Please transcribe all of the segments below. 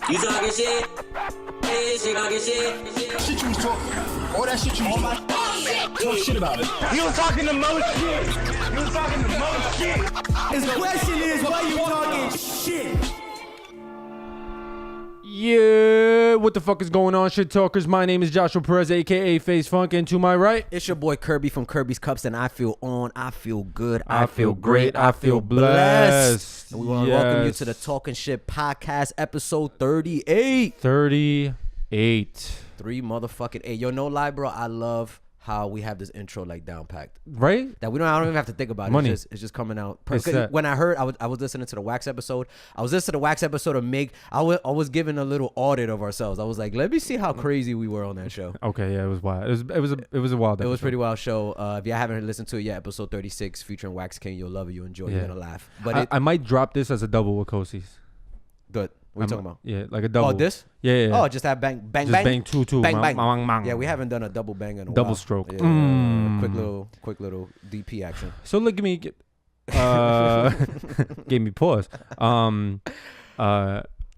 You talking shit? Shit talking shit. Shit you was talking. All that shit you was talking. Talk shit about it. You was talking the most shit. You was talking the most shit. His question is, why you talking shit? Yeah, what the fuck is going on, shit talkers? My name is Joshua Perez, aka Face Funk, and to my right, It's your boy Kirby from Kirby's Cups, and I feel on, I feel good, I feel great, I feel blessed. And we want to welcome you to the Talking Shit Podcast, episode 38. 38. 3 motherfucking 8. Yo, no lie, bro. I love how we have this intro like down packed. Right? That I don't even have to think about it. Money. It's just coming out. It's set. When I heard, I was listening to the Wax episode. I was listening to the Wax episode of Mig. I was giving a little audit of ourselves. I was like, let me see how crazy we were on that show. Okay, yeah, it was wild. It was a wild episode. It was pretty wild show. If you haven't listened to it yet, episode 36 featuring Wax King, you'll love it. You'll enjoy it. Yeah. You're gonna laugh. But I might drop this as a double with Kosi's. good. What are you talking about? Yeah, like a double. Oh, this? Yeah. Oh, just have bang, bang, Just bang. bang two. Bang, bang. Mang, mang. Yeah, we haven't done a double bang in a Double while. stroke. Yeah, quick little DP action. So look at me. Gave me pause.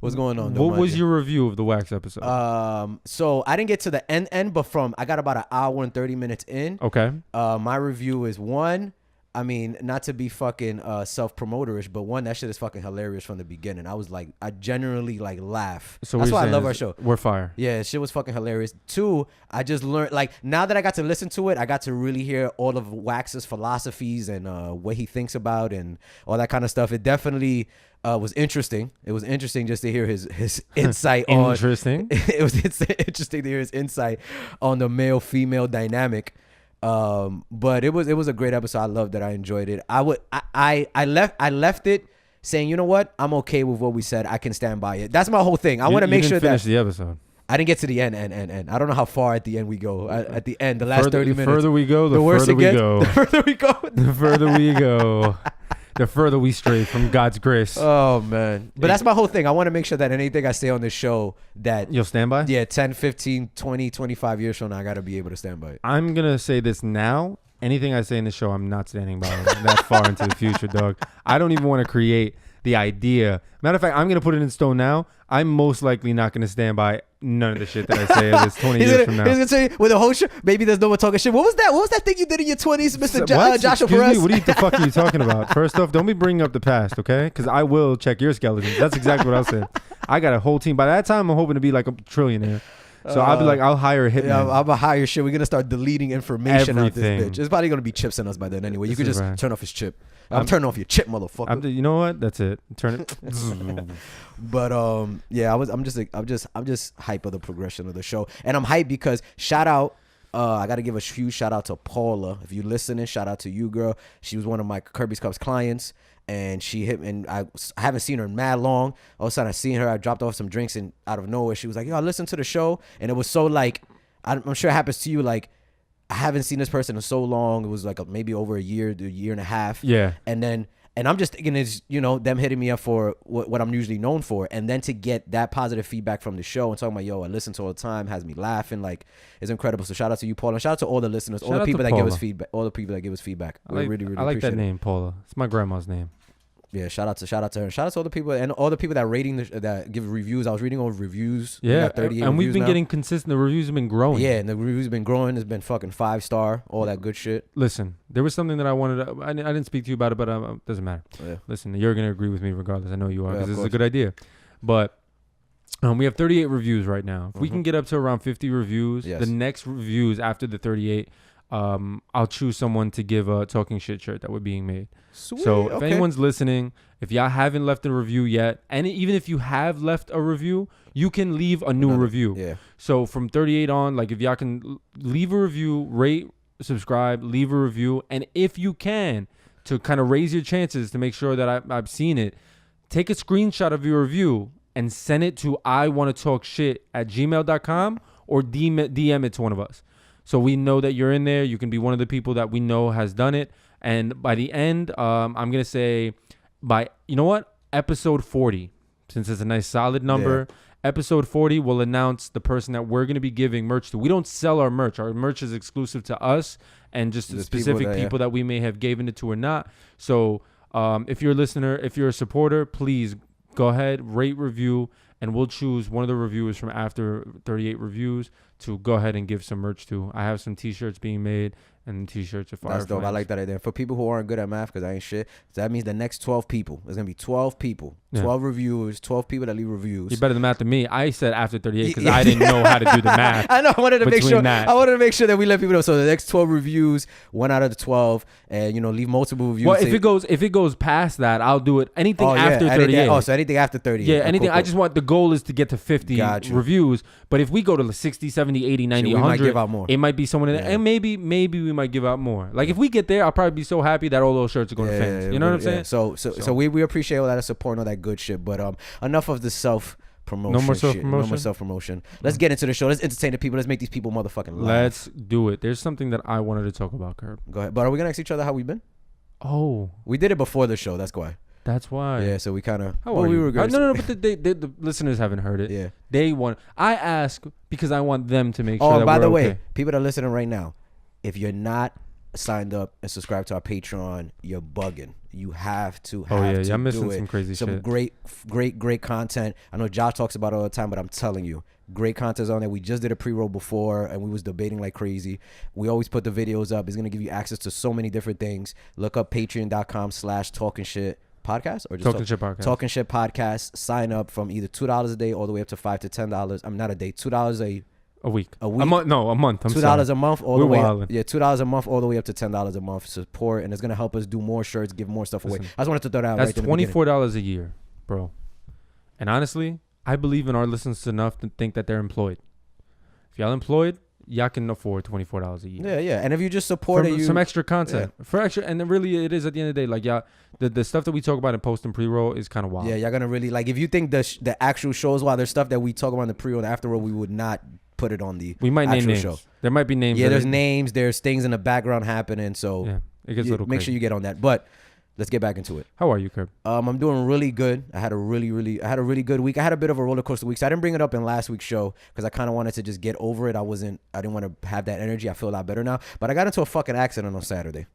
What's going on? though, What was Monday? your review of the Wax episode? So I didn't get to the end, but I got about an hour and 30 minutes in. Okay. My review is one. I mean, not to be fucking self-promoterish, but one, that shit is fucking hilarious from the beginning. I was like, I genuinely like laugh. So that's what why I you're love saying our is show. We're fire. Yeah, shit was fucking hilarious. 2, I just learned, like, now that I got to listen to it, I got to really hear all of Wax's philosophies and what he thinks about and all that kind of stuff. It definitely was interesting. It was interesting just to hear his insight on. Interesting. It was interesting to hear his insight on the male-female dynamic. But it was a great episode. I loved it. I enjoyed it. I left it saying, you know what? I'm okay with what we said. I can stand by it. That's my whole thing. I want to make sure finish that the episode. I didn't get to the end. I don't know how far at the end we go. At the end, the last 30 minutes. The further we go, the worse further it we gets. go. The further we go. The further we go. The further we stray from God's grace. Oh, man. But that's my whole thing. I want to make sure that anything I say on this show that, You'll stand by? yeah, 10, 15, 20, 25 years from now, I got to be able to stand by it. I'm going to say this now. Anything I say in the show, I'm not standing by that far into the future, dog. I don't even want to create the idea. Matter of fact, I'm going to put it in stone now. I'm most likely not going to stand by none of the shit that I say this 20 years from now. He's gonna say with a whole show, maybe there's no one talking shit. What was that? What was that thing you did in your 20s, Mr. What? Joshua Excuse Perez? me, what the fuck are you talking about? First off, don't be bringing up the past, okay? Because I will check your skeletons. That's exactly what I'll say. I got a whole team. By that time, I'm hoping to be like a trillionaire. So I'll be like, I'll hire a hitman. Yeah, I'm gonna hire shit. We're gonna start deleting information out Everything. this bitch. It's probably gonna be chips in us by then anyway. You This could is just right. turn off his chip. I'm turning off your chip, motherfucker. You know what? That's it. Turn it. But yeah, I'm just hype of the progression of the show, and I'm hype because shout out. I got to give a huge shout out to Paula. If you're listening, shout out to you, girl. She was one of my Kirby's Cups clients, and she hit me, and I haven't seen her in mad long. All of a sudden, I seen her. I dropped off some drinks, and out of nowhere, she was like, "Yo, I listened to the show," and it was so like, I'm sure it happens to you. Like, I haven't seen this person in so long. It was like maybe over a year and a half. Yeah. And I'm just thinking it's, them hitting me up for what I'm usually known for. And then to get that positive feedback from the show and talking about, yo, I listen to all the time, has me laughing, like, it's incredible. So shout out to you, Paula. And shout out to all the listeners, all Shout the out to people that give us Paula. feedback, all the people that give us feedback. We really, really I like appreciate that name, Paula. It's my grandma's name. Yeah, shout out to her. Shout out to all the people and all the people that that give reviews. I was reading all reviews. We Yeah, got 38 and we've reviews been now. getting consistent. The reviews have been growing. Yeah, and the reviews have been growing. It's been fucking 5-star, all that good shit. Listen, there was something that I wanted to, I didn't speak to you about it, but it doesn't matter. Yeah. Listen, you're going to agree with me regardless. I know you are, Yeah, because of this is a course. good idea. But we have 38 reviews right now. If we can get up to around 50 reviews, Yes. the next reviews after the 38, I'll choose someone to give a Talking Shit shirt that we're being made. Sweet. So if okay. anyone's listening, if y'all haven't left a review yet, and even if you have left a review, you can leave a new review. Yeah. So from 38 on, like if y'all can leave a review, rate, subscribe, leave a review, and if you can, to kind of raise your chances to make sure that I've seen it, take a screenshot of your review and send it to iwannatalkshit@gmail.com or DM it to one of us. So we know that you're in there. You can be one of the people that we know has done it. And by the end, I'm going to say episode 40, since it's a nice solid number, episode 40 will announce the person that we're going to be giving merch to. We don't sell our merch. Our merch is exclusive to us and just the specific people that we may have given it to or not. So if you're a listener, if you're a supporter, please go ahead, rate, review, and we'll choose one of the reviewers from after 38 reviews to go ahead and give some merch to. I have some T-shirts being made, and T-shirts are fire. That's dope. I flames. like that idea. For people who aren't good at math, because I ain't shit, so that means the next 12 people, there's going to be 12 people, Yeah. 12 reviewers, 12 people that leave reviews. You're better than math than me. I said after 38 because I didn't know how to do the math. I know. I wanted to make between sure. that. I wanted to make sure that we let people know. So the next 12 reviews, 1 out of the 12, and leave multiple reviews. Well, Say- if it goes past that, I'll do it. Anything after anything, 38. so anything after 38. Yeah, Oh, anything. cool, I cool. just want the goal is to get to 50 Gotcha. reviews. But if we go to the 60, 70, 80, 90, Shit, we might 100, give out more. it might be someone in there. Yeah. And maybe we might give out more. Like if we get there, I'll probably be so happy that all those shirts are going to fans. You know what I'm saying? So we appreciate all that support and all that good shit. But enough of the self-promotion. No more shit. self-promotion? No more self-promotion. Let's get into the show. Let's entertain the people. Let's make these people motherfucking laugh. Let's do it. There's something that I wanted to talk about, Curb. Go ahead. But are we gonna ask each other how we've been? Oh, We did it before the show. That's why. that's why. Yeah. So we kind of. How are you? We were good. No. But the listeners haven't heard it. Yeah. They want. I ask because I want them to make sure. Oh, that by we're the way, okay. people that are listening right now, if you're not signed up and subscribed to our Patreon, you're bugging. You have to. Oh, yeah, to I'm missing do it. some crazy shit. Great content. I know Josh talks about it all the time, but I'm telling you, great content on there. We just did a pre-roll before, and we was debating like crazy. We always put the videos up. It's gonna give you access to so many different things. Look up patreon.com/talking shit podcast or just Talking Shit Podcast. Talking Shit Podcast. Sign up from either $2 a day all the way up to $5 to $10. I'm not a day. $2 A week. A week? A month. No, a month. I'm $2 sorry. a month all We're the way wildin'. up, $2 a month all the way up to $10 a month support, and it's gonna help us do more shirts, give more stuff away. Listen, I just wanted to throw that out. That's right in the beginning. $24 a year, bro. And honestly, I believe in our listeners enough to think that they're employed. If y'all employed, y'all can afford $24 a year. Yeah, and if you just support For it, some extra content. For extra, and then really it is at the end of the day, like y'all, the stuff that we talk about in post and pre-roll is kind of wild. yeah, y'all gonna really like. If you think the actual shows, while there's stuff that we talk about in the pre-roll and after roll, we would not put it on the We might name actual names. show. There might be names. Yeah, that there's are- names, there's things in the background happening, so Yeah, it gets a little make crazy. sure you get on that. But let's get back into it. How are you, Curb? I'm doing really good. I had a really good week. I had a bit of a roller coaster week, so I didn't bring it up in last week's show because I kind of wanted to just get over it. I didn't want to have that energy. I feel a lot better now. But I got into a fucking accident on Saturday.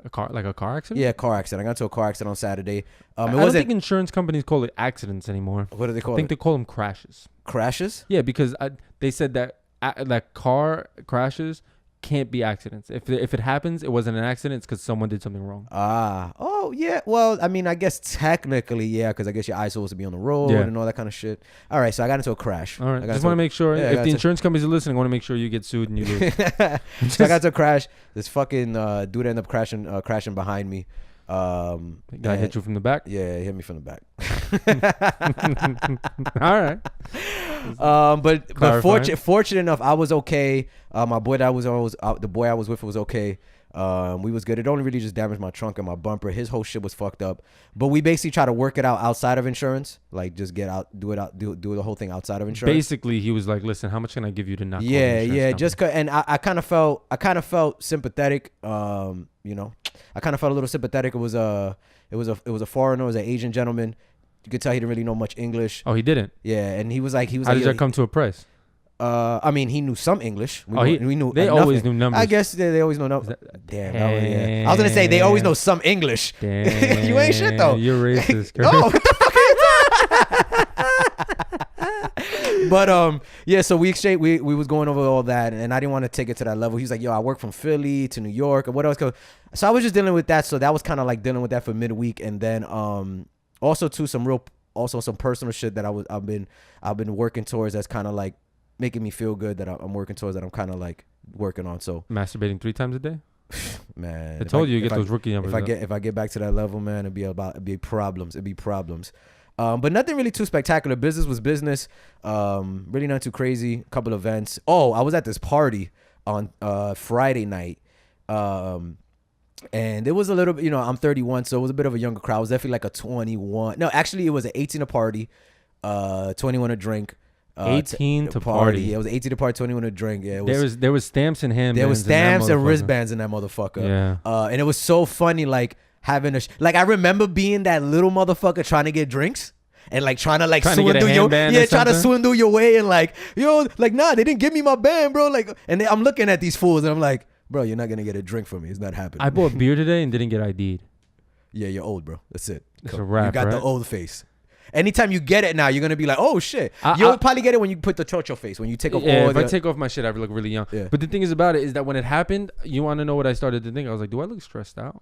A car accident? Yeah, car accident. I got into a car accident on Saturday. It I don't wasn't. think insurance companies call it accidents anymore. What do they I call think it? they call them crashes. Crashes? Yeah, because they said that that car crashes can't be accidents. If it happens, it wasn't an accident. It's because someone did something wrong. Oh yeah. Well, I mean, I guess technically, yeah, because I guess your eye's supposed to be on the road Yeah. and all that kind of shit. All right, so I got into a crash. All right, I got just into want to make sure yeah, I if got the to- insurance companies are listening, I want to make sure you get sued and you lose. so I got into a crash. This fucking dude ended up crashing behind me. Guy and- hit you from the back. Yeah, he hit me from the back. All right. But Clarifying. fortunate enough, I was okay. My boy that the boy I was with was okay. We was good. It only really just damaged my trunk and my bumper. His whole shit was fucked up. But we basically try to work it out outside of insurance. Like just do the whole thing outside of insurance. Basically, he was like, "Listen, how much can I give you to not?" call the Yeah, insurance yeah. company?" Just and I kind of felt sympathetic. I kind of felt a little sympathetic. It was a foreigner. It was an Asian gentleman. You could tell he didn't really know much English. Oh, he didn't. Yeah, and he was How like, did that come to a price? I mean, he knew some English. We knew. They enough always English. knew numbers. I guess they always know numbers. Damn. That was, yeah. I was gonna say they always know some English. Damn, You ain't shit, though. You're racist. No, what the fuck are you talking? But yeah. So we exchanged. We was going over all that, and I didn't want to take it to that level. He was like, "Yo, I work from Philly to New York, or what else?" So I was just dealing with that. So that was kind of like dealing with that for midweek, and then also too some personal shit that I've been working towards. That's kind of like making me feel good that I'm working towards, that I'm kind of like working on. So Masturbating 3 times a day. man, I told you you get those rookie numbers. if I get back to that level, man, it'd be problems. But nothing really too spectacular. Business was business. Really not too crazy. Couple events. Oh, I was at this party on Friday night. And it was a little bit, I'm 31, so it was a bit of a younger crowd. It was definitely like a 21. No, actually, it was an 18 to party, 21 to drink. 18 to party. Yeah, it was 18 to party, 21 to drink. Yeah, it was, there was stamps and handbands. there was stamps and motherfucker. wristbands in that motherfucker. Yeah. And it was so funny, like having like I remember being that little motherfucker trying to get drinks. And like trying to Trying to swindle get a handband or trying to something? swindle your way, and like, like, nah, they didn't give me my band, bro. Like, and I'm looking at these fools and I'm like, bro, you're not gonna get a drink from me. It's not happening. I bought beer today and didn't get ID'd. Yeah, you're old, bro. That's it. It's Come. a wrap, You got the right? old face. Anytime you get it now, you're gonna be like, oh shit. You'll probably get it when you put the chocho face, when you take off Yeah, all if the. I take off my shit, I look really young. Yeah. But the thing is about it is that when it happened, you want to know what I started to think? I was like, do I look stressed out?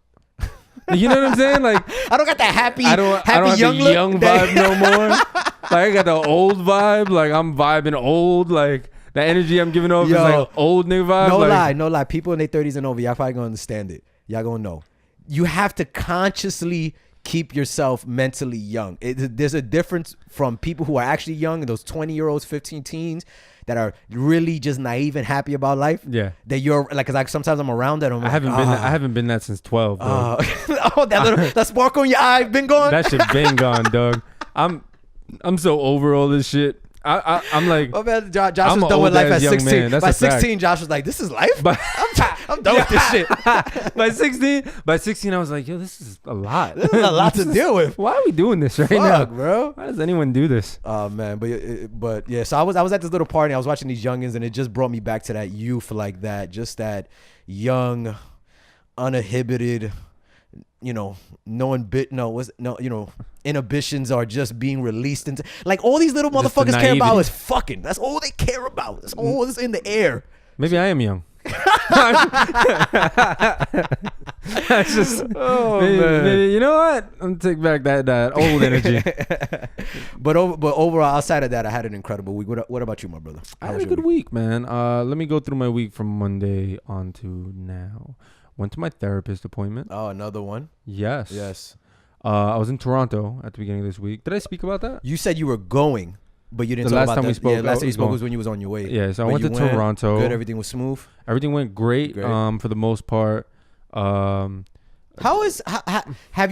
You know what I'm saying? Like, I don't got that happy. I don't have young the look young that- vibe no more. Like, I got the old vibe. Like, I'm vibing old. Like, the energy I'm giving off is Yo, like old nigga vibe. No like, lie, no lie. People in their 30s and over, y'all probably gonna understand it. Y'all gonna know. You have to consciously keep yourself mentally young. There's a difference from people who are actually young, those 20-year-olds, 15 teens that are really just naive and happy about life. Yeah. That you're like, cause sometimes I'm around that. I'm like, I haven't been that since 12. Dog. oh, that spark on your eye been gone. That shit been gone, dog. I'm so over all this shit. I'm like, Oh man, Josh I'm was a done with life old-ass at young 16. man. That's By a fact. 16, Josh was like, "This is life. But- I'm done with this shit. by 16, I was like, yo, this is a lot. This is a lot to deal with. Why are we doing this right now, Fuck, bro. Why does anyone do this? Oh man, but yeah. So I was at this little party. I was watching these youngins, and it just brought me back to that youth, like that, just that young, uninhibited. Inhibitions are just being released into, like, all these little Just the motherfuckers care about naivety. is fucking. That's all they care about. That's all that's in the air. Maybe I am young. That's just. Oh maybe, you know what? I'm gonna take back that old energy. But overall, outside of that, I had an incredible week. What about you, my brother? I How had was a your good week, man. Let me go through my week from Monday on to now. Went to my therapist appointment. Oh, another one. Yes. Yes. I was in Toronto at the beginning of this week. Did I speak about that? You said you were going, but you didn't The talk last about time that. we spoke, Yeah, last I time you was spoke going. was when you was on your way. Yeah, so I But went you to Toronto. Good, everything was smooth. Everything went great. Great. For the most part. Have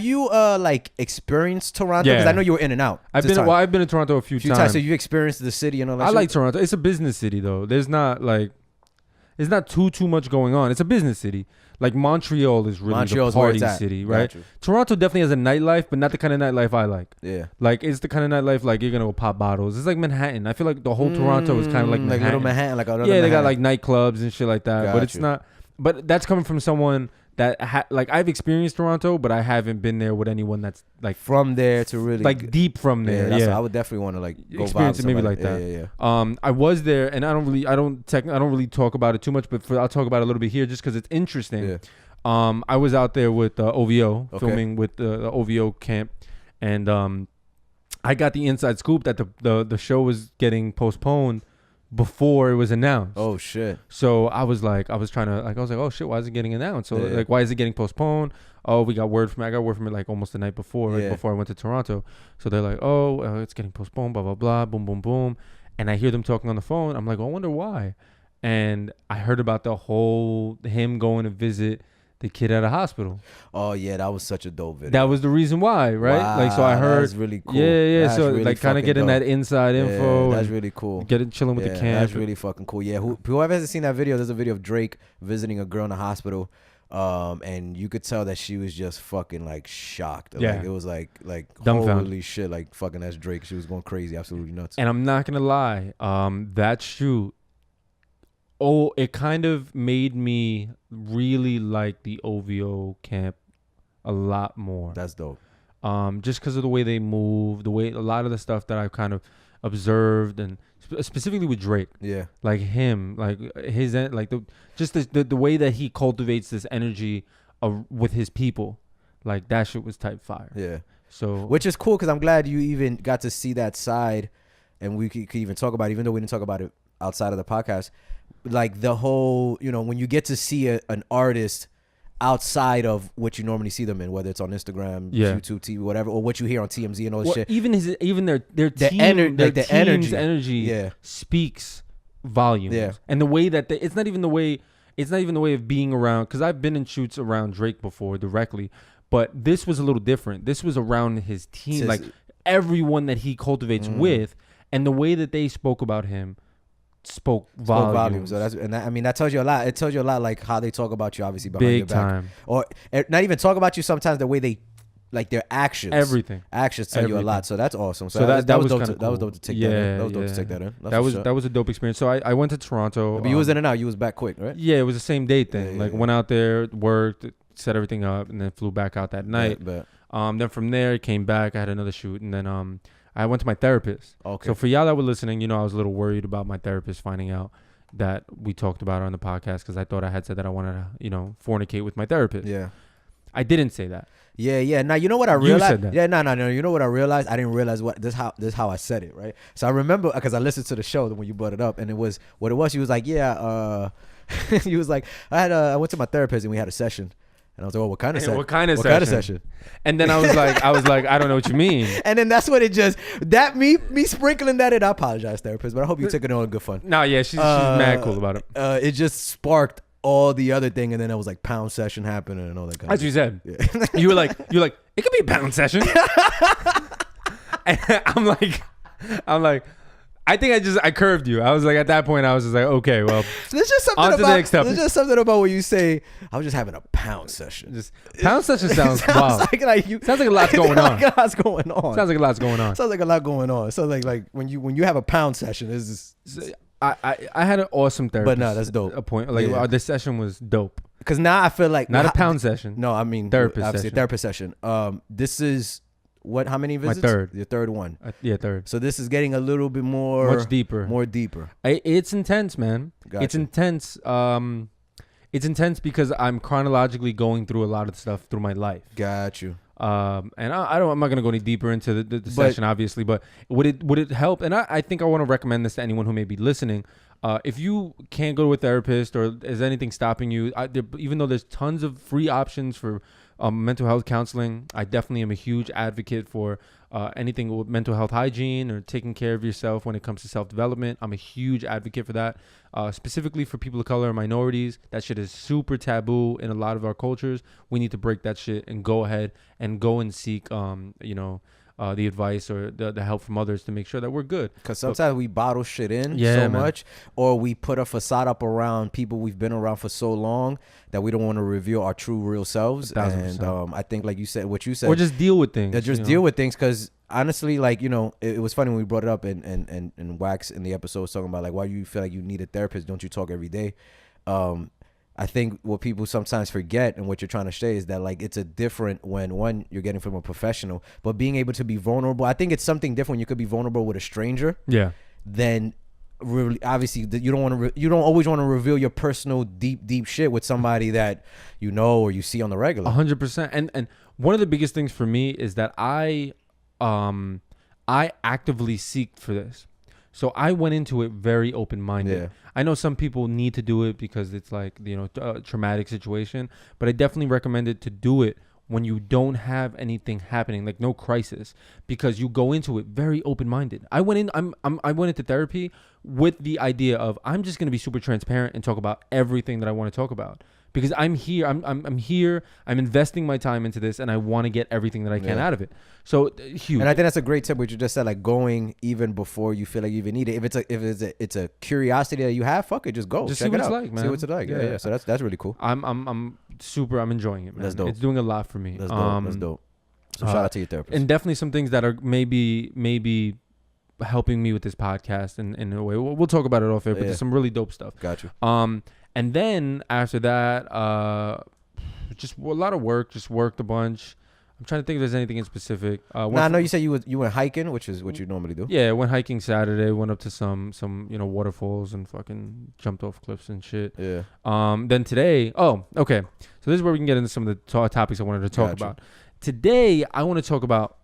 you like experienced Toronto? Because Yeah. I know you were in and out. I've been in Toronto a few few times. So you experienced the city and all that. I shit? like Toronto. It's a business city though. There's not too much going on. It's a business city. Like Montreal is really Montreal's the where party it's at. city, Got right? you. Toronto definitely has a nightlife, but not the kind of nightlife I like. Yeah. Like it's the kind of nightlife like you're gonna go pop bottles. It's like Manhattan. I feel like the whole Toronto is kind of like Manhattan. little Manhattan, like another Yeah, they got Manhattan. like nightclubs and shit like that. Got But it's you. not. But that's coming from someone that like I've experienced Toronto, but I haven't been there with anyone that's like from there to really like deep from there. that's Yeah, what I would definitely want to like go experience vibe it maybe somebody. like that. Yeah. I was there, and I don't really talk about it too much, but I'll talk about it a little bit here just because it's interesting. Yeah. I was out there with OVO Okay. filming with the OVO camp, and I got the inside scoop that the show was getting postponed before it was announced. Oh shit. So I was like, oh shit, why is it getting announced? So Yeah. like, why is it getting postponed? Oh, I got word from it like almost the night before, right Yeah. before I went to Toronto. So they're like, it's getting postponed, blah blah blah, boom boom boom, and I hear them talking on the phone. I'm like, I wonder why. And I heard about the whole him going to visit the kid at a hospital. Oh yeah, that was such a dope video. That was the reason why, right? Like, so I Wow, heard. that's really cool. Yeah. That's So really like, kind of fucking getting dope. that inside info. That's and really cool. chilling with the camp. That's really fucking cool. Yeah, whoever hasn't seen that video, there's a video of Drake visiting a girl in the hospital, and you could tell that she was just fucking like shocked. Yeah. Like, it was like Dumbfounded. holy shit, like fucking that's Drake. She was going crazy, absolutely nuts. And I'm not gonna lie, that shoot, it kind of made me really like the OVO camp a lot more. That's dope. Just because of the way they move, the way a lot of the stuff that I've kind of observed, and specifically with Drake, Yeah. like him, like his like the way that he cultivates this energy with his people, like that shit was type fire. Yeah. So Which is cool because I'm glad you even got to see that side, and we could even talk about it, even though we didn't talk about it outside of the podcast. Like the whole, when you get to see an artist outside of what you normally see them in, whether it's on Instagram, Yeah. YouTube, TV, whatever, or what you hear on TMZ and all this well, shit. even their The team, ener- their like the team's energy. Yeah. speaks volumes. Yeah. And the way that it's not even the way of being around, because I've been in shoots around Drake before directly, but this was a little different. This was around his team, Tis- like everyone that he cultivates with, and the way that they spoke about him spoke volumes. So that tells you a lot. It tells you a lot, like how they talk about you, obviously behind your Big back, time. or not even talk about you. Sometimes the way they, like their actions, Everything. actions tell you a Everything. lot. So that's awesome. So that was dope. kinda That was cool. dope to take that in. Yeah, That was dope yeah. to take that in. That's That what's up. was a dope experience. So I went to Toronto. But you was in and out. You was back quick, right? Yeah, it was the same day thing. Yeah, like yeah. went out there, worked, set everything up, and then flew back out that night. But Then from there, came back. I had another shoot, and then I went to my therapist. Okay. So for y'all that were listening, I was a little worried about my therapist finding out that we talked about it on the podcast because I thought I had said that I wanted to, fornicate with my therapist. Yeah. I didn't say that. Yeah. Now you know what I You realized. said that. Yeah, no. You know what I realized? I didn't realize this how I said it, right? So I remember because I listened to the show when you brought it up, and it was what it was. He was like, yeah, he was like, I went to my therapist and we had a session, and I was like, oh, what kind of session? What kind of session? And then I was like, I don't know what you mean. And then that's what it just me sprinkling that in. I apologize, therapist, but I hope you took it on good fun. No, yeah, she's mad cool about it. It just sparked all the other thing, and then it was like pound session happening and all that kind As of you said, you were like, it could be a pound session. And I'm like, I think I curved you. I was like, at that point, I was just like, okay, well, There's just something on to the about next topic. there's just something about when you say I was just having a pound session. just pound session sounds wild. Sounds like a lot's going on. Like a lot's going on. Sounds like a lot's going on. Sounds like a lot going on. So like when you have a pound session, is just I had an awesome therapist. But no, that's dope. A point like Yeah. this session was dope. because now I feel like Not a pound session. No, I mean Therapist obviously, session. therapist session. This is what? How many visits? third. Your third one. Yeah, third. So this is getting a little bit more Much deeper. More deeper. It's intense, man. Gotcha. It's intense. It's intense because I'm chronologically going through a lot of stuff through my life. Got you. And I'm not gonna go any deeper into the session, obviously, but would it help? And I think I want to recommend this to anyone who may be listening. If you can't go to a therapist or is anything stopping you, even though there's tons of free options for mental health counseling, I definitely am a huge advocate for anything with mental health hygiene or taking care of yourself when it comes to self-development. I'm a huge advocate for that, specifically for people of color and minorities. That shit is super taboo in a lot of our cultures. We need to break that shit and go ahead and go and seek, the advice or the help from others to make sure that we're good. Because sometimes we bottle shit in Yeah, so man. much, or we put a facade up around people we've been around for so long that we don't want to reveal our true real selves. 1000%. And I think, like you said, what you said, Or just deal with things. that just deal with things. Because honestly, like, it was funny when we brought it up and Wax in the episode was talking about like, why do you feel like you need a therapist? Don't you talk every day? I think what people sometimes forget and what you're trying to say is that like it's a different when one you're getting from a professional, but being able to be vulnerable. I think it's something different. You could be vulnerable with a stranger. Yeah. Then really, obviously, you don't want to. You don't always want to reveal your personal deep shit with somebody that you know or you see on the regular. 100%. And one of the biggest things for me is that I actively seek for this. So I went into it very open-minded. Yeah. I know some people need to do it because it's like, a traumatic situation, but I definitely recommend it to do it when you don't have anything happening, like no crisis, because you go into it very open-minded. I went into therapy with the idea of I'm just going to be super transparent and talk about everything that I want to talk about. Because I'm here, I'm here, I'm investing my time into this, and I want to get everything that I can out of it. So huge. And I think that's a great tip. What you just said, like going even before you feel like you even need it. If it's a curiosity that you have, fuck it, just go. Just check see what it it's out. like, man. See what it's like. Yeah. So that's really cool. I'm enjoying it, man. That's dope. It's doing a lot for me. That's dope. That's dope. So shout out to your therapist. And definitely some things that are maybe helping me with this podcast in a way. We'll talk about it off air, but there's some really dope stuff. Got you. And then after that, just a lot of work. Just worked a bunch. I'm trying to think if there's anything in specific. I know you said you went hiking, which is what you normally do. Yeah, went hiking Saturday. Went up to some waterfalls and fucking jumped off cliffs and shit. Yeah. Then today. Oh, okay. So this is where we can get into some of the topics I wanted to talk about. Today, I want to talk about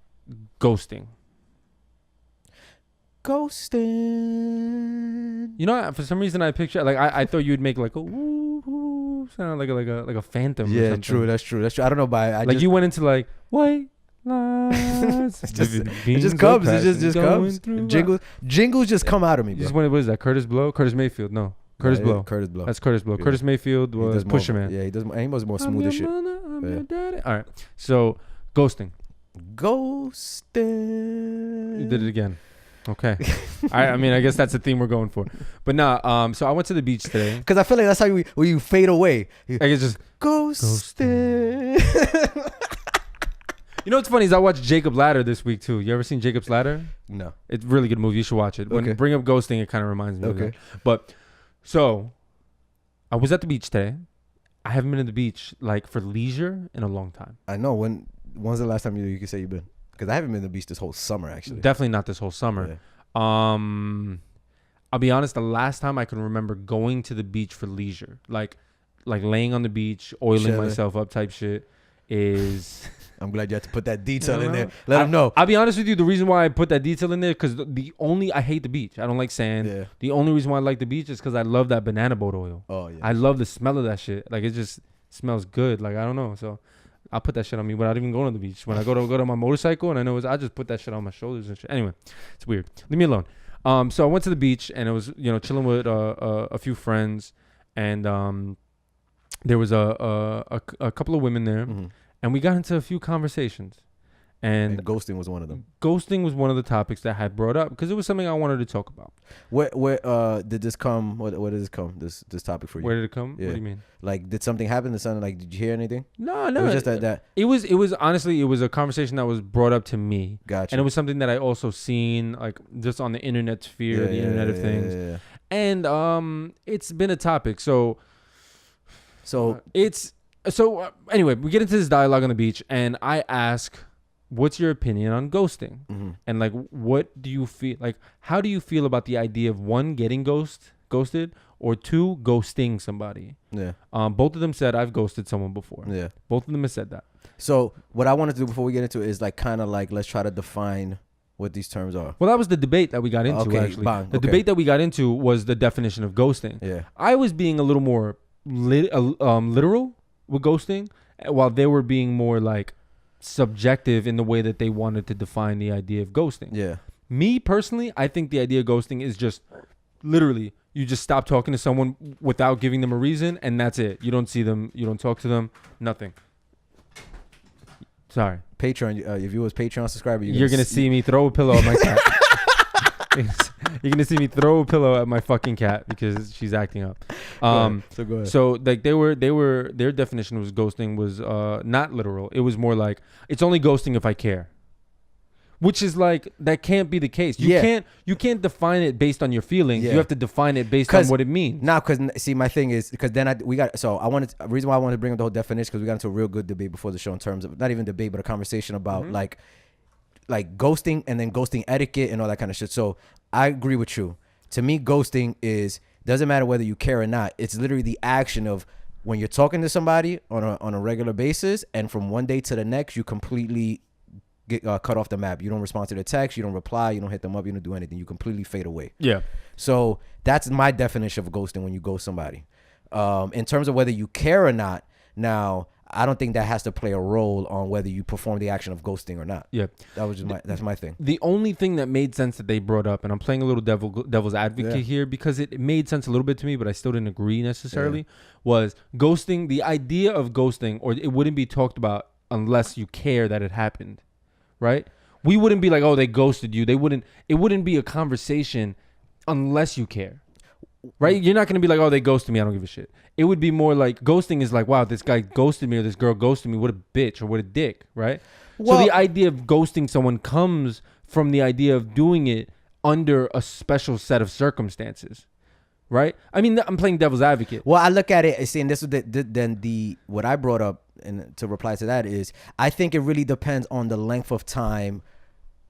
ghosting. Ghosting. For some reason I picture like I thought you'd make like a woo woo sound like a phantom. Or Yeah, something. true. That's true. I don't know, but I Like you went into like white lines. it just comes. It just comes. Jingles just come out of me, You bro. just went. What is that? Curtis Blow? Curtis Mayfield? No, Curtis Blow. Curtis Blow. That's Curtis Blow. Yeah. Curtis Mayfield He was does Pusher more, Man. Yeah, he does. He was more I'm smooth your as shit. mother, I'm Yeah. your daddy. All right. So ghosting. Ghosting. You did it again. Okay. I mean, I guess that's the theme we're going for. But nah. So I went to the beach today. Because I feel like that's how you fade away. I guess just. Ghosting. You know what's funny is I watched Jacob Ladder this week too. You ever seen Jacob's Ladder? No. It's a really good movie. You should watch it. When Okay. bring up ghosting, it kind of reminds me of Okay. that. But so I was at the beach today. I haven't been at the beach like for leisure in a long time. I know. When's the last time you can say you've been? Because I haven't been to the beach this whole summer, actually. Definitely not this whole summer. I'll be honest. The last time I can remember going to the beach for leisure, like laying on the beach, oiling Chilling. myself up type shit, is. I'm glad you had to put that detail in there. Let them know. I'll be honest with you. The reason why I put that detail in there, because I hate the beach. I don't like sand. Yeah. The only reason why I like the beach is because I love that banana boat oil. Oh, yeah. I love the smell of that shit. Like, it just smells good. Like, I don't know. So I'll put that shit on me without even going to the beach. When I go to my motorcycle and I know I just put that shit on my shoulders and shit. Anyway, it's weird. Leave me alone. So I went to the beach and it was, chilling with a few friends, and there was a couple of women there, and we got into a few conversations. And ghosting was one of them. Ghosting was one of the topics that I had brought up because it was something I wanted to talk about. Where did this come? Where did this come? This topic for you? Where did it come? Yeah. What do you mean? Like, did something happen? Did you hear anything? No. It was just that. It was honestly, it was a conversation that was brought up to me. Gotcha. And it was something that I also seen, like, just on the internet sphere, the internet of things. Yeah. And it's been a topic. So anyway, we get into this dialogue on the beach, and I ask, what's your opinion on ghosting? And like, what do you feel like? How do you feel about the idea of one, getting ghosted, or two, ghosting somebody? Yeah. Both of them said I've ghosted someone before. Yeah. Both of them have said that. So what I wanted to do before we get into it is like kind of like let's try to define what these terms are. Well, that was the debate that we got into. Okay, Actually, bang, the okay. debate that we got into was the definition of ghosting. Yeah. I was being a little more literal with ghosting, while they were being more like subjective in the way that they wanted to define the idea of ghosting. Yeah. Me personally, I think the idea of ghosting is just literally you just stop talking to someone without giving them a reason, and that's it. You don't see them, you don't talk to them, nothing. Sorry. Patreon. If you was Patreon subscriber, you're gonna see me throw a pillow at my cat. You're gonna see me throw a pillow at my fucking cat because she's acting up. So go ahead. So like their definition was ghosting was not literal. It was more like it's only ghosting if I care, which is like that can't be the case. You can't define it based on your feelings. Yeah. You have to define it based on what it means. Now, because see, my thing is because then the reason why I wanted to bring up the whole definition because we got into a real good debate before the show in terms of not even debate but a conversation about like ghosting and then ghosting etiquette and all that kind of shit. So I agree with you. To me, ghosting doesn't matter whether you care or not. It's literally the action of when you're talking to somebody on a regular basis, and from one day to the next, you completely get cut off the map. You don't respond to their text. You don't reply. You don't hit them up. You don't do anything. You completely fade away. Yeah. So that's my definition of ghosting when you ghost somebody. In terms of whether you care or not, now I don't think that has to play a role on whether you perform the action of ghosting or not. Yeah. That's my thing. The only thing that made sense that they brought up, and I'm playing a little devil's advocate here because it made sense a little bit to me, but I still didn't agree necessarily, was ghosting. The idea of ghosting, or it wouldn't be talked about unless you care that it happened, right? We wouldn't be like, oh, they ghosted you. It wouldn't be a conversation unless you care. Right? You're not going to be like, oh, they ghosted me. I don't give a shit. It would be more like ghosting is like, wow, this guy ghosted me or this girl ghosted me. What a bitch or what a dick. Right? Well, so the idea of ghosting someone comes from the idea of doing it under a special set of circumstances. Right? I mean, I'm playing devil's advocate. Well, I look at it and see, and this is what I brought up, and to reply to that is, I think it really depends on the length of time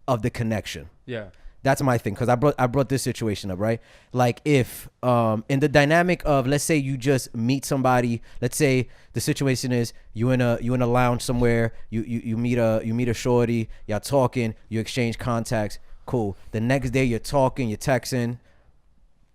of the connection. Yeah. That's my thing, because I brought this situation up, right? Like if in the dynamic of, let's say you just meet somebody, let's say the situation is you in a lounge somewhere, you meet a shorty, y'all talking, you exchange contacts, cool. The next day you're talking, you're texting.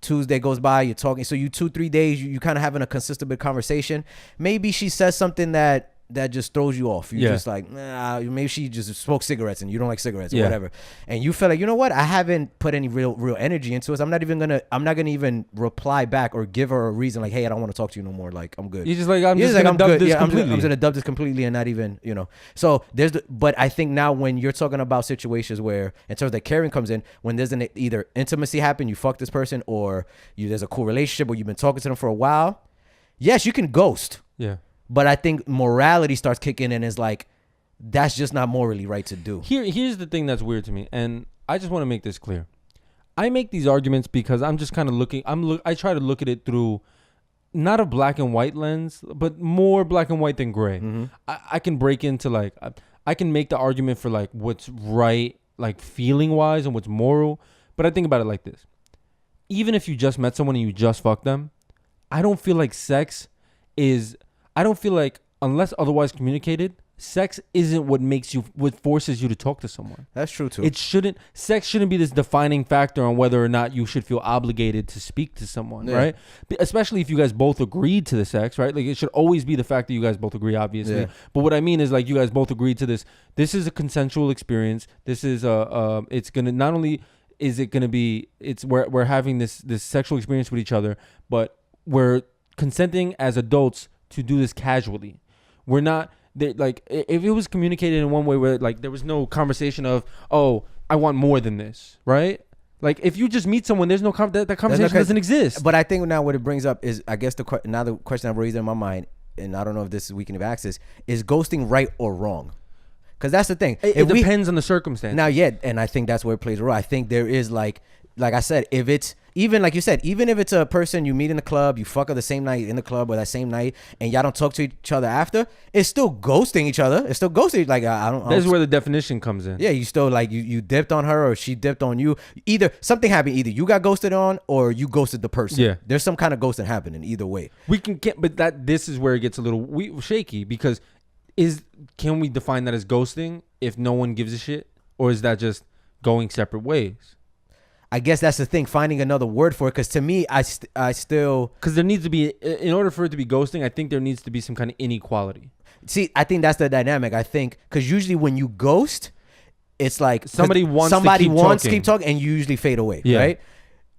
Tuesday goes by, you're talking. So you 2-3 days, you kind of having a consistent bit conversation. Maybe she says something that just throws you off. You're just like, nah, maybe she just smokes cigarettes and you don't like cigarettes or whatever. And you feel like, you know what? I haven't put any real energy into it. So I'm not gonna even reply back or give her a reason like, hey, I don't want to talk to you no more. Like, I'm good. You're just like, I'm gonna dub this completely. I'm gonna dub this completely and not even, So but I think now when you're talking about situations where in terms of the caring comes in, when there's either intimacy happen, you fuck this person, or there's a cool relationship where you've been talking to them for a while. Yes, you can ghost. Yeah. But I think morality starts kicking in and is like, that's just not morally right to do. Here's the thing that's weird to me, and I just want to make this clear. I make these arguments because I'm just kind of I try to look at it through not a black and white lens, but more black and white than gray. I can break into like, I can make the argument for like what's right, like feeling wise and what's moral. But I think about it like this. Even if you just met someone and you just fucked them, I don't feel like I don't feel like unless otherwise communicated, sex isn't what forces you to talk to someone. That's true too. Sex shouldn't be this defining factor on whether or not you should feel obligated to speak to someone, right? Especially if you guys both agreed to the sex, right? Like it should always be the fact that you guys both agree, obviously. Yeah. But what I mean is like you guys both agreed to this. This is a consensual experience. This is it's gonna not only is it gonna be we're having this sexual experience with each other, but we're consenting as adults to do this casually. We're not. Like if it was communicated in one way where like there was no conversation of, oh, I want more than this, right? Like if you just meet someone, there's no that conversation doesn't exist. But I think now what it brings up is, I guess the question I've raised in my mind, and I don't know if we can have access, is ghosting right or wrong? Because that's the thing. It depends on the circumstance. Now, and I think that's where it plays a role. I think there is like I said, if it's even like you said, even if it's a person you meet in the club, you fuck her the same night in the club or that same night, and y'all don't talk to each other after, it's still ghosting each other. It's still ghosting. Like I don't. That's where the definition comes in. Yeah, you still like you dipped on her or she dipped on you. Either something happened. Either you got ghosted on or you ghosted the person. Yeah, there's some kind of ghosting happening. Either way, but this is where it gets a little shaky because can we define that as ghosting if no one gives a shit, or is that just going separate ways? I guess that's the thing, finding another word for it. Because to me, I still... Because there needs to be... In order for it to be ghosting, I think there needs to be some kind of inequality. See, I think that's the dynamic. I think... Because usually when you ghost, it's like... Somebody wants to keep talking, and you usually fade away, right?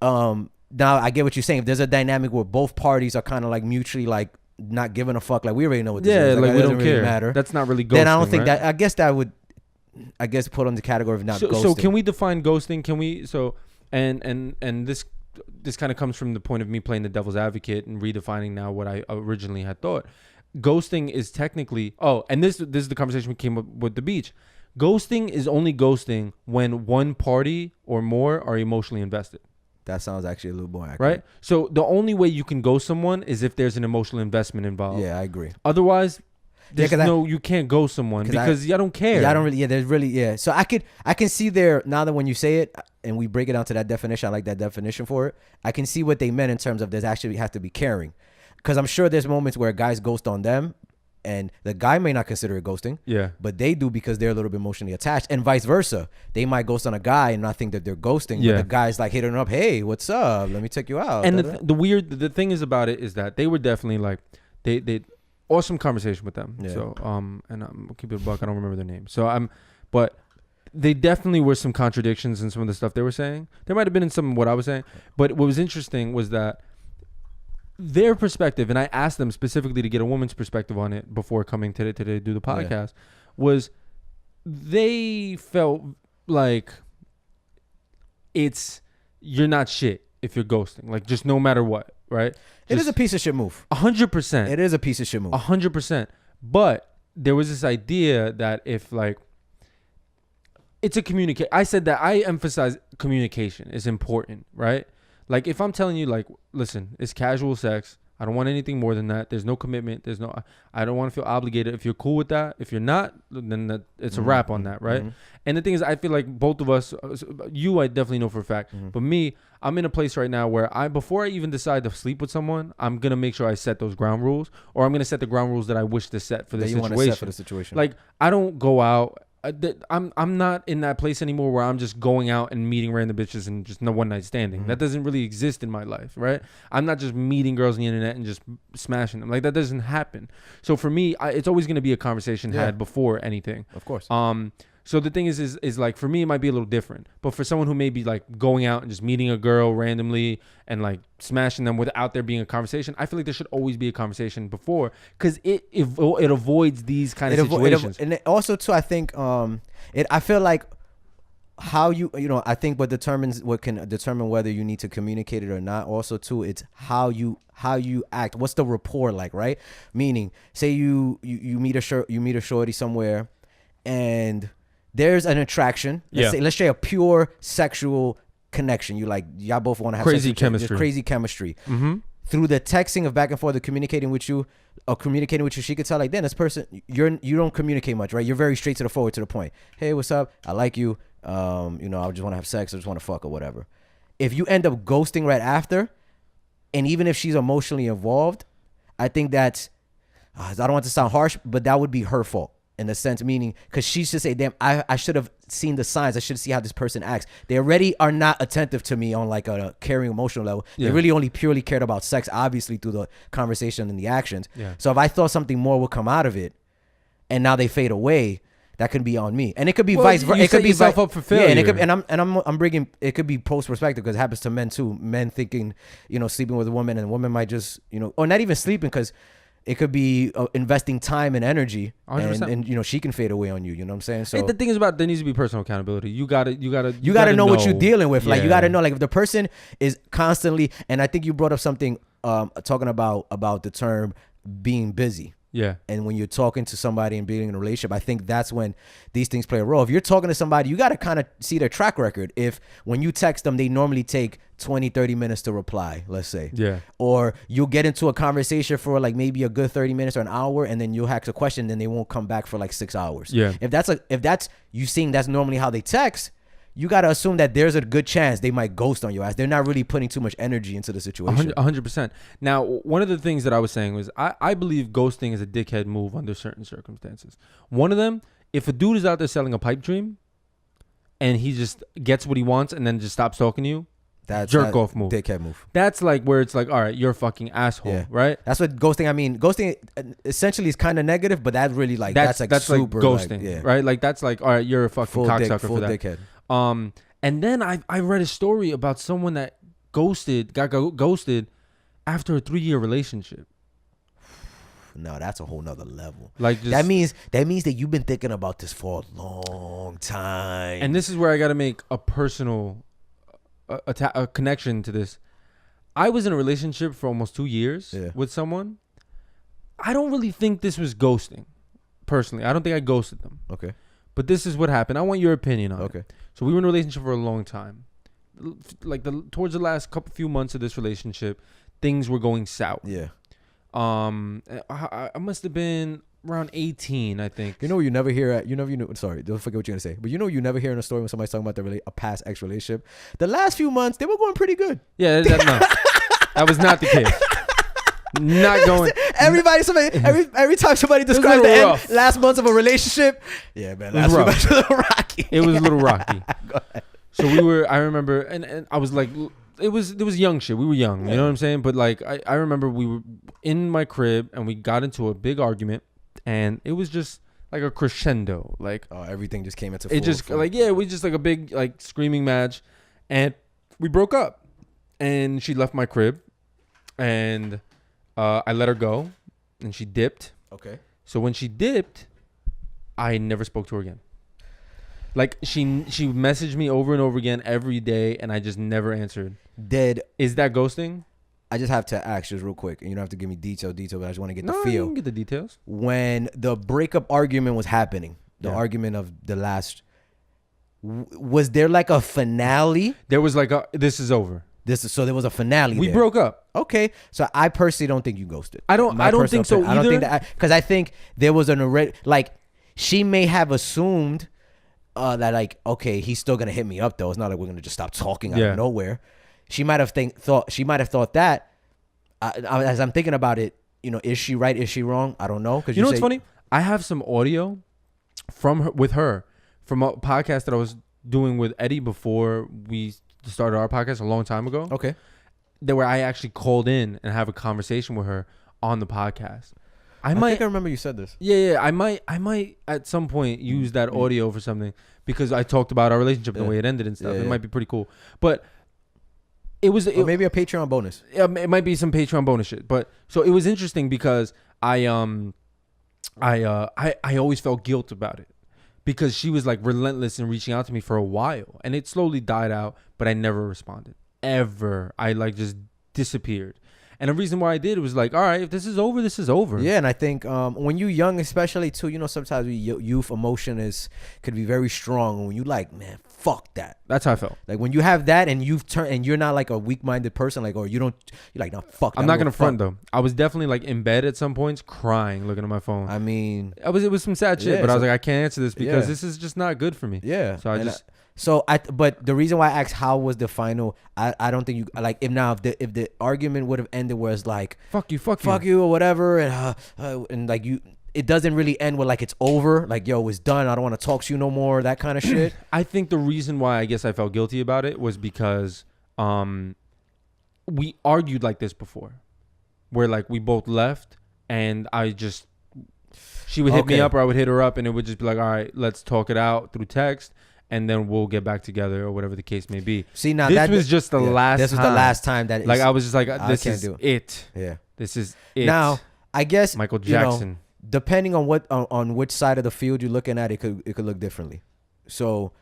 Now, I get what you're saying. If there's a dynamic where both parties are kind of like mutually like not giving a fuck, like we already know what this is. Like we don't really care. Matter. That's not really ghosting, then I don't think right? that... I guess that would... put on the category of not ghosting. So can we define ghosting? Can we... So... And this kind of comes from the point of me playing the devil's advocate and redefining now what I originally had thought. Ghosting is technically and this is the conversation we came up with the beach. Ghosting is only ghosting when one party or more are emotionally invested. That sounds actually a little more accurate. Right? So the only way you can ghost someone is if there's an emotional investment involved. Yeah, I agree. Otherwise, you can't ghost someone because y'all don't care. Yeah, I don't really. Yeah, there's really. Yeah, so I can see there now that when you say it and we break it down to that definition, I like that definition for it. I can see what they meant in terms of there's actually have to be caring, because I'm sure there's moments where guys ghost on them, and the guy may not consider it ghosting. Yeah, but they do because they're a little bit emotionally attached, and vice versa. They might ghost on a guy and not think that they're ghosting. Yeah, but the guy's like hitting up, hey, what's up? Let me take you out. And the thing is about it is that they were definitely like they. Awesome conversation with them. Yeah. So and I'll keep it a buck. I don't remember their name. So but they definitely were some contradictions in some of the stuff they were saying. There might have been in some of what I was saying. But what was interesting was that their perspective, and I asked them specifically to get a woman's perspective on it before coming today to do the podcast, was they felt like you're not shit if you're ghosting. Like just no matter what. Right? It is a piece of shit move. 100%. It is a piece of shit move. 100%. But there was this idea that if like it's a communicate. I said that I emphasize communication is important, right? Like if I'm telling you like, listen, it's casual sex. I don't want anything more than that. There's no commitment. I don't want to feel obligated. If you're cool with that, if you're not, then it's a wrap on that, right? Mm-hmm. And the thing is, I feel like both of us, I definitely know for a fact, but me, I'm in a place right now where before I even decide to sleep with someone, I'm going to make sure I set those ground rules, or I'm going to set the ground rules that I wish to set for the situation. Want to set for the situation. Like I don't go out. I'm not in that place anymore where I'm just going out and meeting random bitches and just no one night standing. That doesn't really exist in my life, right? I'm not just meeting girls on the internet and just smashing them. Like that doesn't happen. So for me, it's always going to be a conversation had before anything. Of course. So the thing is like for me, it might be a little different. But for someone who may be like going out and just meeting a girl randomly and like smashing them without there being a conversation, I feel like there should always be a conversation before, because it avoids these kind of situations. And also too, I think I feel like how I think what can determine whether you need to communicate it or not. Also too, it's how you act. What's the rapport like, right? Meaning, say you meet a shorty somewhere, and there's an attraction. Let's say a pure sexual connection. Y'all both want to have crazy chemistry. Crazy chemistry. Mm-hmm. through the texting of back and forth, of communicating with you, she could tell like, then this person, you don't communicate much, right? You're very straight to the forward, to the point. Hey, what's up? I like you. You know, I just want to have sex. I just want to fuck or whatever. If you end up ghosting right after, and even if she's emotionally involved, I think that's, I don't want to sound harsh, but that would be her fault. In a sense, meaning, because she should say, damn, I should have seen the signs. I should see how this person acts. They already are not attentive to me on like a caring emotional level. Yeah. They really only purely cared about sex, obviously, through the conversation and the actions. Yeah. So if I thought something more would come out of it, and now they fade away, that can be on me. And it could be vice versa. You it could set be yourself up for failure. Yeah, and it could, and I'm bringing, it could be post perspective, because it happens to men too. Men thinking, you know, sleeping with a woman, and a woman might just, you know, or not even sleeping, because it could be investing time and energy, and you know, she can fade away on you. You know what I'm saying? So the thing is about, there needs to be personal accountability. You gotta know what you're dealing with. Like, you gotta Yeah. know, like, if the person is constantly, and I think you brought up something, talking about the term being busy. Yeah. And when you're talking to somebody and being in a relationship, I think that's when these things play a role. If you're talking to somebody, you got to kind of see their track record. If when you text them, they normally take 20, 30 minutes to reply, let's say. Yeah. Or you'll get into a conversation for like maybe a good 30 minutes or an hour, and then you'll ask a question, then they won't come back for like 6 hours. Yeah. If that's you seeing that's normally how they text, you got to assume that there's a good chance they might ghost on your ass. They're not really putting too much energy into the situation. 100%. Now, one of the things that I was saying was I believe ghosting is a dickhead move under certain circumstances. One of them, if a dude is out there selling a pipe dream and he just gets what he wants and then just stops talking to you, That's jerk off move. Dickhead move. That's like where it's like, all right, you're a fucking asshole, Yeah. right? That's what ghosting, I mean, ghosting essentially is kind of negative, but that's really like, that's like super ghosting, like, yeah. right? Like that's like, all right, you're a fucking Full cocksucker for that. dickhead. And then I read a story about someone that got ghosted after a 3-year relationship. No, that's a whole nother level. Like, just, that means that you've been thinking about this for a long time. and this is where I got to make a personal a connection to this. I was in a relationship for almost 2 years with someone. I don't really think this was ghosting. Personally, I don't think I ghosted them. Okay. But this is what happened. I want your opinion on it. Okay. So we were in a relationship for a long time. Like towards the last few months of this relationship, things were going south. Yeah. I must have been around 18, I think. You know, you never hear. Sorry, don't forget what you're gonna say. But you know, you never hear in a story when somebody's talking about a past ex relationship. The last few months, they were going pretty good. Yeah, no, that was not the case. Not going. Every time somebody describes the rough. last months of a relationship, yeah, man, last few months was a little rocky. It was a little rocky. So I remember, and I was like, it was young shit. We were young, you know what I'm saying? But like, I remember we were in my crib and we got into a big argument, and it was just like a crescendo. Like, everything just came into. It just like, yeah, we just like a big like screaming match, and we broke up, and she left my crib, and I let her go, and she dipped. Okay. So when she dipped, I never spoke to her again. Like, she messaged me over and over again every day, and I just never answered. Is that ghosting? I just have to ask just real quick, and you don't have to give me detail, but I just want to get the You feel. can get the details. When the breakup argument was happening, the argument of the last, was there like a finale? There was like this is over. So there was a finale. We broke up. Okay, so I personally don't think you ghosted. I don't think so I don't think either. that, because I think there was an already, like, she may have assumed that, like, okay, he's still gonna hit me up though. It's not like we're gonna just stop talking out of nowhere. She might have thought that. As I'm thinking about it, you know, is she right? Is she wrong? I don't know. Because you know what's funny? I have some audio from her from a podcast that I was doing with Eddie before we started our podcast a long time ago. Okay. Where I actually called in and have a conversation with her on the podcast. I think I remember you said this. Yeah. I might at some point use that audio for something, because I talked about our relationship and the way it ended and stuff. It might be pretty cool. But it was or maybe a Patreon bonus. It might be some Patreon bonus shit. But so it was interesting because I always felt guilt about it, because she was like relentless in reaching out to me for a while, and it slowly died out, but I never responded ever. I like just disappeared. And the reason why I did was like, all right, if this is over, this is over. Yeah, and I think when you're young, especially too, sometimes youth emotion could be very strong. When you like, man, fuck that. That's how I felt. Like when you have that and you've turned and you're not like a weak-minded person, like, or you're like, no, fuck that. I'm not gonna front though. I was definitely like in bed at some points, crying, looking at my phone. I mean, it was some sad shit, Yeah, but I was so- like, I can't answer this because Yeah. this is just not good for me. yeah. So I just. But the reason why I asked how was the final, I don't think you like if the argument would have ended where it's like Fuck you, fuck you or whatever, and like it doesn't really end with like it's over, like yo, it's done, I don't want to talk to you no more, that kind of shit. I think the reason why I guess I felt guilty about it was because we argued like this before, where like we both left and she would hit me Okay. up or I would hit her up and it would just be like, all right, let's talk it out through text and then we'll get back together or whatever the case may be. See, now this that was just the last This was the time. last time that Like it's- I was just like, I this can't is do it. yeah. This is it. Now I guess Michael Jackson. Depending on what on which side of the field you're looking at, it could look differently. So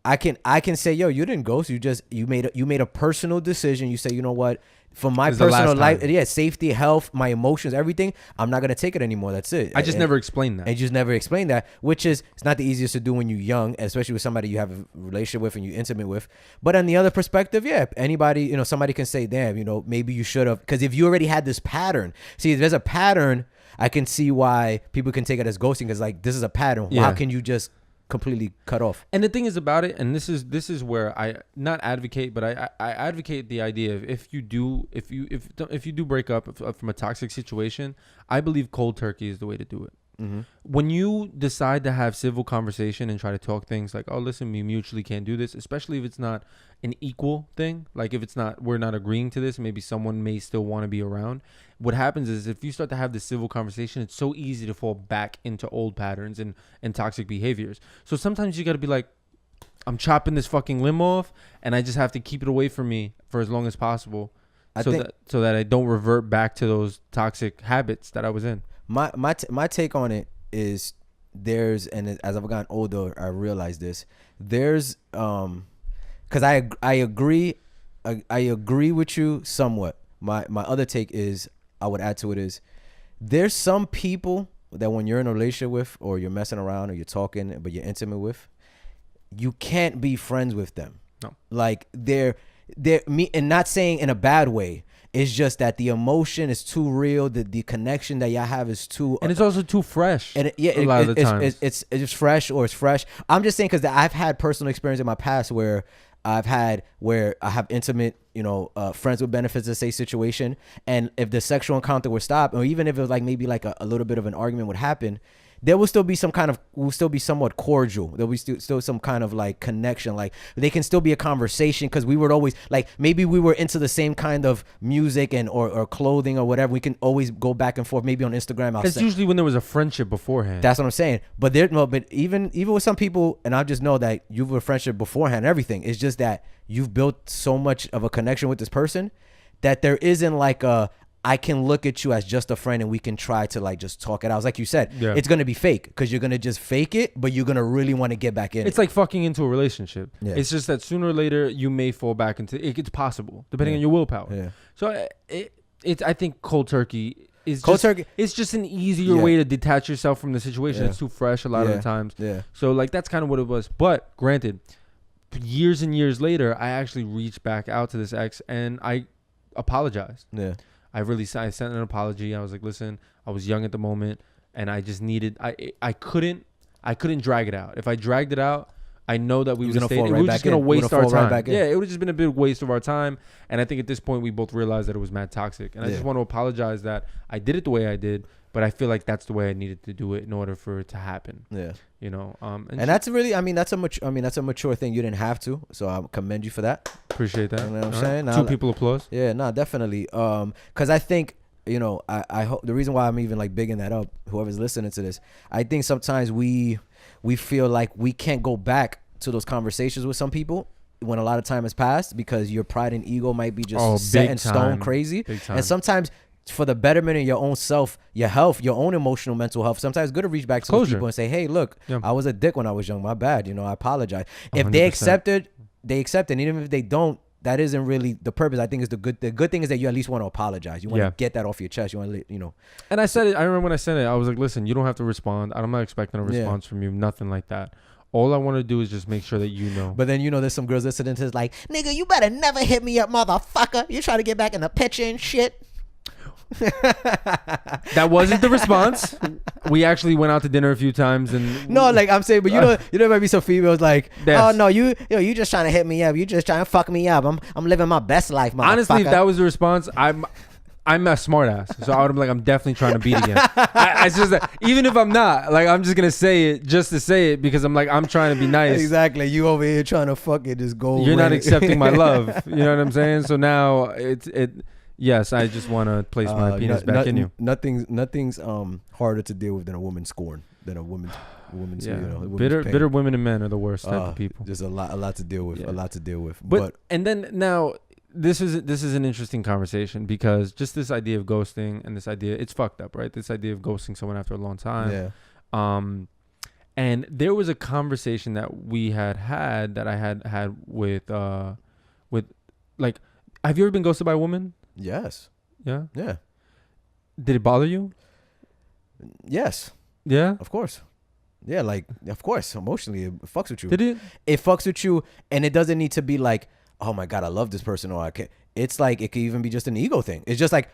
I can say, yo, you didn't ghost. You made a personal decision. You say, you know what, for my This is the last personal life, time. yeah, safety, health, my emotions, everything, I'm not gonna take it anymore. That's it. I just And- never explained that. And you just never explain that, which is it's not the easiest to do when you're young, especially with somebody you have a relationship with and you're intimate with. But on the other perspective, yeah, anybody, somebody can say, damn, maybe you should have, because if you already had this pattern, see, if there's a pattern, I can see why people can take it as ghosting, because like this is a pattern. Yeah. How can you just completely cut off? And the thing is about it, and this is where I not advocate, but I advocate the idea of if you do break up from a toxic situation, I believe cold turkey is the way to do it. Mm-hmm. When you decide to have civil conversation and try to talk things like, oh, listen, we mutually can't do this, especially if it's not an equal thing, like if it's not, we're not agreeing to this, maybe someone may still want to be around. What happens is if you start to have this civil conversation, it's so easy to fall back into old patterns and toxic behaviors. So sometimes you got to be like, I'm chopping this fucking limb off and I just have to keep it away from me for as long as possible so that I don't revert back to those toxic habits that I was in. My take on it is and as I've gotten older, I realize this. There's because I agree with you somewhat. My other take is I would add to it is there's some people that when you're in a relationship with or you're messing around or you're talking but you're intimate with, you can't be friends with them. No. Like they're me, and not saying in a bad way. It's just that the emotion is too real. The connection that y'all have is too, And it's also too fresh. and a lot of the times. it's just fresh or it's fresh. I'm just saying because I've had personal experience in my past where I have intimate, friends with benefits to say situation, and if the sexual encounter would stop, or even if it was like maybe like a little bit of an argument would happen, there will still be will still be somewhat cordial. There'll be still some kind of like connection. Like they can still be a conversation because we would always like maybe we were into the same kind of music and or clothing or whatever. We can always go back and forth. Maybe on Instagram. That's usually when there was a friendship beforehand. That's what I'm saying. But but even with some people, and I just know that you've a friendship beforehand and everything. It's just that you've built so much of a connection with this person that there isn't like I can look at you as just a friend and we can try to like just talk it out. Like you said, Yeah. It's going to be fake because you're going to just fake it, but you're going to really want to get back in It's like fucking into a relationship. Yeah. It's just that sooner or later you may fall back into it. It's possible depending on your willpower. Yeah. So I think cold turkey is Cold just, turkey- It's just an easier Yeah. way to detach yourself from the situation. Yeah. It's too fresh a lot of Yeah. the times. Yeah. So like that's kind of what it was. But granted, years and years later, I actually reached back out to this ex and I apologized. Yeah. I sent an apology. I was like, listen, I was young at the moment and I just needed, I couldn't drag it out. If I dragged it out, I know that we You're would gonna stay. fall It right was back just gonna in. waste You're our gonna fall right time. back in. Yeah, it would have just been a big waste of our time. And I think at this point we both realized that it was mad toxic. And I Yeah. just want to apologize that I did it the way I did, but I feel like that's the way I needed to do it in order for it to happen. Yeah. And That's really, that's a mature thing. You didn't have to. So I commend you for that. appreciate that. You know what I'm All saying? Two people applause. Yeah, no, definitely. Because I think, I hope the reason why I'm even like bigging that up, whoever's listening to this, I think sometimes we feel like we can't go back to those conversations with some people when a lot of time has passed because your pride and ego might be just set big in stone time. crazy. Big time. And sometimes for the betterment of your own self, your health, your own emotional, mental health, sometimes it's good to reach back to those Closure. people and say, hey, look, Yeah. I was a dick when I was young. My bad. I apologize. If 100%. they accept it, they accept it. And even if they don't, that isn't really the purpose. I think is the good thing is that you at least want to apologize. You want to get that off your chest. You want to, you know. And I said it. I remember when I said it, I was like, listen, you don't have to respond. I'm not expecting a response from you. Nothing like that. All I want to do is just make sure that you know. But then, you know, there's some girls listening to this like, nigga, you better never hit me up, motherfucker. You trying to get back in the picture and shit. That wasn't the response. We actually went out to dinner a few times and no, like I'm saying, but you know, there might be some females like, Yes. oh no, you just trying to hit me up. You just trying to fuck me up. I'm living my best life, motherfucker. honestly, if that was the response, I'm a smart ass. So I would have been like, I'm definitely trying to beat again. It's just that even if I'm not, like, I'm just gonna say it just to say it because I'm like, I'm trying to be nice. Exactly. You over here trying to fucking just go. You're not away. accepting my love. You know what I'm saying? So now yes, I just want to place my penis back in you. Nothing's harder to deal with than a woman's scorn, than a woman's Yeah. you know, a woman's bitter pain. bitter women and men are the worst type of people. There's a lot to deal with. Yeah. A lot to deal with. But and then now this is an interesting conversation because just this idea of ghosting and this idea, it's fucked up, right? This idea of ghosting someone after a long time. Yeah. And there was a conversation that we had that I had with like, have you ever been ghosted by a woman? Yes. Yeah. Yeah. Did it bother you? Yes. Yeah. Of course. Yeah, like, of course, emotionally, it fucks with you. Did it? It fucks with you, and it doesn't need to be like, oh my God, I love this person, or I can't. It's like, it could even be just an ego thing. It's just like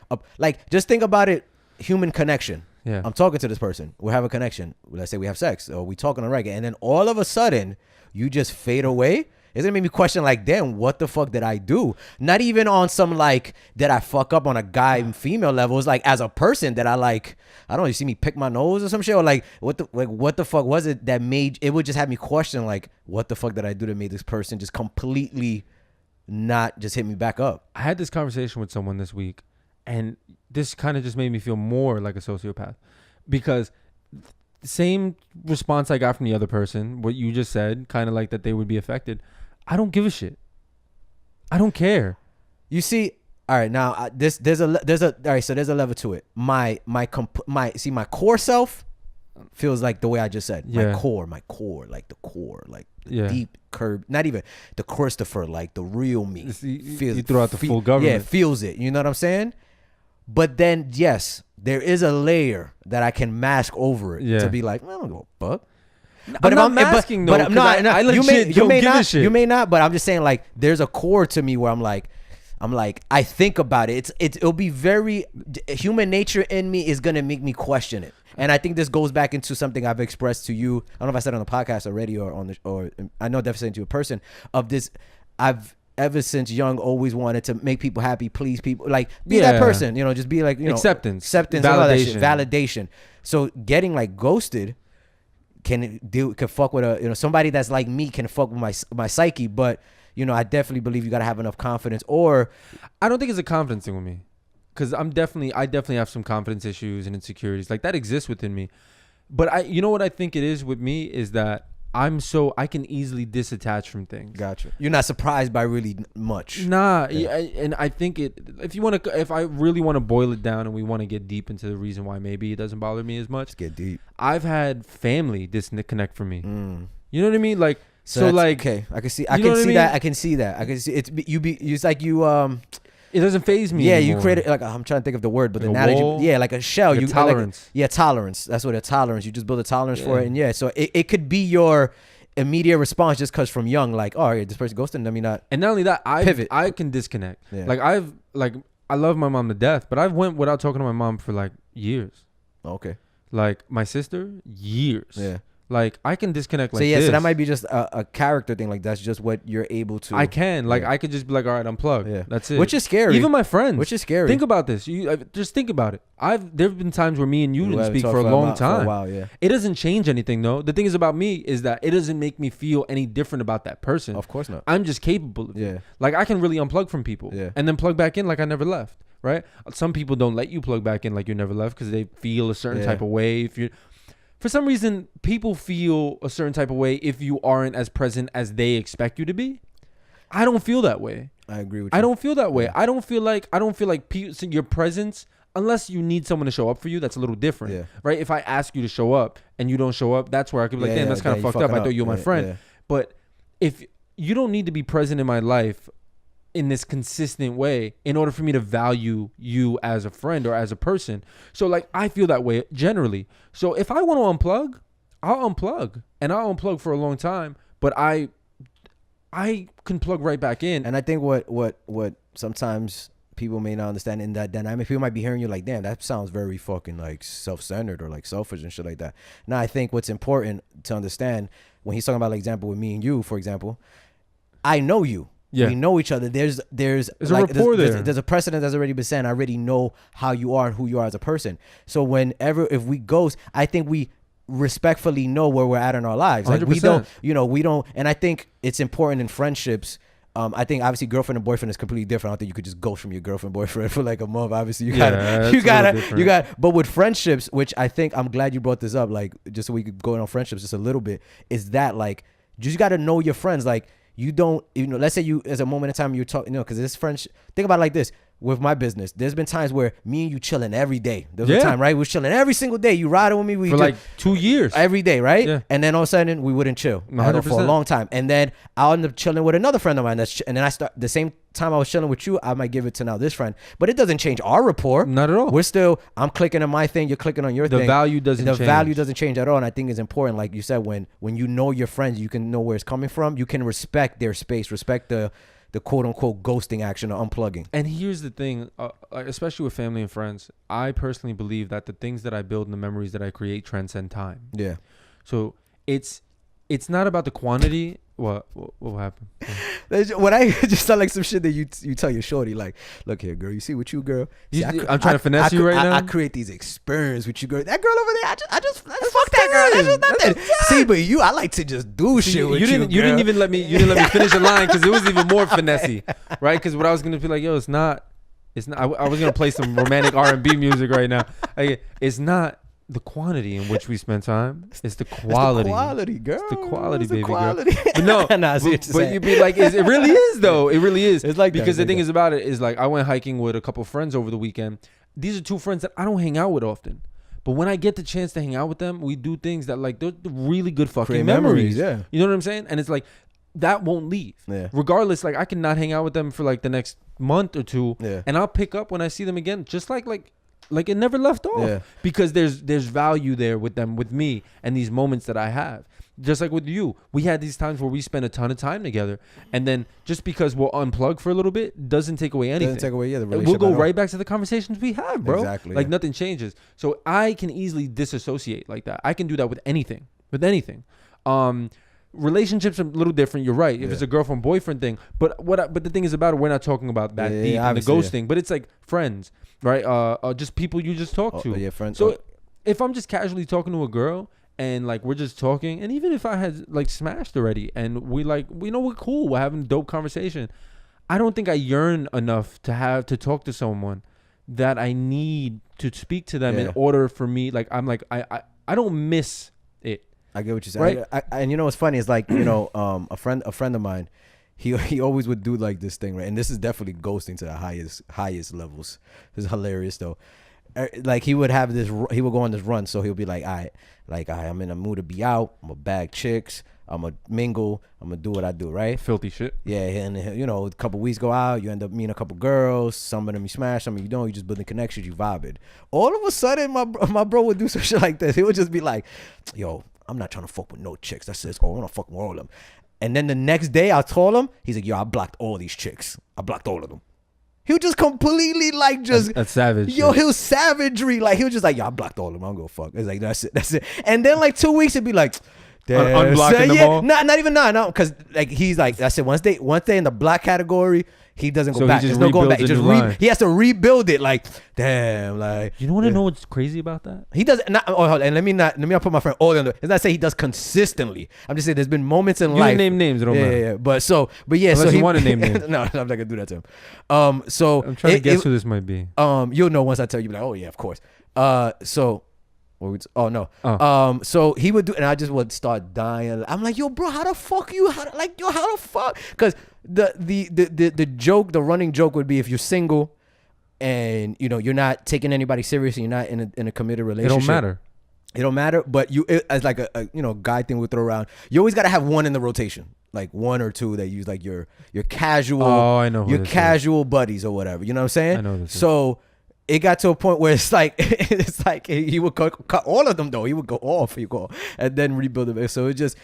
just think about it, human connection. Yeah. I'm talking to this person. We have a connection. Let's say we have sex, or we talk on a regular, and then all of a sudden, you just fade away. It's gonna make me question, like, damn, what the fuck did I do? Not even on some, like, did I fuck up on a guy and female level. It's like, as a person, that I, like, I don't know, you see me pick my nose or some shit, or like what the fuck was it that made it? Would just have me question, like, what the fuck did I do that made this person just completely not just hit me back up? I had this conversation with someone this week, and this kind of just made me feel more like a sociopath because the same response I got from the other person, what you just said, kind of like that they would be affected. I don't give a shit. I don't care. You see, all right, now there's a all right, so there's a level to it. My core self feels like the way I just said. Yeah. My core, like the core, like the Yeah. deep curve, not even the Christopher, like the real me. You threw out the full government. Yeah, feels it. You know what I'm saying? But then, yes, there is a layer that I can mask over it Yeah. to be like, I don't give a fuck. But I'm not masking though. But no, I legit you may don't give not, a shit. You may not, but I'm just saying, like, there's a core to me where I'm like, I think about it. It'll be very human nature in me is gonna make me question it. And I think this goes back into something I've expressed to you. I don't know if I said it on the podcast already or I know definitely said to a person of this. I've ever since young always wanted to make people happy, please people, like be that person, you know, just be like, you know, acceptance, validation. So getting like ghosted can fuck with somebody that's like me can fuck with my psyche, but you know, I definitely believe you gotta have enough confidence. Or I don't think it's a confidence thing with me, because I definitely have some confidence issues and insecurities like that exist within me. But you know what I think it is with me is that I can easily disattach from things. Gotcha. You're not surprised by really much. Nah, and I think if I really want to boil it down and we want to get deep into the reason why maybe it doesn't bother me as much. Let's get deep. I've had family disconnect from me. You know what I mean? Like so like okay, I can see that. I can see that. It's like you it doesn't faze me. Yeah, anymore. you created like I'm trying to think of the word, but Like the a analogy, wall? yeah, like a shell. Like a tolerance. Tolerance. That's what a tolerance. You just build a tolerance for it, and so it could be your immediate response just because from young, like, oh, yeah, this person ghosted, let me not. And not only that, Pivot. I can disconnect. Yeah. Like I love my mom to death, but I've went without talking to my mom for like years. Okay. Like my sister, years. Yeah. Like I can disconnect like so this. So that might be just a character thing. Like that's just what you're able to. I can I could just be like, all right, unplug. Yeah. That's it. Which is scary. Even my friends. Which is scary. Think about this. Just think about it. There've been times where me and you We didn't haven't speak talked for a long time. For a while, yeah. It doesn't change anything though. The thing is about me is that it doesn't make me feel any different about that person. Of course not. I'm just capable of it. Yeah. Like I can really unplug from people. Yeah. And then plug back in like I never left. Right? Some people don't let you plug back in like you never left because they feel a certain type of way. For some reason, people feel a certain type of way if you aren't as present as they expect you to be. I don't feel that way. I agree with you. I don't feel that way. Yeah. I don't feel like your presence, unless you need someone to show up for you, that's a little different. Yeah. Right? If I ask you to show up and you don't show up, that's where I could be like, damn, that's kind of you fucked up. I thought you were my Yeah, friend. yeah. But if you don't need to be present in my life in this consistent way in order for me to value you as a friend or as a person. So like I feel that way generally. So if I want to unplug, I'll unplug, and I'll unplug for a long time, but I can plug right back in. And I think what sometimes people may not understand in that dynamic, people might be hearing you like, damn, that sounds very fucking like self-centered or like selfish and shit like that. Now I think what's important to understand when he's talking about, like, example with me and you, for example, I know you. Yeah. We know each other. There's a like, rapport there. There's a precedent that's already been set. I already know how you are and who you are as a person. So whenever, if we ghost, I think we respectfully know where we're at in our lives. Like 100%. we don't, and I think it's important in friendships. I think obviously girlfriend and boyfriend is completely different. I don't think you could just ghost from your girlfriend boyfriend for like a month. Obviously you gotta. But with friendships, which I think I'm glad you brought this up, like just so we could go on friendships just a little bit, is that like you just gotta know your friends. Like you don't, let's say you, as a moment in time you're talking, because this friend, think about it like this. With my business, there's been times where me and you chilling every day. There was a time, right? We was chilling every single day. You riding with me. We for like 2 years. Every day, right? Yeah. And then all of a sudden, we wouldn't chill for a long time. And then I'll end up chilling with another friend of mine. And then I start, the same time I was chilling with you, I might give it to now this friend. But it doesn't change our rapport. Not at all. We're still, I'm clicking on my thing, you're clicking on your thing. The value doesn't change. The value doesn't change at all. And I think it's important, like you said, when you know your friends, you can know where it's coming from. You can respect their space, respect the quote unquote ghosting action or unplugging. And here's the thing, especially with family and friends, I personally believe that the things that I build and the memories that I create transcend time. Yeah. So it's not about the quantity. What happened? When I just sound like some shit that you tell your shorty, like, look here, girl, you see what you, girl. See, I'm trying to finesse you right now. I create these experiences with you, girl. That girl over there, I just fuck that girl. That's just nothing. See, but I like to just do shit with you. You didn't even let me finish the line because it was even more finessey, right? Because what I was gonna be like, yo, it's not. I was gonna play some romantic R&B music right now. Like, it's not the quantity in which we spend time. It's the quality. It's the quality, girl. It's the quality, it's the baby quality. girl. But no, but you'd be like, it really is though. It really is. It's like because that, the thing is about it is like I went hiking with a couple friends over the weekend. These are two friends that I don't hang out with often. But when I get the chance to hang out with them, we do things that like they're really good fucking Create memories. Yeah. You know what I'm saying? And it's like that won't leave. Yeah. Regardless, like I can not hang out with them for like the next month or two. Yeah. And I'll pick up when I see them again, just like it never left off. Yeah. Because there's value there with them, with me, and these moments that I have. Just like with you, we had these times where we spend a ton of time together, and then just because we'll unplug for a little bit doesn't take away anything. Doesn't take away, the We'll relationship go at all. right back to the conversations we have, bro. Exactly, Like yeah. nothing changes. So I can easily disassociate like that. I can do that with anything. Relationships are a little different. You're right. If it's a girlfriend boyfriend thing, but the thing is about it, we're not talking about that deep and the ghost thing. But it's like friends, right? Just people you just talk to. Yeah, friends. So if I'm just casually talking to a girl and like we're just talking, and even if I had like smashed already and we're cool, we're having a dope conversation, I don't think I yearn enough to talk to someone that I need to speak to them in order for me. Like I'm like I don't miss it. I get what you're saying. Right? And you know what's funny is like, a friend of mine, he always would do like this thing, right? And this is definitely ghosting to the highest levels. This is hilarious though. Like he would go on this run, so he'll be like, all right, I'm in a mood to be out, I'm gonna bag chicks, I'm gonna mingle, I'm gonna do what I do, right? Filthy shit. Yeah, and a couple weeks go out, you end up meeting a couple girls, some of them you smash, some of you don't, you just building connections, you vibing. All of a sudden, my bro would do some shit like this. He would just be like, yo, I'm not trying to fuck with no chicks. That says, I want to fuck with all of them. And then the next day I told him, he's like, yo, I blocked all these chicks. I blocked all of them. He was just completely like That's savage. Yo, he was savagery. Like he was just like, yo, I blocked all of them. I don't give a fuck. It's like, that's it. And then like 2 weeks, it'd be like, unblocking them all? Not even, no. Because like he's like, I said, once they in the black category, he doesn't go So he back. just There's no going back. rebuilds a new line. He has to rebuild it. Like, damn, like. You want to know what's crazy about that? He does not. Oh, hold on, and let me not put my friend all in. It's not say he does consistently. I'm just saying there's been moments in You life. can name names. It don't matter. Yeah. But yeah. Unless so you want to name names. No, I'm not gonna do that to him. So I'm trying to guess who this might be. You'll know once I tell you. Like, oh yeah, of course. So he would do, and I just would start dying. I'm like, yo, bro, how the fuck? Because the joke, the running joke would be if you're single, and you're not taking anybody serious, and you're not in a committed relationship. It don't matter. It don't matter, but as like a guy thing we throw around. You always gotta have one in the rotation, like one or two that use like your casual. Oh, I know who your this is. casual buddies or whatever. You know what I'm saying? I know this is. So it got to a point where it's like he would cut all of them though. He would go off, and then rebuild them. So it just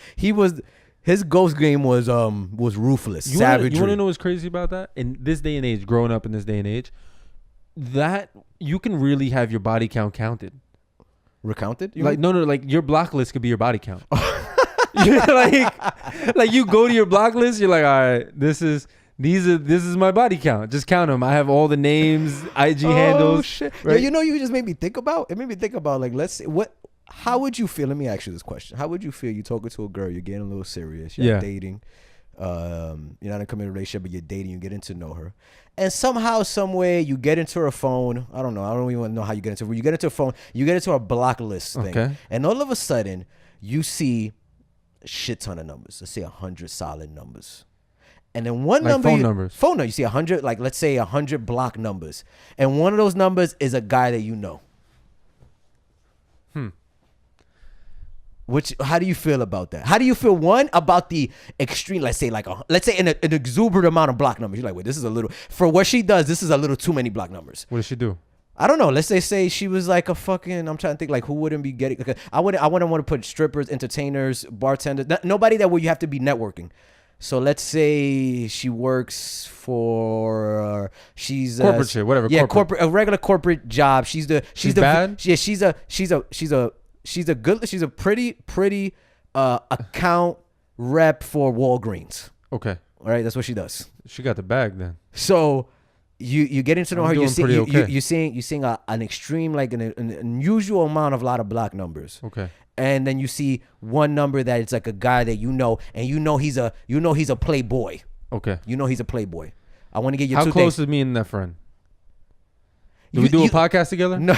his ghost game was ruthless, savagery. You want to know what's crazy about that? In this day and age, growing up in this day and age, that you can really have your body count counted. Recounted? Like no, like your block list could be your body count. like you go to your block list, you're like, all right, this is my body count. Just count them. I have all the names, IG handles. Oh shit! Right? Yeah, you just made me think about. It made me think about like, let's see how would you feel? Let me ask you this question. How would you feel? You talking to a girl, you're getting a little serious, you're dating. You're not in a committed relationship, but you're dating, you're getting to know her. And somehow, some way, you get into her phone. I don't know. I don't even know how you get into her. You get into her phone. You get into her block list thing. Okay. And all of a sudden, you see a shit ton of numbers. Let's say 100 solid numbers. And then one number. Phone numbers. Phone number. You see 100, like let's say 100 block numbers. And one of those numbers is a guy that you know. How do you feel about that? How do you feel, one, about the extreme, let's say an exuberant amount of block numbers. You're like, wait, this is a little, for what she does, this is a little too many block numbers. What does she do? I don't know. Let's say she was like a fucking, I'm trying to think like who wouldn't be getting, I wouldn't want to put strippers, entertainers, bartenders, nobody that where you have to be networking. So let's say she works for she's corporate shit, whatever. Yeah, corporate, a regular corporate job. She's bad? Yeah, she's a pretty account rep for Walgreens. Okay. All right, that's what she does. She got the bag then. So you get into know her. You're seeing an extreme, like an unusual amount of lot of block numbers. Okay. And then you see one number that it's like a guy that you know, and he's a playboy. Okay. You know he's a playboy. I want to get you. How close is me and that friend? Do we do a podcast together? No.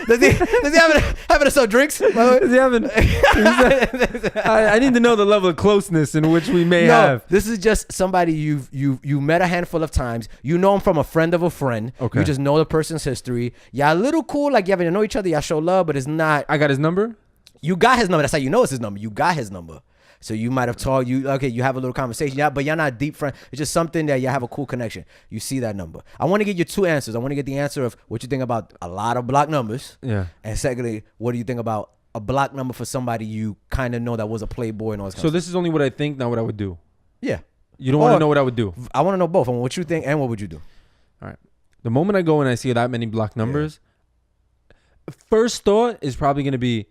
Does he having some drinks? Is he having? I need to know the level of closeness in which we may have. This is just somebody you met a handful of times. You know him from a friend of a friend. Okay. You just know the person's history. Y'all a little cool, like you haven't know each other. Y'all show love, but it's not. I got his number. You got his number. That's how you know it's his number. You got his number. So you might have talked, you have a little conversation, but you're not deep friends. It's just something that you have a cool connection. You see that number. I want to get you two answers. I want to get the answer of what you think about a lot of block numbers. Yeah. And secondly, what do you think about a block number for somebody you kind of know that was a playboy and all this kind So of this is only what I think, not what I would do. Yeah. You don't want to know what I would do. I want to know both. I want what you think and what would you do. All right. The moment I go and I see that many block numbers, first thought is probably going to be,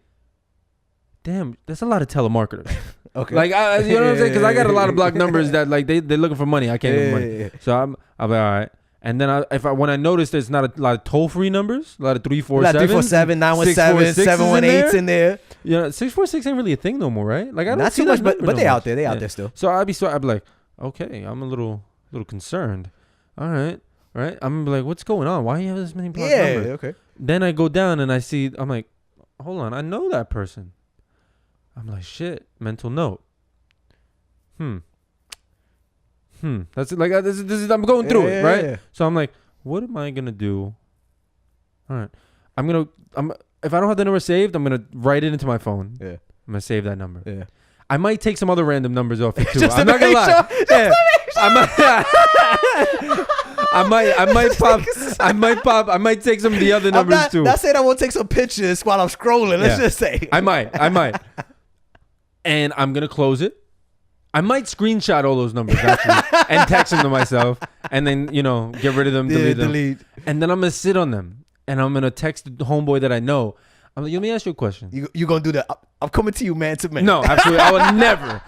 damn, that's a lot of telemarketers. Okay. Like, you know what I'm saying? Because I got a lot of block numbers that like they're looking for money. I can't give money. Yeah. So I'm like, all right. And then when I notice there's not a lot of toll free numbers, a lot of 347, 347, 917, 718 in there. You know, 646 ain't really a thing no more, right? Like I don't not see too much, that but they out there. They out there still. So I'd be like, okay, I'm a little concerned. All right. I'm like, what's going on? Why do you have this many block numbers? Yeah, okay. Then I go down and I'm like, hold on, I know that person. I'm like, shit, mental note. That's it. Like this is I'm going through it, right? Yeah. So I'm like, what am I gonna do? All right, if I don't have the number saved, I'm gonna write it into my phone. Yeah, I'm gonna save that number. Yeah, I might take some other random numbers off it too. I'm not gonna lie. Yeah, I might take some of the other numbers too. Not saying I won't take some pictures while I'm scrolling. Let's just say I might. And I'm gonna close it. I might screenshot all those numbers actually and text them to myself, and then get rid of them, delete them, and then I'm gonna sit on them, and I'm gonna text the homeboy that I know. I'm like, let me ask you a question. You gonna do that? I'm coming to you man to man. No, absolutely. I would never.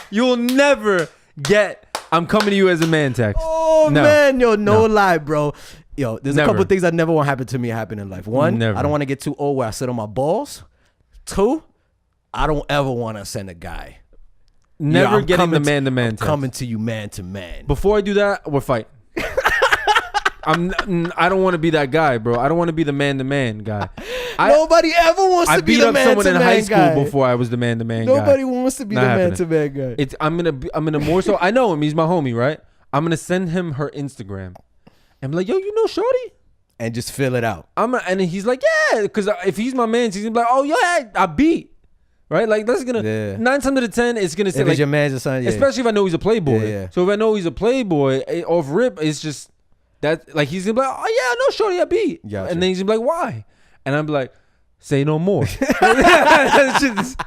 You'll never get. I'm coming to you as a man text. Oh no. Man, no lie, bro. There's a couple of things that never want to happen to me happen in life. One, I don't want to get too old where I sit on my balls. Two, I don't ever want to send a guy. Never getting the man-to-man text. Coming to you man-to-man. Before I do that, we're fighting. I don't want to be that guy, bro. I don't want to be the man-to-man guy. Nobody ever wants I to be beat the up man someone to in high man school guy. before I was the man guy. Nobody wants to be Not the man happening. to man guy. It's I'm gonna more so. I know him. He's my homie, right? I'm gonna send him her Instagram, and be like, yo, you know Shorty? And just fill it out. And he's like, yeah, because if he's my man, he's gonna be like, oh yeah, I beat, right? Like that's gonna 9 times out of 10, it's gonna say If like, it's your man's or something, yeah. especially if I know he's a playboy. Yeah, yeah. So if I know he's a playboy, off rip, it's just that like he's gonna be like, oh yeah, I know Shorty, I beat, Gotcha. and then he's gonna be like, why? And I'm like, say no more. It's just-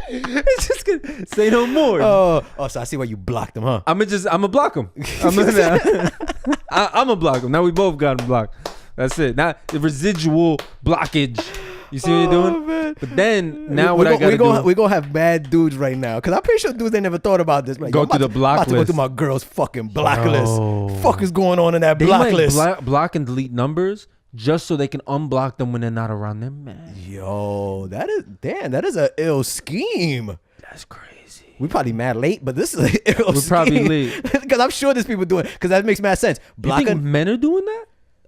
it's just gonna say no more. Oh, so I see why you blocked him, huh? I'm gonna block him. I'm gonna block him. Now we both got him blocked. That's it. Now the residual blockage. You see what you're doing? Man. But then now what I gotta do? We're gonna have bad dudes right now, cause I'm pretty sure dudes they never thought about this. Like, Go yo, I'm through about the to- block about to go list. through my girl's fucking block Bro. list. Fuck is going on in that They block might list? block and delete numbers just so they can unblock them when they're not around them. Man, Yo, that is a ill scheme. that's crazy. We probably mad late, but this is an ill scheme. probably late. Because I'm sure there's people doing it. Because that makes mad sense. You think Blocking. men are doing that?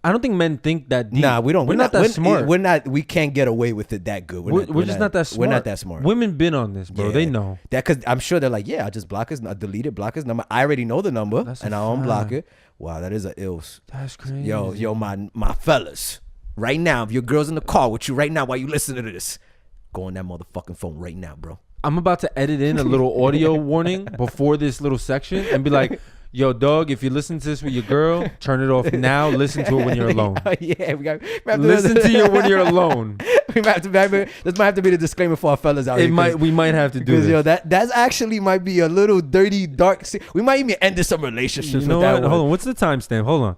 I don't think men think that deep. Nah, we don't. We're not that smart. We're not. We can't get away with it that good. We're just not that smart. We're not that smart. Women been on this, bro. Yeah. They know. that because I'm sure they're like, yeah, I just block his, I delete it, block his number. I already know the number, That's a and I unblock fact. it. Wow, that is a ills. That's crazy. Yo, my fellas, right now, if your girl's in the car with you right now while you listen to this, go on that motherfucking phone right now, bro. I'm about to edit in a little audio warning before this little section and be like, yo, dog, if you listen to this with your girl, turn it off now. Listen to it when you're alone. Yeah, we have to Listen to it when you're alone. we might have to. This might have to be the disclaimer for our fellas out It here. might. We might have to do Because this. yo, that's actually might be a little dirty, dark. We might even end some relationships You know with that what? one. Hold on. What's the timestamp? Hold on.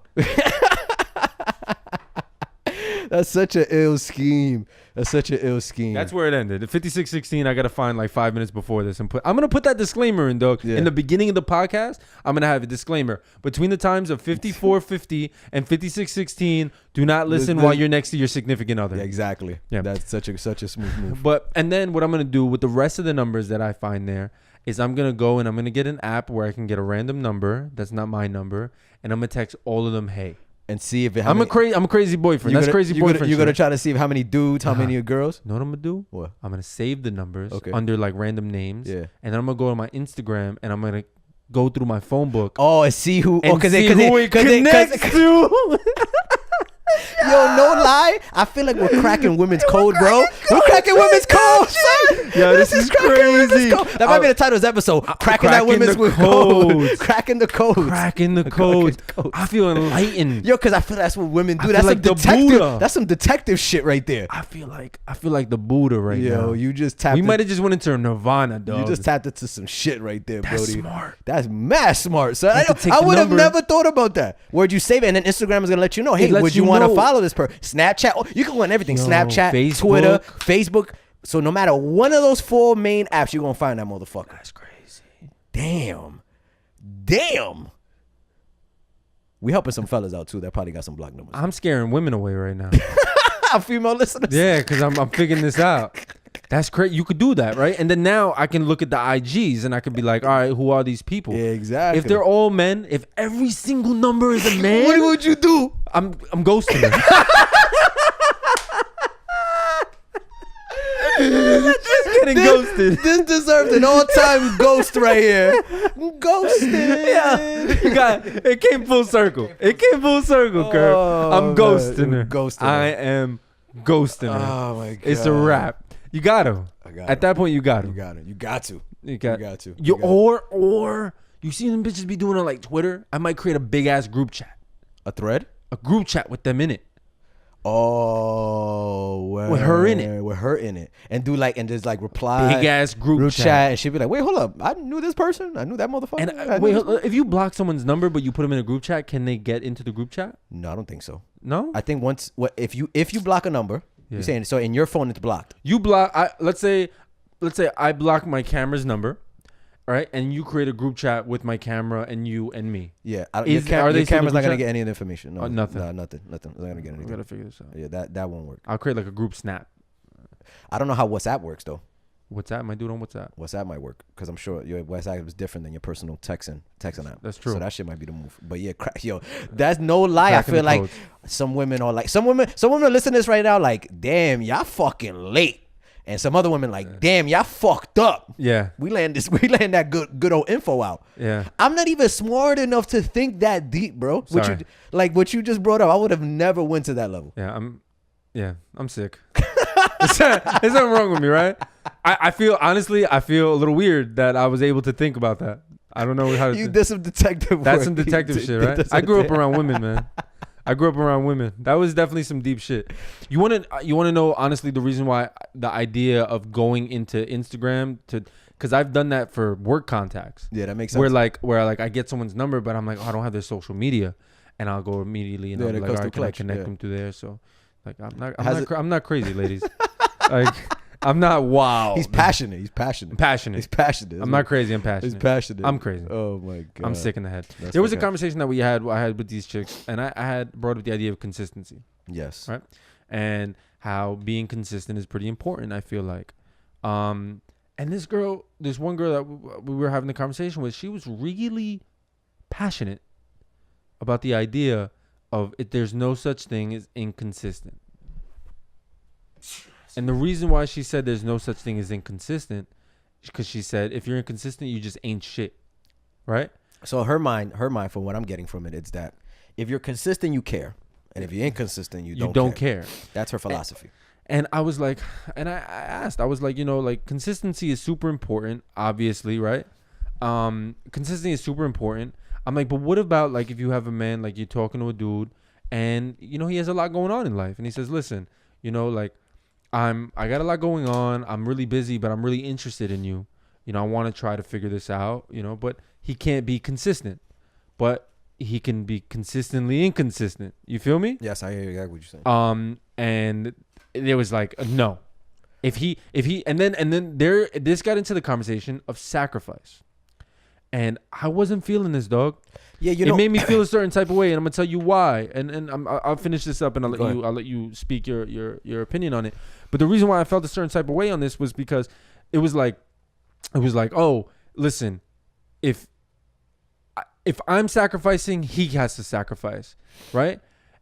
That's such an ill scheme. That's such an ill scheme. That's where it ended. At 56:16, I gotta find like 5 minutes before this and I'm gonna put that disclaimer in, dog. Yeah. In the beginning of the podcast, I'm gonna have a disclaimer between the times of 54:50 and 56:16. Do not listen while you're next to your significant other. Yeah, exactly. Yeah. That's such a smooth move. And then what I'm gonna do with the rest of the numbers that I find there is I'm gonna go and I'm gonna get an app where I can get a random number that's not my number, and I'm gonna text all of them, hey. And see if it. I'm a crazy boyfriend. That's crazy boyfriend. You're gonna shit. try to see how many dudes, how many girls. Know what I'm gonna do? What? I'm gonna save the numbers Okay. under like random names. Yeah. And then I'm gonna go to my Instagram and I'm gonna go through my phone book Oh, and see who. and see who it connects to. Yo, no lie. I feel like we're cracking women's code, bro. We're cracking women's code, son. Yo, this is cracking women's crazy. code. That might be the title of this episode. Cracking that cracking women's the code. codes. Cracking the code. Cracking the codes. I feel enlightened. Yo, because I feel that's what women do. I That's feel some like the detective. Buddha. That's some detective shit right there. I feel like the Buddha right now. Yo, you just tapped. We might have just went into Nirvana, dog. You just tapped into some shit right there, That's Brody. smart. That's mad smart, son. You could take I the would have number. never thought about that. Where'd you save it? And then Instagram is gonna let you know. Hey, It lets would you you want to know. follow this person? Snapchat. Oh, you can go on everything. Yo, Snapchat, Facebook. Twitter, Facebook. So no matter one of those 4 main apps, you're gonna find that motherfucker. That's crazy. Damn. We helping some fellas out too. That probably got some block numbers. I'm scaring women away right now. Female listeners. Yeah, because I'm figuring this out. That's great. You could do that, right? And then now I can look at the IGs and I could be like, all right, who are these people? Yeah, exactly. If they're all men, if every single number is a man, what would you do? I'm ghosting them. Just getting ghosted. This deserves an all-time ghost right here. Ghosted. Yeah, you got it. Came full circle. It came full circle, Kurt. Oh, I'm ghosting man. her. Ghosting her. I am ghosting her. Oh my god. It's a wrap. You got to. I got At him. that point, you got You to. got it. You got to. You got to. You got to. or you see them bitches be doing it like Twitter. I might create a big ass group chat. A thread? A group chat with them in it. Oh, With her in it. With her in it, and do like and just like reply. Big ass group chat. and she'd be like, "Wait, hold up! I knew this person. I knew that motherfucker." And I knew wait, this if you block someone's number but you put them in a group chat, can they get into the group chat? No, I don't think so. No. I think once if you block a number, Yeah. you're saying so in your phone it's blocked. You block. Let's say I block my camera's number, right? And you create a group chat with my camera and you and me. Yeah, Are your they still camera's in not the gonna group chat? get any of the information. No, Nothing. No, nothing. It's not gonna get We anything. gotta figure this out. Yeah, that won't work. I'll create like a group snap. I don't know how WhatsApp works though. WhatsApp? My dude on WhatsApp. WhatsApp might work because I'm sure your WhatsApp is different than your personal texting app. That's true. So that shit might be the move. But yeah, yo, that's no lie. Cracking I feel the like codes. some women are like some women are listening to this right now like, damn, y'all fucking late. And some other women like, damn, y'all fucked up. Yeah. We land that good old info out. Yeah. I'm not even smart enough to think that deep, bro. Sorry. What you just brought up, I would have never went to that level. Yeah. I'm sick. There's something wrong with me, right? I feel a little weird that I was able to think about that. I don't know how to. You did some detective That's work. some detective shit, right? I grew up around women, man. I grew up around women. That was definitely some deep shit. You want to know honestly the reason why the idea of going into Instagram because I've done that for work contacts. Yeah, that makes sense. Where I get someone's number, but I'm like, oh, I don't have their social media, and I'll go immediately and Yeah, I'll be that like, goes all to right, can I clutch, connect yeah. them to there? So, like, I'm Has not crazy, ladies. Like, I'm not wild. He's passionate. He's passionate. I'm passionate. He's passionate. I'm not crazy. I'm passionate. He's passionate. I'm crazy. Oh my god. I'm sick in the head. That's There was a okay. conversation that I had with these chicks, and I had brought up the idea of consistency, Yes. right? And how being consistent is pretty important. I feel like, and this one girl that we were having the conversation with, she was really passionate about the idea of there's no such thing as inconsistent. And the reason why she said there's no such thing as inconsistent is because she said if you're inconsistent, you just ain't shit, right? So her mind, from what I'm getting from it, it's that if you're consistent, you care, and if you're inconsistent, you don't care. That's her philosophy. And I was like, and I asked, I was like, like consistency is super important, obviously, right? Consistency is super important. I'm like, but what about like if you have a man, like you're talking to a dude and he has a lot going on in life and he says, listen, like I got a lot going on. I'm really busy, but I'm really interested in you. I want to try to figure this out, but he can't be consistent, but he can be consistently inconsistent. You feel me? Yes, I hear exactly what you're saying. And there was like, no, if he, and then this got into the conversation of sacrifice. And I wasn't feeling this, dog. Yeah, it made me feel a certain type of way, and I'm gonna tell you why. And I'll finish this up, and I'll let you speak your opinion on it. But the reason why I felt a certain type of way on this was because it was like, oh, listen, if I'm sacrificing, he has to sacrifice, right?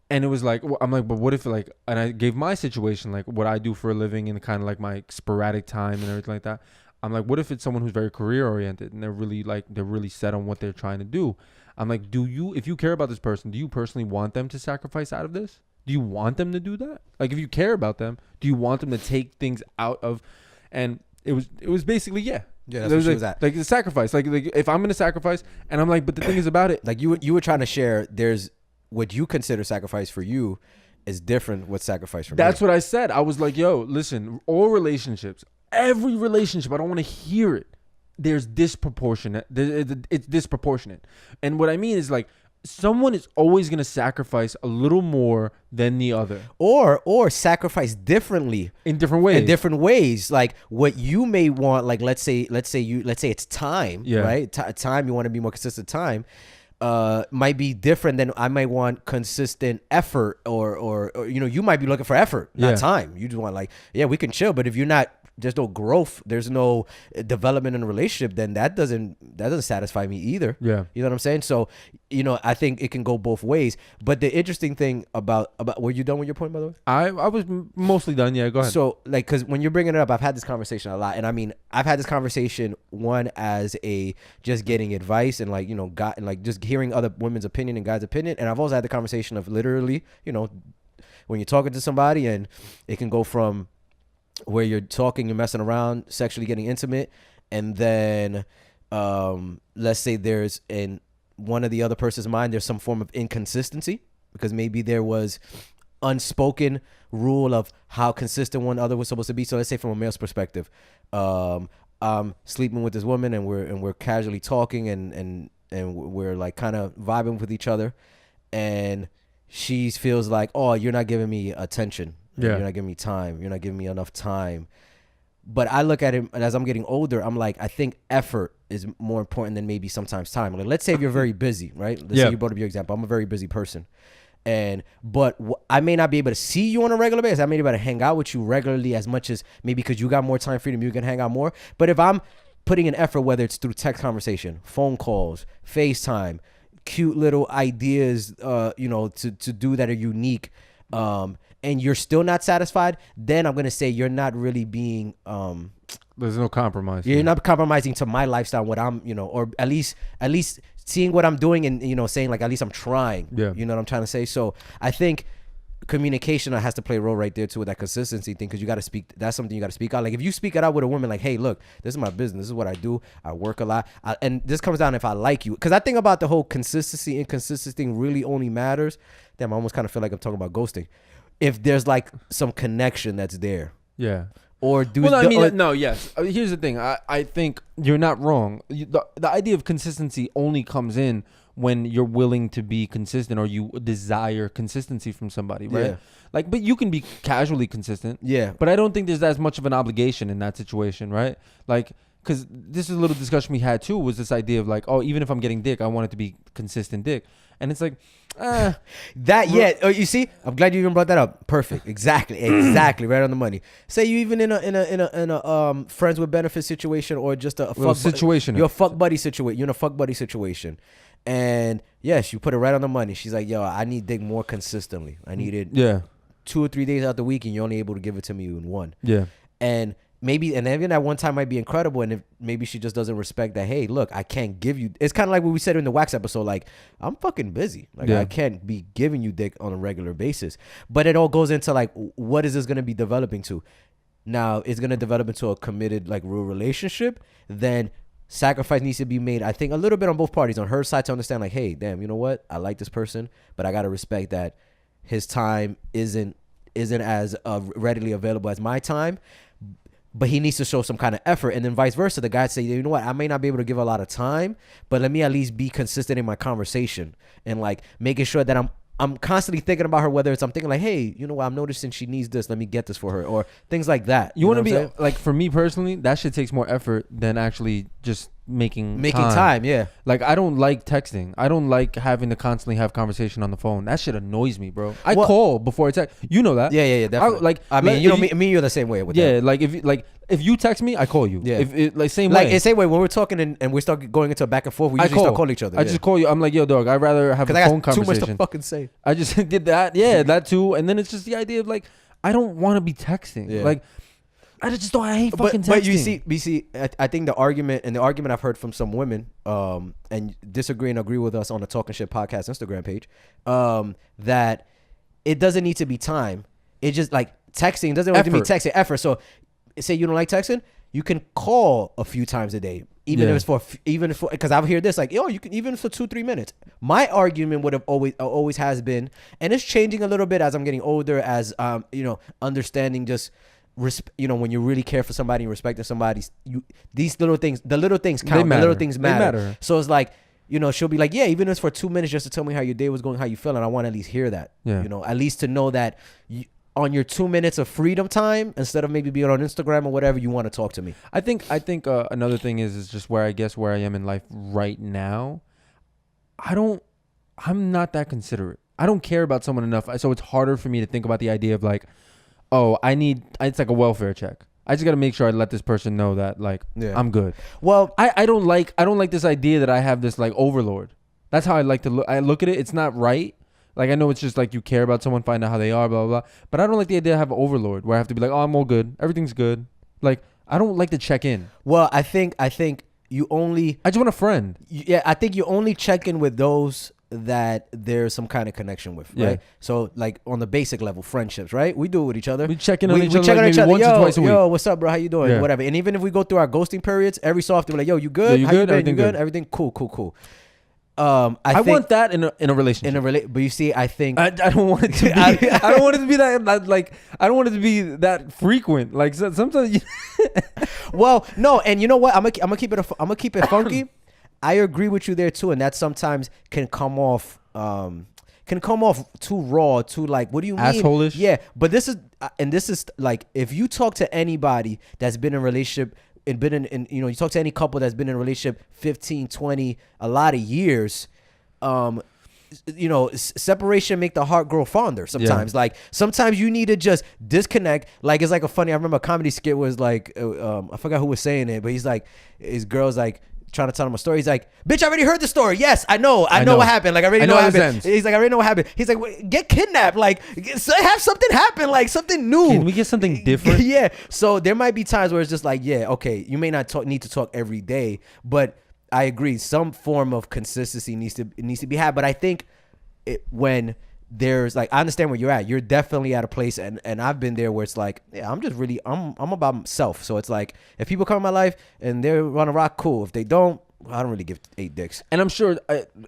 And it was like, I'm like, but what if and I gave my situation, like what I do for a living and kind of like my sporadic time and everything like that. I'm like, what if it's someone who's very career oriented and they're really set on what they're trying to do? I'm like, if you care about this person, do you personally want them to sacrifice out of this? Do you want them to do that? Like, if you care about them, do you want them to take things out of? And it was basically, yeah. Yeah, that's what she was at. Like the sacrifice. Like if I'm gonna sacrifice, and I'm like, but the thing is about it. Like you were trying to share. There's what you consider sacrifice for you is different with sacrifice for me. That's what I said. I was like, yo, listen, all relationships, every relationship, I don't want to hear it. There's disproportionate. It's disproportionate. And what I mean is like someone is always going to sacrifice a little more than the other. Or sacrifice differently. In different ways. In different ways. Like what you may want, like let's say it's time, yeah. right? Time, you want to be more consistent time. Might be different than I might want consistent effort or you might be looking for effort, not time. You just want we can chill, but if you're not, there's no growth, there's no development in a relationship, then that doesn't satisfy me either. Yeah. You know what I'm saying? So, I think it can go both ways. But the interesting thing about were you done with your point, by the way? I was mostly done. Yeah, go ahead. So, like, because when you're bringing it up, I've had this conversation a lot. And I mean, I've had this conversation, one, as a just getting advice and just hearing other women's opinion and guys' opinion. And I've also had the conversation of literally, when you're talking to somebody and it can go from where you're talking, you're messing around, sexually getting intimate, and then let's say there's in one of the other person's mind, there's some form of inconsistency because maybe there was unspoken rule of how consistent one other was supposed to be. So let's say from a male's perspective, I'm sleeping with this woman and we're casually talking and we're like kind of vibing with each other, and she feels like, oh, you're not giving me attention. Yeah. You're not giving me time. You're not giving me enough time. But I look at it, and as I'm getting older, I'm like, I think effort is more important than maybe sometimes time. Like, let's say if you're very busy, right? Let's say you brought up your example. I'm a very busy person. But I may not be able to see you on a regular basis. I may be able to hang out with you regularly as much as maybe because you got more time freedom, you can hang out more. But if I'm putting an effort, whether it's through text conversation, phone calls, FaceTime, cute little ideas, to do that are unique, and you're still not satisfied, then I'm gonna say you're not really being There's no compromise. you're not compromising to my lifestyle, what I'm, or at least seeing what I'm doing and saying like at least I'm trying. Yeah. You know what I'm trying to say? So I think communication has to play a role right there too with that consistency thing, because you got to speak. That's something you got to speak out. Like if you speak it out with a woman, like, hey, look, this is my business. This is what I do. I work a lot, and this comes down if I like you. Because I think about the whole consistency. Inconsistency thing really only matters. Damn, I almost kind of feel like I'm talking about ghosting. If there's like some connection that's there, Yeah. or do Well, I mean, no, yes. Here's the thing. I think you're not wrong. The idea of consistency only comes in when you're willing to be consistent or you desire consistency from somebody, right? Yeah. Like, but you can be casually consistent. Yeah. But I don't think there's as much of an obligation in that situation, right? Like, because this is a little discussion we had too, was this idea of like, oh, even if I'm getting dick, I want it to be consistent dick. And it's like, you see, I'm glad you even brought that up. Perfect. Exactly right on the money. Say you even in a friends with benefits situation, or just a fuck situation. You're a fuck buddy situation. You're in a fuck buddy situation, and yes, you put it right on the money. She's like, yo, I need dick more consistently. I need it 2 or 3 days out the week, and you're only able to give it to me in one. Yeah. And even that one time might be incredible, and if maybe she just doesn't respect that, hey, look, I can't give you. It's kind of like what we said in the wax episode, like, I'm fucking busy, like I can't be giving you dick on a regular basis. But it all goes into like, what is this going to be developing to? Now it's going to develop into a committed, like, real relationship. Then sacrifice needs to be made, I think, a little bit on both parties, on her side, to understand like, hey, damn, you know what, I like this person, but I got to respect that his time isn't as readily available as my time. But he needs to show some kind of effort, and then vice versa. The guy say, you know what, I may not be able to give a lot of time, but let me at least be consistent in my conversation, and like making sure that I'm constantly thinking about her, whether it's I'm thinking like, hey, you know what, I'm noticing she needs this, let me get this for her, or things like that. You want to know be like, for me personally, that shit takes more effort than actually just making time. Yeah. Like, I don't like texting. I don't like having to constantly have conversation on the phone. That shit annoys me, bro. I call before I text. You know that. Yeah, definitely. Me, you're the same way with that. Yeah, like if you text me, I call you. Yeah. If it, like same like way. same way when we're talking and we start going into a back and forth, we usually start calling each other. I just call you. I'm like, yo, dog, I'd rather have a phone conversation. Too much to fucking say. I just did that. Yeah, that too. And then it's just the idea of like, I don't want to be texting. Yeah. Like, I just don't. I hate fucking texting. But you see, I think the argument I've heard from some women, and disagree and agree with us on the Talking Shit podcast Instagram page, that it doesn't need to be time. It just like texting doesn't have to be texting effort. So, say you don't like texting, you can call a few times a day, even if it's for because I've heard this like, yo, you can even for 2-3 minutes. My argument would have always has been, and it's changing a little bit as I'm getting older, as understanding just. When you really care for somebody and respecting somebody, the little things count. The little things matter. So it's like, she'll be like, yeah, even if it's for 2 minutes just to tell me how your day was going, how you feeling. I want to at least hear that. Yeah. At least to know that on your 2 minutes of freedom time, instead of maybe being on Instagram or whatever, you want to talk to me. I think another thing is just where I am in life right now. I'm not that considerate. I don't care about someone enough. So it's harder for me to think about the idea of like, oh, it's like a welfare check. I just got to make sure I let this person know that like, I'm good. Well, I don't like this idea that I have this like overlord. That's how I like to look. I look at it. It's not right. Like, I know it's just like you care about someone, find out how they are, blah, blah, blah. But I don't like the idea of have an overlord where I have to be like, oh, I'm all good. Everything's good. Like, I don't like to check in. Well, I think you only... I just want a friend. Yeah, I think you only check in with those that there's some kind of connection with, right? So, like, on the basic level, friendships, right? We do it with each other. We check in on each other once or twice a week. Yo, what's up, bro? How you doing? Whatever. And even if we go through our ghosting periods, every so often we're like, yo, you good? You how good? you been? Everything You good? good? Everything cool. I want that in a relationship. But you see, I think I don't want it to be. I don't want it to be that like. I don't want it to be that frequent. Like sometimes. Well, no, and you know what? I'm gonna keep it funky. I agree with you there too, and that sometimes can come off too raw, too like, what do you mean? Asshole-ish? Yeah, but this is like, if you talk to anybody that's been in a relationship and been in you talk to any couple that's been in a relationship 15, 20, a lot of years, you know, separation make the heart grow fonder sometimes. Like sometimes you need to just disconnect. Like it's like a funny, I remember a comedy skit was like I forgot who was saying it, but he's like, his girl's like trying to tell him a story. He's like, bitch, I already heard the story. Yes, I know what happened. Like I already know what happened. He's like, I already know what happened. He's like, wait, get kidnapped. Like have something happen. Like something new. Can we get something different? Yeah. So there might be times where it's just like, yeah, okay, you may not need to talk every day, but I agree, some form of consistency needs to be had. But I think when there's like, I understand where you're at. You're definitely at a place, and I've been there where it's like, yeah, I'm just really I'm about myself. So it's like, if people come in my life and they want to rock, cool. If they don't, I don't really give 8 dicks. And I'm sure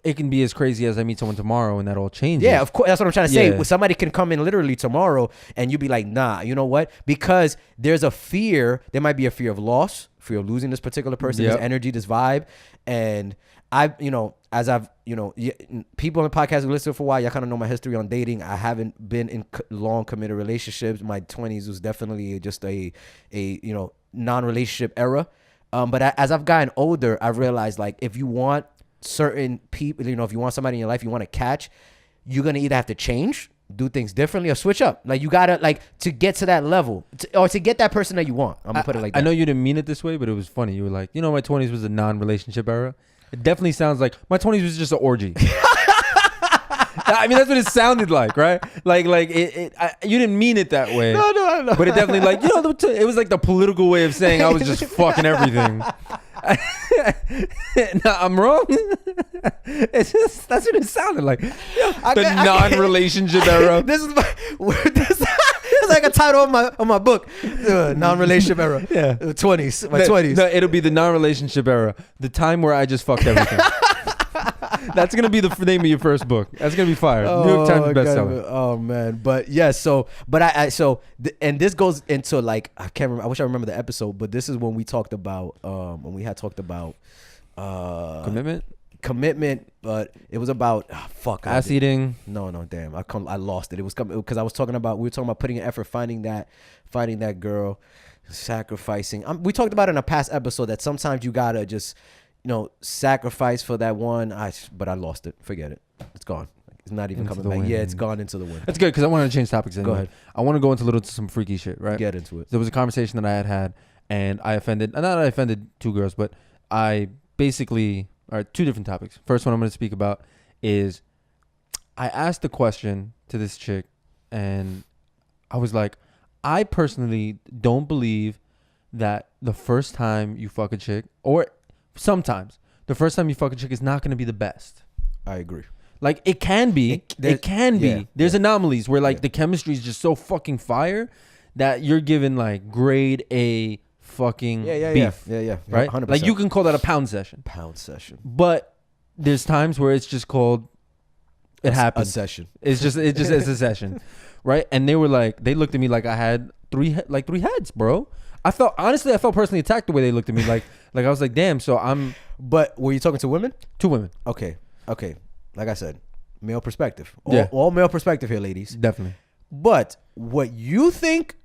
it can be as crazy as I meet someone tomorrow and that all changes. Yeah, of course. That's what I'm trying to say. Yeah. Somebody can come in literally tomorrow and you be like, nah, you know what? Because there's a fear. There might be a fear of loss, fear of losing this particular person, this energy, this vibe. And I, you know, as I've, you know, people on the podcast who listen for a while, y'all kind of know my history on dating. I haven't been in long committed relationships. My 20s was definitely just a you know, non-relationship era. But as I've gotten older, I've realized, like, if you want certain people, you know, if you want somebody in your life you want to catch, you're going to either have to change, do things differently, or switch up. Like, you got to, like, to get to that level, or to get that person that you want. I'm going to put it like that. I know you didn't mean it this way, but it was funny. You were like, you know, my 20s was a non-relationship era. It definitely sounds like my 20s was just an orgy. I mean, that's what it sounded like, right? Like you didn't mean it that way. No. But it definitely, like, you know, it was like the political way of saying I was just fucking everything. No, I'm wrong. It's just, that's what it sounded like. The non-relationship era. This is it's like a title of my book. Non-relationship era. Yeah. 20s. My 20s. No, it'll be the non-relationship era. The time where I just fucked everything. That's gonna be the name of your first book. That's gonna be fire. New York Times bestseller. Oh man, but yeah. So, but and this goes into, like, I can't remember. I wish I remember the episode, but this is when we talked about when we had talked about commitment, but it was about ass eating. No, damn, I lost it. It was because I was talking about, we were talking about putting an effort, finding that girl, sacrificing. We talked about in a past episode that sometimes you gotta just, you know, sacrifice for that one. But I lost it. Forget it. It's gone. It's not even coming back. Yeah, it's gone into the wind. That's good, because I wanted to change topics. Anyway. Go ahead. I want to go into some freaky shit, right? Get into it. There was a conversation that I had, and I offended. Not that I offended 2 girls, but I basically, all right, 2 different topics. First one I'm going to speak about is, I asked the question to this chick, and I was like, I personally don't believe that the first time you fuck a chick, or sometimes the first time you fuck a chick, is not going to be the best. I agree. Like, it can be. It can be. Yeah, There's anomalies where, like, the chemistry is just so fucking fire that you're given, like, grade A fucking beef. Yeah. Right? 100%. Like, you can call that a pound session. But there's times where it's just called, it happens. A session. It's just it's a session. Right? And they were like, they looked at me like I had three heads, bro. I felt personally attacked the way they looked at me. Like I was like, damn, so I'm. But were you talking to women? 2 women. Okay. Like I said, male perspective. Yeah. All male perspective here, ladies. Definitely. But what you think,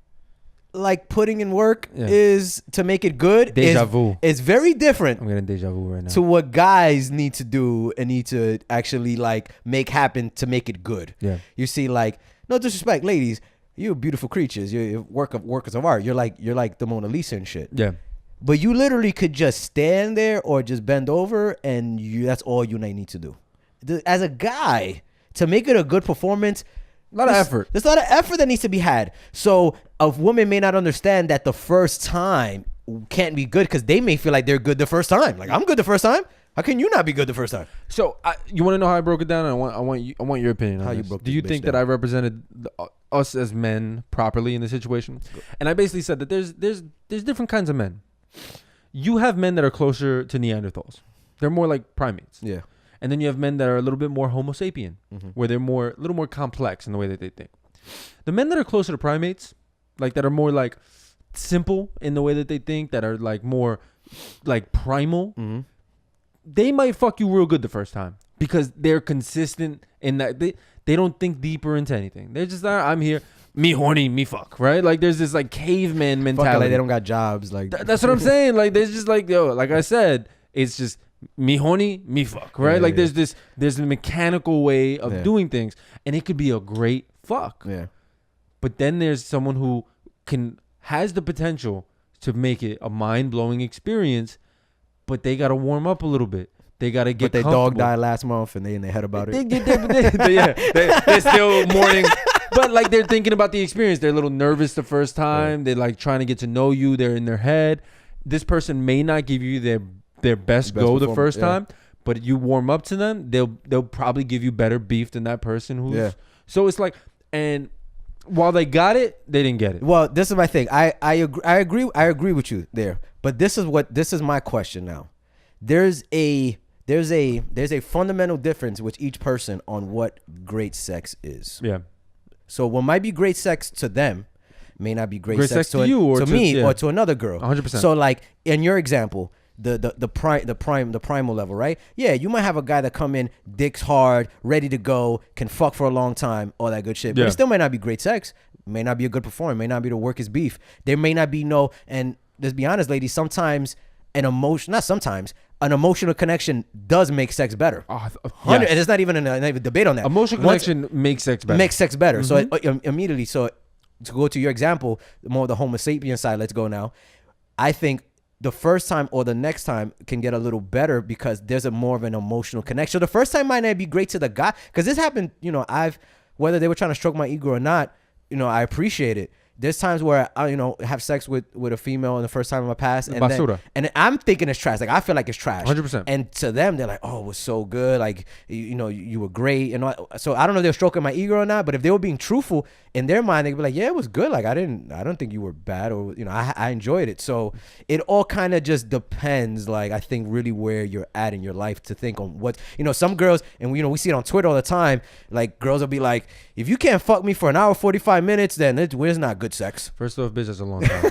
like, putting in work is to make it good, Deja vu. It's very different. I'm getting deja vu right now. To what guys need to do and need to actually, like, make happen to make it good. Yeah. You see, like, no disrespect, ladies, you're beautiful creatures. You're workers of art. You're like the Mona Lisa and shit. Yeah. But you literally could just stand there or just bend over, and that's all you need to do. As a guy, to make it a good performance, a lot of effort. There's a lot of effort that needs to be had. So a woman may not understand that the first time can't be good, because they may feel like they're good the first time. Like, I'm good the first time. How can you not be good the first time? So you want to know how I broke it down? I want your opinion on how this. You broke. Do you think that I represented us as men properly in the situation? And I basically said that there's different kinds of men. You have men that are closer to Neanderthals. They're more like primates. Yeah. And then you have men that are a little bit more Homo sapien, where they're a little more complex in the way that they think. The men that are closer to primates, like, that are more like simple in the way that they think, that are like more like primal, they might fuck you real good the first time, because they're consistent in that they don't think deeper into anything. They're just, I'm here, me horny, me fuck, right? Like, there's this like caveman mentality. Like, they don't got jobs. Like, that's what I'm saying. Like, there's just like, yo, like I said, it's just me horny, me fuck, right? Yeah, like yeah. there's a mechanical way of Yeah. doing things, and it could be a great fuck. Yeah. But then there's someone who has the potential to make it a mind-blowing experience, but they got to warm up a little bit. They got to get But their dog comfortable. died last month and they in their head about it. They're still mourning. But like they're thinking about the experience. They're a little nervous the first time. They're like trying to get to know you. They're in their head. This person may not give you their best go the performance, first yeah. time, but you warm up to them, they'll probably give you better beef than that person who's. Yeah. So it's like, and while they got it, they didn't get it. Well, this is my thing. I agree with you there. But this is my question now. There's a fundamental difference with each person on what great sex is. Yeah. So what might be great sex to them may not be great sex to to you or to to- me yeah. or to another girl. 100%. So like in your example, the primal level, right? Yeah, you might have a guy that come in, dick's hard, ready to go, can fuck for a long time, all that good shit. But Yeah. it still might not be great sex. May not be a good performer. May not be to work his beef. There may not be no. And let's be honest, ladies. Sometimes an emotional connection does make sex better. Yes. And it's not even a debate on that. Emotional Once- connection makes sex better. makes sex better. So immediately, so to go to your example, more of the Homo sapien side, let's go now. I think the first time or the next time can get a little better because there's a more of an emotional connection. So the first time might not be great to the guy because this happened, whether they were trying to stroke my ego or not, I appreciate it. There's times where I, have sex with a female in the first time in my past, and Basura. and I'm thinking it's trash. Like I feel like it's trash. 100%. And to them, they're like, "Oh, it was so good. Like you were great." And so I don't know if they're stroking my ego or not. But if they were being truthful in their mind, they'd be like, "Yeah, it was good. Like I don't think you were bad, or I enjoyed it." So it all kind of just depends. Like I think really where you're at in your life to think on what some girls, and we see it on Twitter all the time. Like girls will be like, "If you can't fuck me for an hour 45 minutes, then it's not good sex." First off, bitch, that's a long time.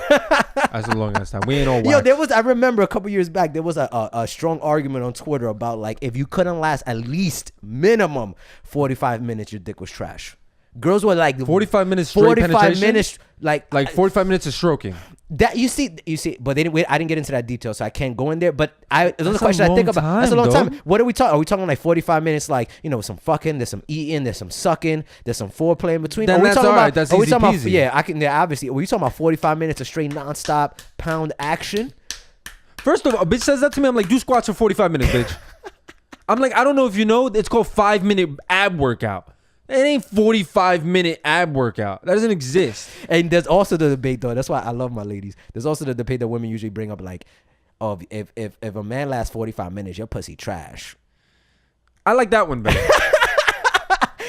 That's a long ass time. We ain't all Yo, wax. I remember a couple years back, there was a strong argument on Twitter about like if you couldn't last at least minimum 45 minutes, your dick was trash. Girls were like 45 minutes straight 45 penetration? minutes, like 45 minutes of stroking. that. You see, but I didn't get into that detail, so I can't go in there. But there's a That's a question I think long about. That's a time, long dog. time. What are we talking? Are we talking like 45 minutes? Like some fucking, there's some eating, there's some sucking, there's some foreplay in between. Then Are we that's talking all right. about? That's are we easy talking peasy. about? Yeah, I can. Yeah, obviously. Are we talking about 45 minutes of straight nonstop pound action? First of all, a bitch says that to me. I'm like, do squats for 45 minutes, bitch. I'm like, I don't know if you know, it's called 5-minute ab workout. It ain't 45-minute ab workout. That doesn't exist. And there's also the debate though. That's why I love my ladies. There's also the debate that women usually bring up, like, oh, if a man lasts 45 minutes, your pussy trash. I like that one better.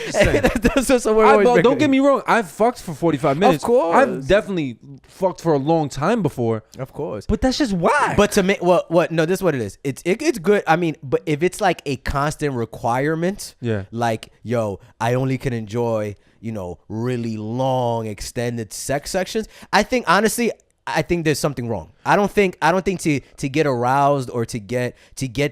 Just saying. Well, Don't get me wrong. I've fucked for 45 minutes. course. I've definitely fucked for a long time before. Of course. But that's just whack. But to me, what? No, this is what it is. It's good. I mean, but if it's like a constant requirement, Yeah. like, yo, I only can enjoy, really long, extended sex sections. I think honestly, there's something wrong. I don't think to get aroused or to get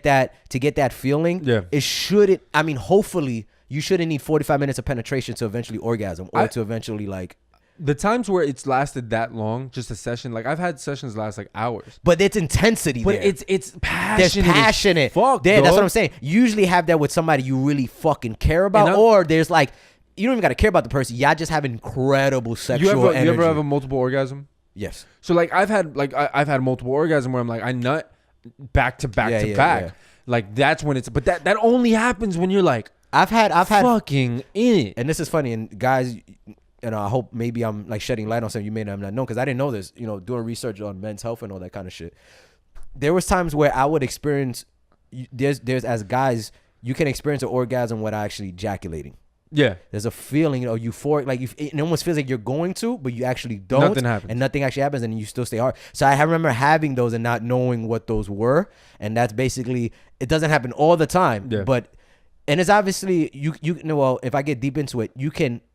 that feeling. Yeah. It shouldn't. I mean, hopefully, you shouldn't need 45 minutes of penetration to eventually orgasm or to eventually like. the times where it's lasted that long, just a session, like I've had sessions last like hours. But it's intensity. But there. it's passionate. There's passionate. Fuck, there, that's dog. what I'm saying. You usually have that with somebody you really fucking care about, And or there's like you don't even gotta care about the person. Y'all just have incredible sexual energy. You ever have a multiple orgasm? Yes. So like I've had multiple orgasm where I'm like I nut back to back Yeah, to yeah, back. yeah. Like that's when it's but that only happens when you're like I've had fucking in it. and this is funny, and guys, I hope maybe I'm like shedding light on something you may not know, because I didn't know this, doing research on men's health and all that kind of shit. There was times where I would experience, there's as guys, you can experience an orgasm without actually ejaculating. Yeah. There's a feeling, euphoric, like it almost feels like you're going to, but you actually don't. Nothing happens. And nothing actually happens, and you still stay hard. So I remember having those and not knowing what those were, and that's basically, it doesn't happen all the time, Yeah. but. And it's obviously well, if I get deep into it,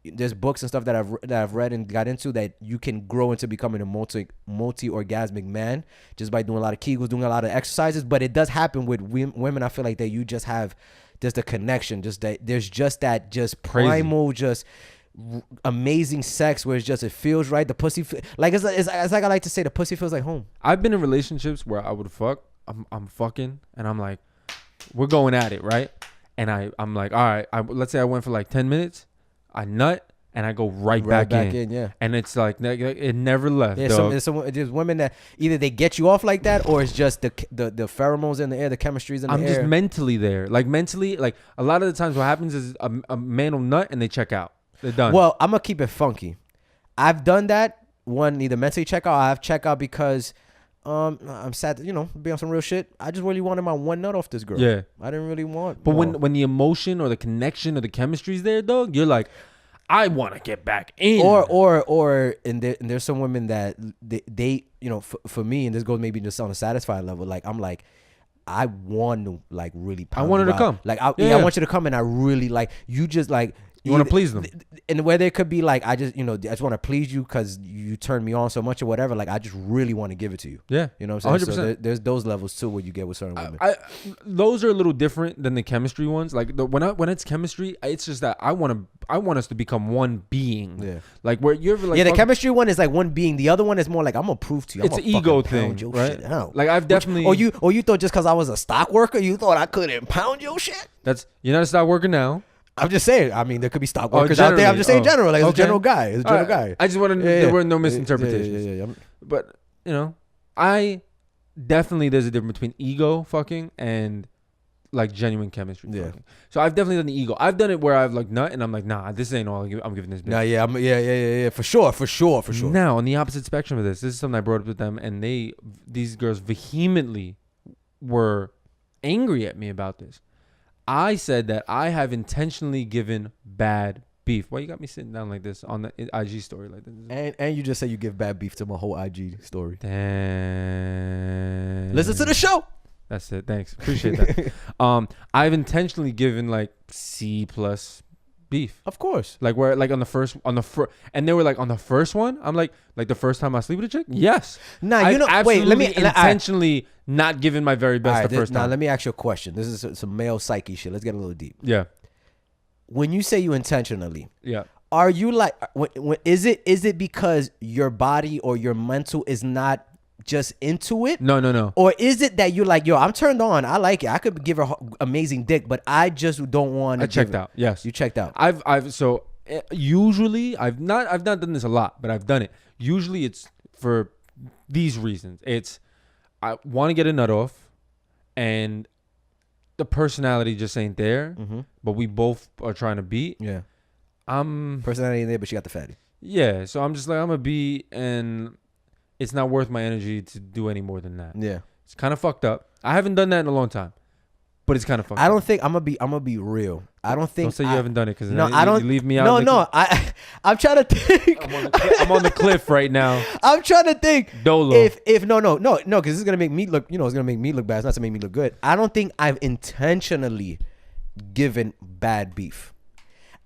there's books and stuff that I've read and got into that you can grow into becoming a multi-orgasmic man just by doing a lot of Kegels, doing a lot of exercises. But it does happen with women. I feel like that you just have just a connection, just that there's just that just primal, just amazing sex where it feels right. The pussy, like it's like I like to say, the pussy feels like home. I've been in relationships where I would fuck, I'm fucking, and I'm like, we're going at it, right? And I'm like, all right, let's say I went for like 10 minutes, I nut, and I go right back in. Yeah. And it's like it never left. Yeah, dog. there's women that either they get you off like that, or it's just the pheromones in the air, the chemistry's in the I'm air. just mentally there. Like mentally, like a lot of the times what happens is a man will nut and they check out. They're done. Well, I'm gonna keep it funky. I've done that. One, either mentally check out, or I have check out because I'm sad to, be on some real shit. I just really wanted my one nut off this girl. Yeah. I didn't really want. But more. when the emotion or the connection or the chemistry's there, dog, you're like, I want to get back in. Or there's some women that they for me, and this goes maybe just on a satisfied level. Like I'm like, I want to like really. I want her to out. come. Like I want you to come, and I really like you. Just like. You want to please them. And where there could be like, I just want to please you because you turn me on so much or whatever. Like, I just really want to give it to you. Yeah. You know what I'm saying? 100%. So there's those levels too where you get with certain women. Those are a little different than the chemistry ones. Like when it's chemistry, it's just that I want us to become one being. Yeah. Like where you're like. Yeah, the chemistry one is like one being. The other one is more like, I'm going to prove to you. It's an ego thing, right? Like I've definitely. Or you thought just because I was a stock worker, you thought I couldn't pound your shit? You're not a stock worker now. I'm just saying. I mean, there could be stock workers out there. I'm just saying general. Like, it's a general guy. It's a general guy. I just wanted there were no misinterpretations. Yeah. But, I definitely, there's a difference between ego fucking and like genuine chemistry fucking. So I've definitely done the ego. I've done it where I've like nut and I'm like, nah, this ain't all I'm giving this bitch. Nah, yeah. For sure. Now, on the opposite spectrum of this is something I brought up with them, and these girls vehemently were angry at me about this. I said that I have intentionally given bad beef. Why you got me sitting down like this on the IG story like this? And you just say you give bad beef to my whole IG story. Damn. Listen to the show. That's it. Thanks. Appreciate that. I've intentionally given like C+ beef. Of course. Like where like on the first and they were like on the first one. I'm like the first time I sleep with a chick. Yes. Nah, I've let me intentionally not giving my very best the first time. Now let me ask you a question. This is some male psyche shit. Let's get a little deep. Yeah. When you say you intentionally, yeah, are you like is it because your body or your mental is not just into it? No. Or is it that you're like, yo, I'm turned on. I like it. I could give her amazing dick, but I just don't want to. I checked out. Yes, you checked out. Usually I've not done this a lot, but I've done it. Usually it's for these reasons. It's I want to get a nut off, and the personality just ain't there. Mm-hmm. But we both are trying to beat. Yeah, personality ain't there, but she got the fatty. Yeah, so I'm just like I'm a B, and it's not worth my energy to do any more than that. Yeah, it's kind of fucked up. I haven't done that in a long time, but it's kind of fucked up. I don't think I'm gonna be real. I don't think. Don't say you haven't done it because I don't. You leave me out. No. I'm trying to think. I'm on the cliff right now. I'm trying to think. Dolo. If no, because this is gonna make me look. It's gonna make me look bad. It's not to make me look good. I don't think I've intentionally given bad beef.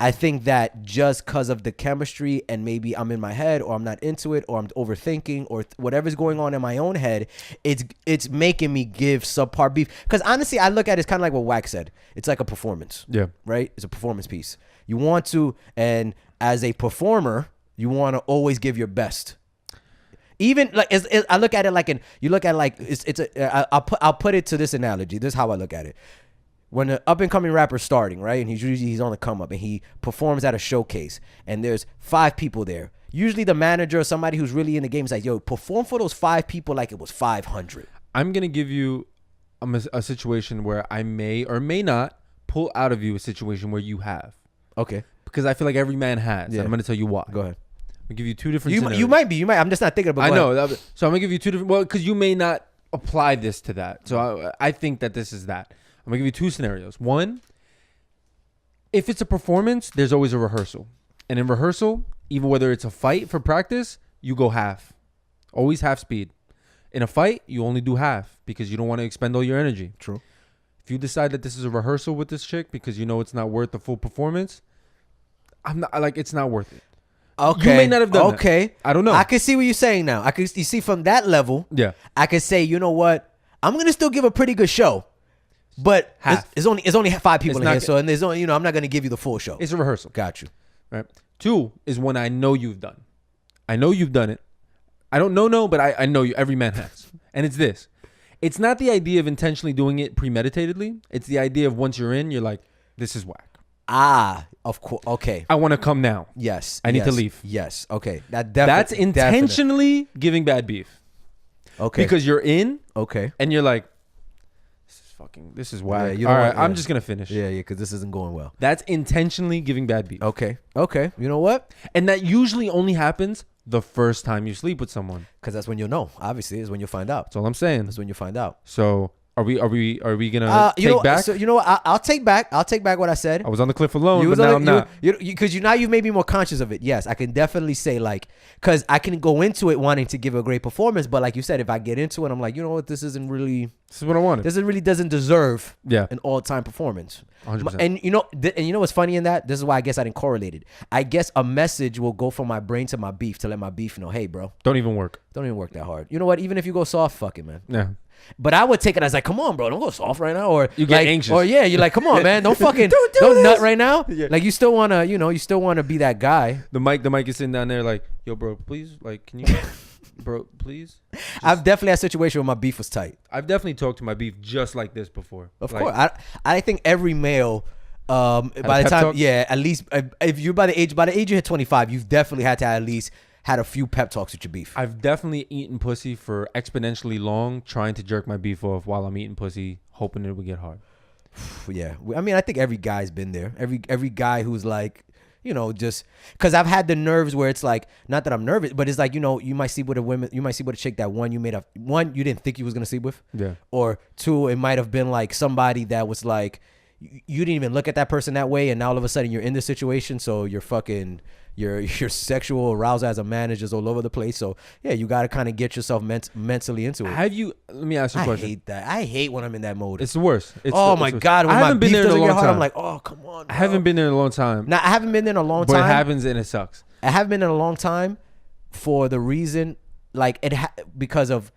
I think that just because of the chemistry and maybe I'm in my head or I'm not into it or I'm overthinking or whatever's going on in my own head, it's making me give subpar beef. Because honestly, I look at it, it's kind of like what Wax said. It's like a performance. Yeah. Right? It's a performance piece. You want to, and as a performer, you want to always give your best. Even like I look at it like I'll put it to this analogy. This is how I look at it. When an up-and-coming rapper's starting, right, and he's on the come-up, and he performs at a showcase, and there's 5 people there. Usually the manager or somebody who's really in the game is like, yo, perform for those 5 people like it was 500. I'm going to give you a situation where I may or may not pull out of you a situation where you have. Okay. Because I feel like every man has, and I'm going to tell you why. Go ahead. I'll give you 2 different scenarios. You might. I'm just not thinking about it. I know. So I'm going to give you 2 different, because you may not apply this to that. So I think that this is that. I'm going to give you 2 scenarios. One, if it's a performance, there's always a rehearsal. And in rehearsal, even whether it's a fight for practice, you go half. Always half speed. In a fight, you only do half because you don't want to expend all your energy. True. If you decide that this is a rehearsal with this chick because you know it's not worth the full performance, it's not worth it. Okay. You may not have done that. Okay. I don't know. I can see what you're saying now. You see from that level. Yeah. I can say, you know what? I'm going to still give a pretty good show. But it's only 5 people in here, so and there's only I'm not gonna give you the full show. It's a rehearsal. Got you. Right. 2 is when I know you've done. I know you've done it. I don't know, but I know you. Every man has, and it's this: It's not the idea of intentionally doing it premeditatedly. It's the idea of once you're in, you're like, this is whack. Of course. Okay. I want to come now. Yes. I need to yes, leave. Yes. Okay. That's intentionally giving bad beef. Okay. Because you're in okay. and you're like, this is whack. you All don't right, want- yeah. I'm just going to finish. Yeah. Because this isn't going well. That's intentionally giving bad beef. Okay. Okay. You know what? And that usually only happens the first time you sleep with someone. Because that's when you'll know. Obviously, is when you find out. That's all I'm saying. That's when you find out. So are we gonna You take know, back? So you know what? I'll take back. I'll take back what I said. I was on the cliff alone, You but was now on I'm the- not. Because now you've made me more conscious of it. Yes, I can definitely say like, because I can go into it wanting to give a great performance, but like you said, if I get into it, I'm like, you know what, this isn't really, This is what I wanted. this really doesn't deserve Yeah. an all-time performance. 100%. And you know what's funny in that? This is why I guess I didn't correlate it. I guess a message will go from my brain to my beef to let my beef know, hey, bro, Don't even work. don't even work that hard. You know what? Even if you go soft, fuck it, man. Yeah. But I would take it as like, come on, bro, don't go soft right now. Or You get like, anxious. Or yeah, you're like, come on, man, don't fucking don't nut right now. Like you still wanna, you still wanna be that guy. The mic is sitting down there like, yo, bro, please, like, can you, bro, please? I've definitely had a situation where my beef was tight. I've definitely talked to my beef just like this before. Of Like, course, I think every male, by the pep time, talk? yeah, at least if you're by the age you hit 25, you've definitely had to at least had a few pep talks with your beef. I've definitely eaten pussy for exponentially long, trying to jerk my beef off while I'm eating pussy, hoping it would get hard. Yeah, I mean, I think every guy's been there. Every guy who's like, just because I've had the nerves where it's like, not that I'm nervous, but it's like, you might see with a chick that one you didn't think you was gonna sleep with, Yeah. or two, it might have been like somebody that was like, you didn't even look at that person that way, and now all of a sudden you're in this situation, so you're fucking. Your sexual arousal as a man is just all over the place. So yeah, you got to kind of get yourself mentally into it. Let me ask you a I question. hate that. I hate when I'm in that mode. It's the worst. Oh my God, when I my haven't been beef there in a doesn't long get hard, time. I'm like, oh come on. I haven't been there in a long time. Now I haven't been there in a long But time. it happens and it sucks. I haven't been in a long time for the reason like because of,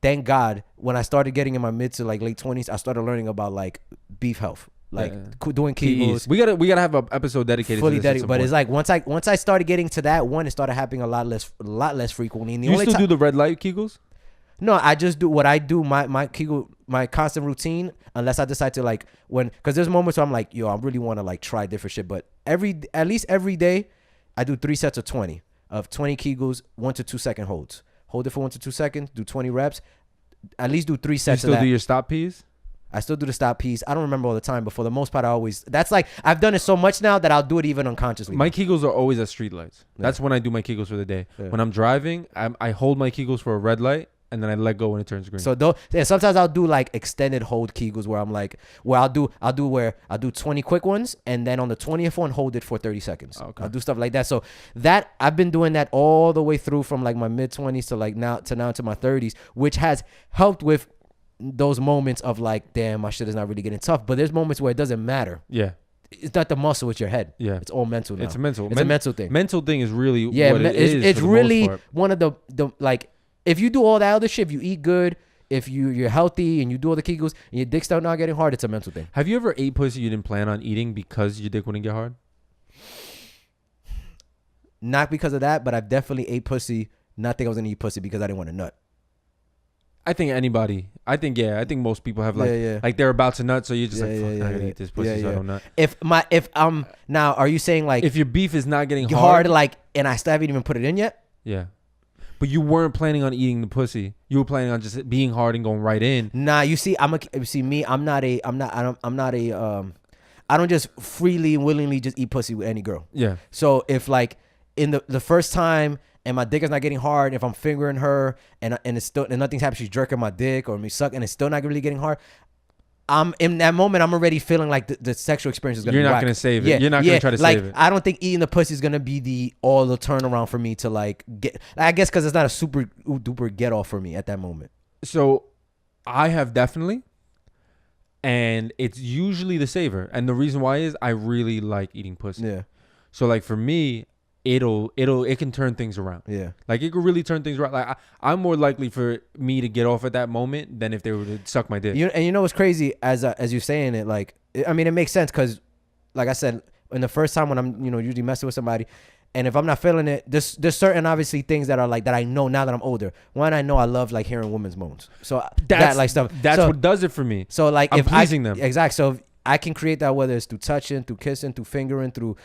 thank God, when I started getting in my mid to like late 20s, I started learning about like beef health, like doing Kegels. We gotta have an episode dedicated Fully to this. dedicated, but it's like once I started getting to that one, it started happening a lot less frequently. And the you only still time, do the red light Kegels? No, I just do what I do. My Kegel, my constant routine, unless I decide to like because there's moments where I'm like, yo, I really want to like try different shit. But at least every day, I do 3 sets of 20 Kegels, 1 to 2 second holds. Hold it for 1 to 2 seconds. Do 20 reps. At least do 3 You sets still of that. do your stop piece? I still do the stop piece. I don't remember all the time, but for the most part, that's like, I've done it so much now that I'll do it even unconsciously. My Kegels are always at street lights. That's when I do my Kegels for the day. Yeah. When I'm driving, I hold my Kegels for a red light and then I let go when it turns green. So sometimes I'll do like extended hold Kegels where I'm like, I'll do 20 quick ones, and then on the 20th one, hold it for 30 seconds. Okay. I'll do stuff like that. So that I've been doing that all the way through from like my mid 20s to like now to my 30s, which has helped with those moments of like, damn, my shit is not really getting tough. But there's moments where it doesn't matter. yeah. It's not the muscle, it's your head. Yeah. It's all mental now. It's a mental. It's a mental thing. Mental thing is really Yeah, what it is. it's for the really most part. one of the like, if you do all that other shit, if you eat good, if you're healthy and you do all the Kegels and your dick start not getting hard, it's a mental thing. Have you ever ate pussy you didn't plan on eating because your dick wouldn't get hard? Not because of that, but I've definitely ate pussy, not think I was gonna eat pussy because I didn't want to nut. I think most people have like Yeah. like they're about to nut, so you're just Yeah, like, fuck, yeah, I gotta yeah. eat this pussy Yeah, so I yeah. don't nut. If now, are you saying like If your beef is not getting hard, like, and I still haven't even put it in yet? yeah. But you weren't planning on eating the pussy. You were planning on just being hard and going right in. Nah, you see, I don't just freely and willingly just eat pussy with any girl. Yeah. So if like in the first time and my dick is not getting hard, if I'm fingering her and it's still and nothing's happening, she's jerking my dick or me sucking, and it's still not really getting hard, I'm in that moment, I'm already feeling like the sexual experience is gonna You're be not whack. gonna save it. You're not gonna try to like, save it. I don't think eating the pussy is gonna be the turnaround for me to like get. I guess because it's not a super duper get off for me at that moment. So I have definitely, and it's usually the saver. And the reason why is I really like eating pussy. Yeah, So like for me, it can turn things around. yeah. Like it could really turn things around. Like I'm more likely for me to get off at that moment than if they were to suck my dick. You know what's crazy as you're saying it, like, I mean, it makes sense because, like I said, in the first time when I'm, usually messing with somebody, and if I'm not feeling it, there's certain obviously things that are like that I know now that I'm older. One, I know I love like hearing women's moans. So that like stuff. That's so, what does it for me. So like I'm if pleasing them. Exactly. So if I can create that, whether it's through touching, through kissing, through fingering, through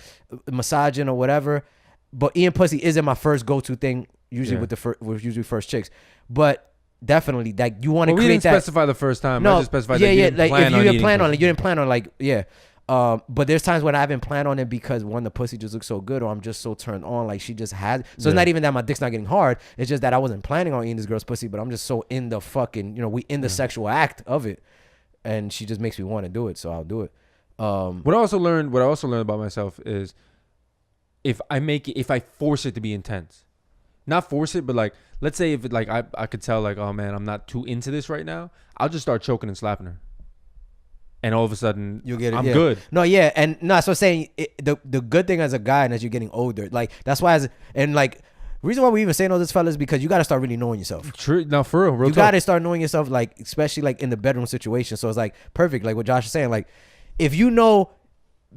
massaging or whatever. But eating pussy isn't my first go-to thing usually with usually first chicks. But definitely like you want to create didn't that. specify the first time. No, I just specified yeah, that you yeah. didn't Like plan if you on didn't eating plan on pussy. it, you didn't plan on like yeah. But there's times when I haven't planned on it because one, the pussy just looks so good, or I'm just so turned on, like she just has. So it's not even that my dick's not getting hard. It's just that I wasn't planning on eating this girl's pussy, but I'm just so in the fucking, we in the sexual act of it, and she just makes me want to do it, so I'll do it. What I also learned about myself is if I force it to be intense, not force it, but like let's say if it, like I could tell like, oh man, I'm not too into this right now, I'll just start choking and slapping her. And all of a sudden, you get it. I'm Yeah. good. No, yeah, and no. So saying the good thing as a guy and as you're getting older, like that's why reason why we even saying all this, fellas, because you got to start really knowing yourself. True. Now for real, You got to start knowing yourself, like especially like in the bedroom situation. So it's like perfect, like what Josh is saying. Like if you know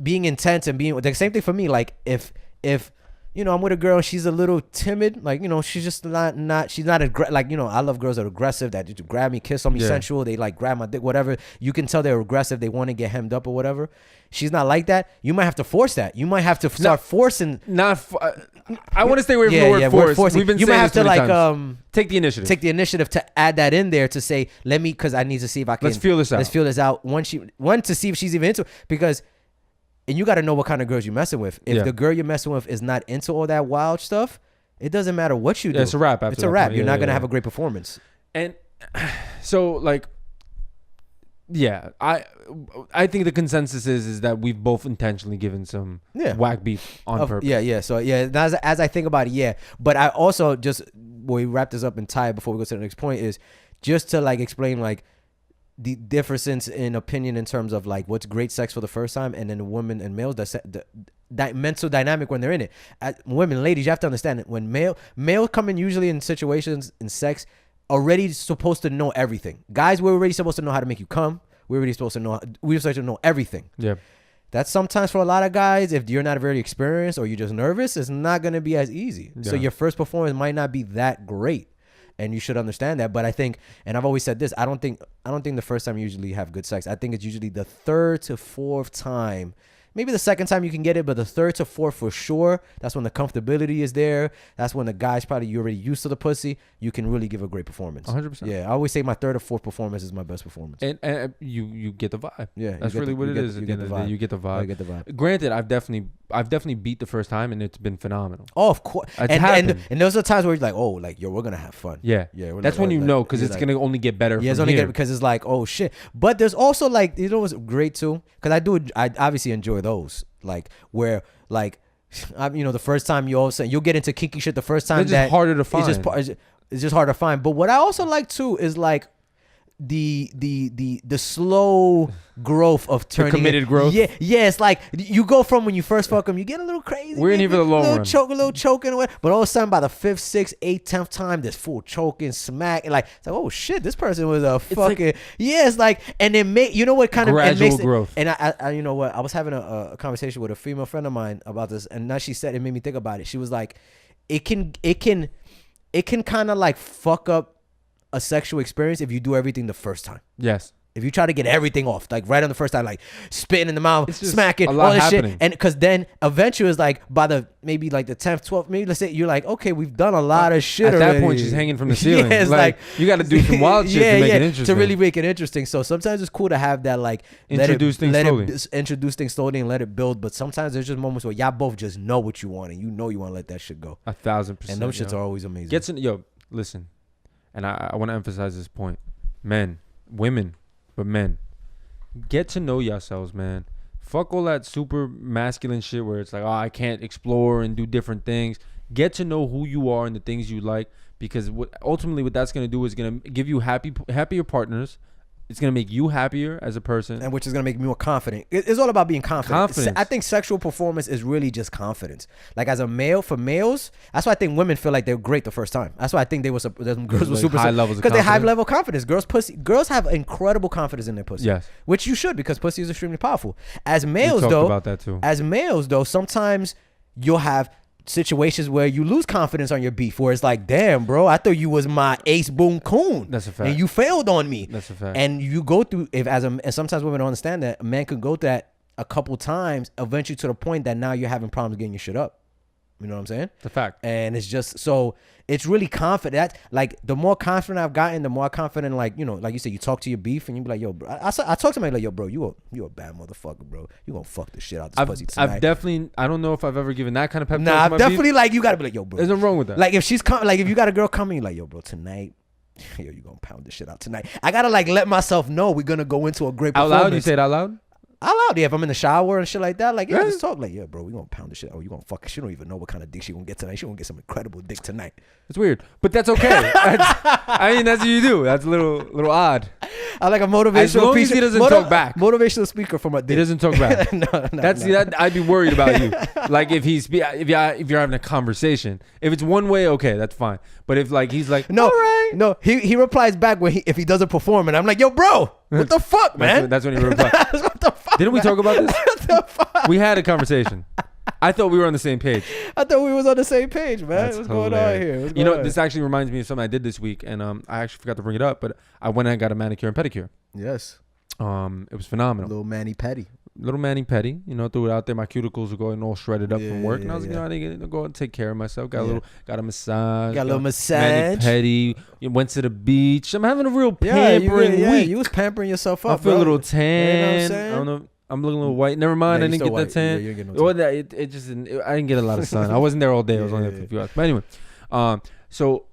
being intense and being the same thing for me. Like if I'm with a girl and she's a little timid, like she's just not she's not like I love girls that are aggressive, that just grab me, kiss on me, sensual, they like grab my dick, whatever. You can tell they're aggressive, they want to get hemmed up or whatever. She's not like that. You might have to force that. You might have to start forcing. I want to stay away from the word force. We've been you saying might have this to like times. Take the initiative. Take the initiative to add that in there to say, let me, because I need to see if I can. Let's feel this out. Let's feel this out. One to see if she's even into it, because. And you got to know what kind of girls you're messing with. If the girl you're messing with is not into all that wild stuff, it doesn't matter what you do. It's a wrap. It's a wrap. You're not going to have a great performance. And so, like, yeah, I think the consensus is that we've both intentionally given some whack beef on purpose. Yeah. So, yeah, as I think about it, yeah. But I also just, we wrap this up and tie it before we go to the next point, is just to, like, explain, like, the difference in opinion in terms of like what's great sex for the first time, and then women and males, that mental dynamic when they're in it. Women, ladies, you have to understand it. When male come in usually in situations in sex already supposed to know everything. Guys, we're already supposed to know how to make you come. We're supposed to know everything. Yeah. That's sometimes for a lot of guys, if you're not very experienced or you're just nervous, it's not going to be as easy. Yeah. So your first performance might not be that great. And you should understand that. But I think, and I've always said this, I don't think the first time you usually have good sex. I think it's usually the third to fourth time. Maybe the second time you can get it, but the third to fourth for sure. That's when the comfortability is there. That's when the guy's probably you're already used to the pussy. You can really give a great performance. 100%. Yeah, I always say my third or fourth performance is my best performance. And you get the vibe. Yeah, that's really what it is. You get the vibe. You get the vibe. I get the vibe. Granted, I've definitely beat the first time, and it's been phenomenal. Oh, of course. And those are times where you're like, oh, like, yo, we're gonna have fun. Yeah. That's when you know, because it's gonna only get better. Yeah, it's only get because it's like, oh shit. But there's also like, what's great too, because I obviously enjoy those, like where like, the first time you all of a sudden you'll get into kinky shit the first time. It's just harder to find. It's just hard to find. But what I also like too is like the slow growth of turning the committed growth. Yeah, it's like you go from when you first fuck them, you get a little crazy. We're in here for the long run. A little choking, but all of a sudden by the 5th, 6th, 8th, 10th time, there's full choking, smack, and like it's like, oh shit, this person was a fucking it's like, and then what kind of gradual growth. And I you know what, I was having a conversation with a female friend of mine about this, and now she said, it made me think about it. She was like, it can kind of like fuck up a sexual experience if you do everything the first time. Yes. If you try to get everything off, like right on the first time, like spitting in the mouth, smacking, all this shit. And because then eventually it's like by the maybe like the 10th, 12th, maybe let's say you're like, okay, we've done a lot of shit at already. that point, she's hanging from the ceiling. Yeah, it's like you got to do some wild shit to make it interesting. To really make it interesting. So sometimes it's cool to have that, like, introduce things slowly and let it build. But sometimes there's just moments where y'all both just know what you want, and you want to let that shit go. 1,000%. And those shits are always amazing. Listen, and I want to emphasize this point. Men, women, but men, get to know yourselves, man. Fuck all that super masculine shit where it's like, oh, I can't explore and do different things. Get to know who you are and the things you like, because ultimately what that's going to do is going to give you happier partners, It's gonna make you happier as a person. and which is gonna make me more confident. It's all about being confident. Confidence. I think sexual performance is really just confidence. Like as a male, for males, that's why I think women feel like they're great the first time. That's why I think girls were Like super high levels of because they high confidence. level confidence. Girls have incredible confidence in their pussy. Yes. which you should because pussy is extremely powerful. As We males, talked though, about that too. as males though, sometimes you'll have situations where you lose confidence on your beef, where it's like, damn, bro, I thought you was my ace boom coon. That's a fact. And you failed on me. That's a fact. And you go through and sometimes women don't understand that a man could go through that a couple times, eventually to the point that now you're having problems getting your shit up. You know what I'm saying? It's a fact. And it's just so it's really confident. Like the more confident I've gotten, the more confident, like, you know, like you said, you talk to your beef and you be like, yo, bro. I talk to somebody like, yo, bro, you a bad motherfucker, bro. You gonna fuck the shit out this pussy tonight. I've definitely. I don't know if I've ever given that kind of pep talk. Nah, to I've my definitely beef. like you gotta be like, yo, bro. There's nothing wrong with that. Like if like if you got a girl coming, you're like, yo, bro, tonight, yo, you gonna pound this shit out tonight. I gotta like let myself know we're gonna go into a great out performance. loud, you say it out loud. Out loud, yeah. If I'm in the shower and shit like that, like, yeah, Yeah. just talk like, yeah, bro, we gonna pound this shit. Oh, you gonna fuck. She don't even know what kind of dick she gonna get tonight. She gonna get some incredible dick tonight. It's weird, but that's okay. I mean, that's what you do. That's a little odd. I like a motivational As long as he doesn't talk back. Motivational speaker from a dick. He doesn't talk back. no, That's no. that. I'd be worried about you. Like if you're having a conversation. If it's one way, okay, that's fine. But if like he's like, No, all right, no. He replies back when if he doesn't perform, and I'm like, yo, bro, what the fuck, man? that's when he replies. What the fuck? Didn't we talk about this? What the fuck? We had a conversation. I thought we were on the same page. I thought we was on the same page, man. That's What's going on hilarious. here? What's You going know, on? this actually reminds me of something I did this week, and I actually forgot to bring it up, but I went and got a manicure and pedicure. Yes, It was phenomenal. little Manny Petty. Little mani petty, you know, threw it out there. My cuticles were going all shredded up Yeah, from work, and I was yeah, like, you know, I need to go and take care of myself. Got Yeah. got a massage, Got a little mani massage. petty. Went to the beach. I'm having a real Yeah, pampering week. you was pampering yourself I up. feel a bro. little You know what I'm tan. saying? I don't know. I'm looking a little white. Never mind. Yeah, I you didn't still get that white. Yeah, tan. you didn't get no Well, it just didn't. I didn't get a lot of sun. I wasn't there all day. I was only there for a few hours. But anyway, so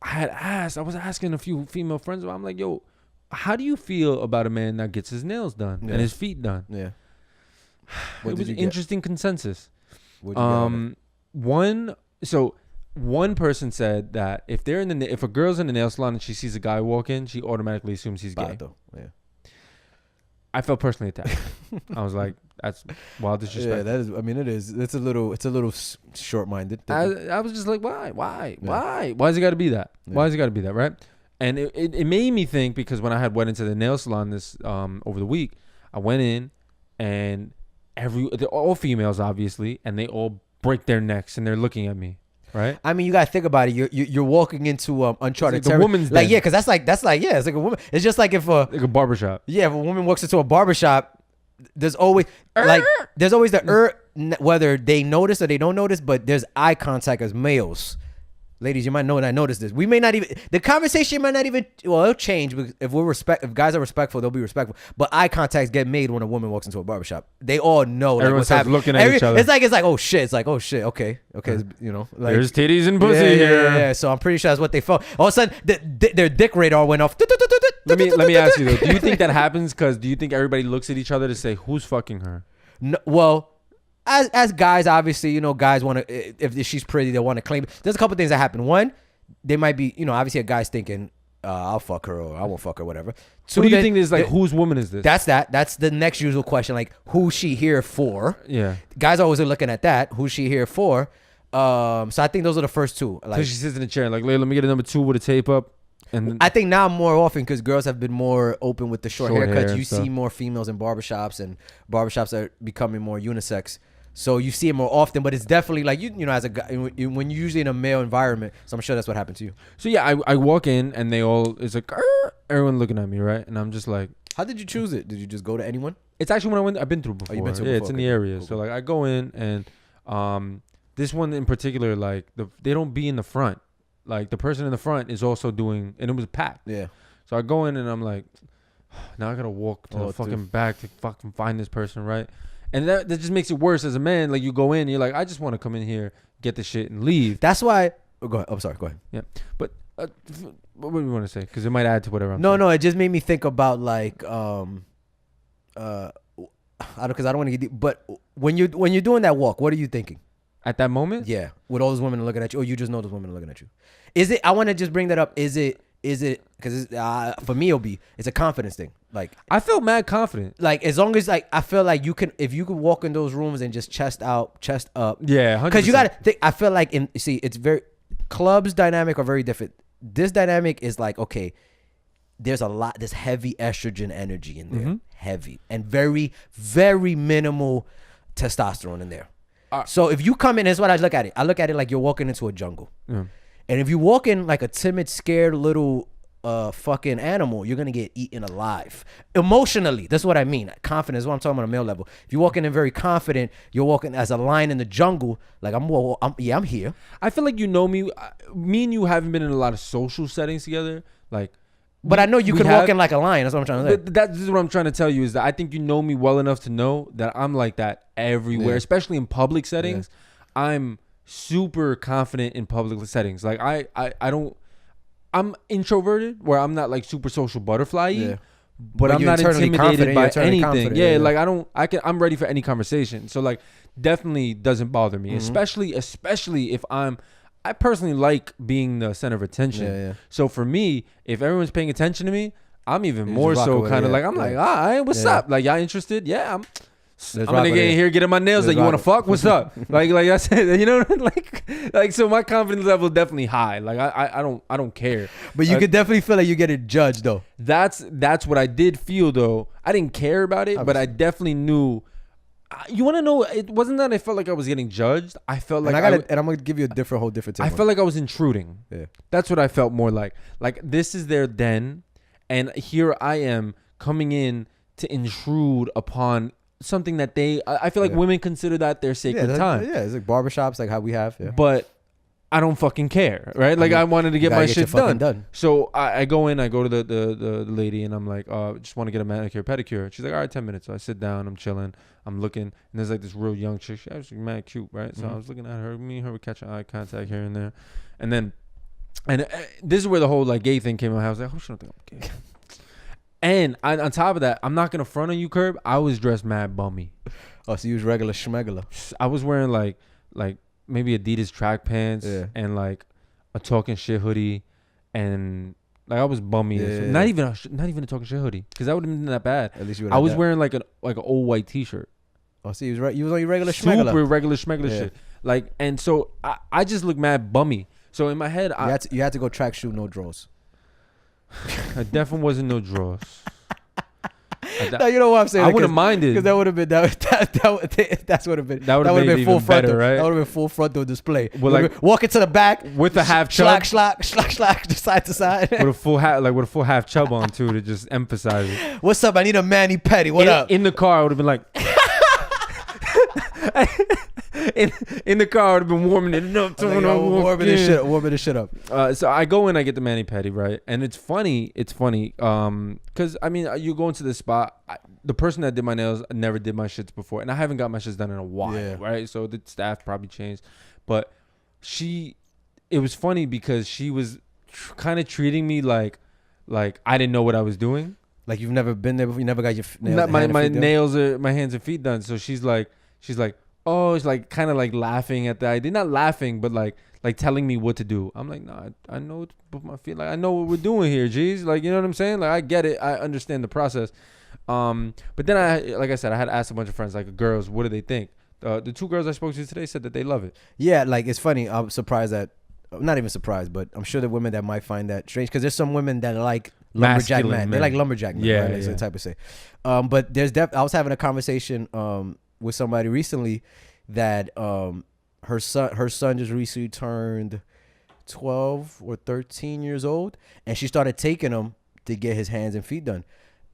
I was asking a few female friends. I'm like, yo, how do you feel about a man that gets his nails done Yeah. and his feet done? Yeah. It was an interesting consensus. What'd you get on One person said that if a girl's in the nail salon and she sees a guy walk in, she automatically assumes he's it? gay. Bato, yeah. I felt personally attacked. I was like, that's wild Yeah, disrespect. that is. I mean, it is. It's a little short-minded. I was just like, why has it got to be that? Yeah. Why has it got to be that, right? And it made me think, because when I went into the nail salon this over the week, I went in and they're all females obviously, and they all break their necks and they're looking at me, right? I mean, you gotta think about it. You're walking into uncharted It's like the territory. woman's like, den. yeah, because that's like yeah, it's like a woman. It's just like if Like a barbershop. if a woman walks into a barbershop, there's always the whether they notice or they don't notice, but there's eye contact as males. Ladies, you might know and I noticed this. We may not even the conversation might not even it'll change because if guys are respectful, they'll be respectful. But eye contacts get made when a woman walks into a barbershop. They all know like, Everyone what's starts happening. looking at each other. It's like oh shit. It's like oh shit. Okay. You know, like There's titties and pussy yeah, here. Yeah. So I'm pretty sure that's what they felt. All of a sudden, their dick radar went off. Let me ask you though. Do you think that happens because do you think everybody looks at each other to say who's fucking her? No, well, as guys, obviously, you know, guys want to if she's pretty, they want to claim. There's a couple things that happen. One, they might be, you know, obviously a guy's thinking, I'll fuck her or I won't fuck her, whatever. So do you think this like whose woman is this? That's the next usual question, like who's she here for? Yeah. Guys always are looking at that. Who's she here for? So I think those are the first two. Like Because she sits in the chair like, let me get a number 2 with a tape up. And then, I think now more often because girls have been more open with the short Short hair haircuts. and You stuff. see more females in barbershops, and barbershops are becoming more unisex. So you see it more often, but it's definitely like you know, as a guy, when you're usually in a male environment. So I'm sure that's what happened to you. so yeah, I walk in and they all, it's like, everyone looking at me, right? And I'm just like, How did you choose it? Did you just go to anyone? it's actually when I've been through before. you've been through yeah, before, it's in okay, the area. cool, So like I go in and this one in particular, like they don't be in the front. Like the person in the front is also doing, and it was packed. Yeah. So I go in and I'm like, now I gotta walk to Oh, the fucking dude. back to fucking find this person, right? And that just makes it worse as a man. Like you go in, you're like, I just want to come in here, get the shit, and leave. That's why. Oh, go ahead. I'm sorry. Go ahead. Yeah, but what do you want to say? Because it might add to whatever. I'm No, saying. no. It just made me think about like I don't because I don't want to get deep. But when you're doing that walk, what are you thinking? At that moment, Yeah, with all those women looking at you, or you just know those women are looking at you. Is it? I want to just bring that up. Is it is it because for me it's a confidence thing. Like I felt mad confident. as long as like I feel like you can if you can walk in those rooms and just chest out, chest up. Yeah, 100%. Because you gotta think. I feel like it's very clubs dynamic are very different. This dynamic is like okay. There's heavy estrogen energy in there, heavy, and very, very minimal testosterone in there. So if you come in, that's what I look at it. I look at it like you're walking into a jungle. And if you walk in like a timid, scared little fucking animal, you're going to get eaten alive. Emotionally, that's what I mean. Confidence is what I'm talking about on a male level. If you're walking in very confident, you're walking as a lion in the jungle, like I'm here. I feel like you know me. Me and you haven't been in a lot of social settings together. Like, but I know you could walk in like a lion. That's what I'm trying to say. This is what I'm trying to tell you is that I think you know me well enough to know that I'm like that everywhere, especially in public settings. I'm super confident in public settings. Like I don't. I'm introverted where I'm not like super social butterfly-y, but I'm not intimidated by anything. Yeah, like I'm ready for any conversation. So like definitely doesn't bother me, especially if I personally like being the center of attention. So for me, if everyone's paying attention to me, I'm even more so kind of like, I'm like, all right, what's up? Like, y'all interested? Yeah, I'm gonna get in here, getting my nails. Like, you want to fuck? What's up? like I said, you know, like, so my confidence level is definitely high. Like, I don't care. But you could definitely feel like you're getting judged though. That's what I did feel though. I didn't care about it, but I definitely knew. You want to know? It wasn't that I felt like I was getting judged. I felt like and I'm gonna give you a whole different. I felt like I was intruding. Yeah, that's what I felt more like. Like this is their den, and here I am coming in to intrude upon something that I feel like women consider that their sacred time. Yeah, it's like barbershops, like how we have. Yeah. But I don't fucking care, right? Like I wanted to get my shit done. So I go in, I go to the lady, and I'm like, just want to get a manicure, pedicure. She's like, all right, 10 minutes. So I sit down, I'm chilling, I'm looking, and there's like this real young chick. She's actually mad cute, right? So I was looking at her, me and her would catch eye contact here and there, and then, this is where the whole like gay thing came out. I was like, oh, she don't think I'm gay. And on top of that, I'm not gonna front on you, Curb. I was dressed mad bummy. Oh, so you was regular schmegula. I was wearing like maybe Adidas track pants and like a talking shit hoodie, and like I was bummy. Not even a talking shit hoodie, because that would have been that bad. At least I was wearing like an old white t-shirt. Oh, see, you was on your regular schmegula. Super regular schmegula shit. Like, and so I just look mad bummy. So in my head, you had to go track shoe, no drawers. I definitely wasn't no drawers. No, you know what I'm saying. I wouldn't mind it, because that would have been that would have been full frontal, better, right? That would have been full frontal display. Well, like walking to the back with a half chub, slack, side to side, with a full half chub on too, to just emphasize it. What's up? I need a mani petty. What up? In the car, I would have been like. In the car, I would have been warming it up. Warming this shit up. So I go in, I get the mani pedi, right? And it's funny. Because I mean, you go into the spot. The person that did my nails never did my shits before, and I haven't got my shits done in a while, right? So the staff probably changed, but it was funny because she was kind of treating me like I didn't know what I was doing. Like you've never been there before. You never got your my hands and feet done. So she's like, oh, it's like kind of like laughing at the idea. Not laughing, but like telling me what to do. I'm like, nah, I know what my feet. Like I know what we're doing here, G's. Like, you know what I'm saying? Like I get it. I understand the process. But then like I said, I had asked a bunch of friends, like girls, what do they think? The two girls I spoke to today said that they love it. Yeah, like it's funny. I'm surprised that, not even surprised, but I'm sure the women that might find that strange, because there's some women that like lumberjack man. They like lumberjack man. Yeah, right? That's the type of say. But there's I was having a conversation with somebody recently that her son just recently turned 12 or 13 years old, and she started taking him to get his hands and feet done.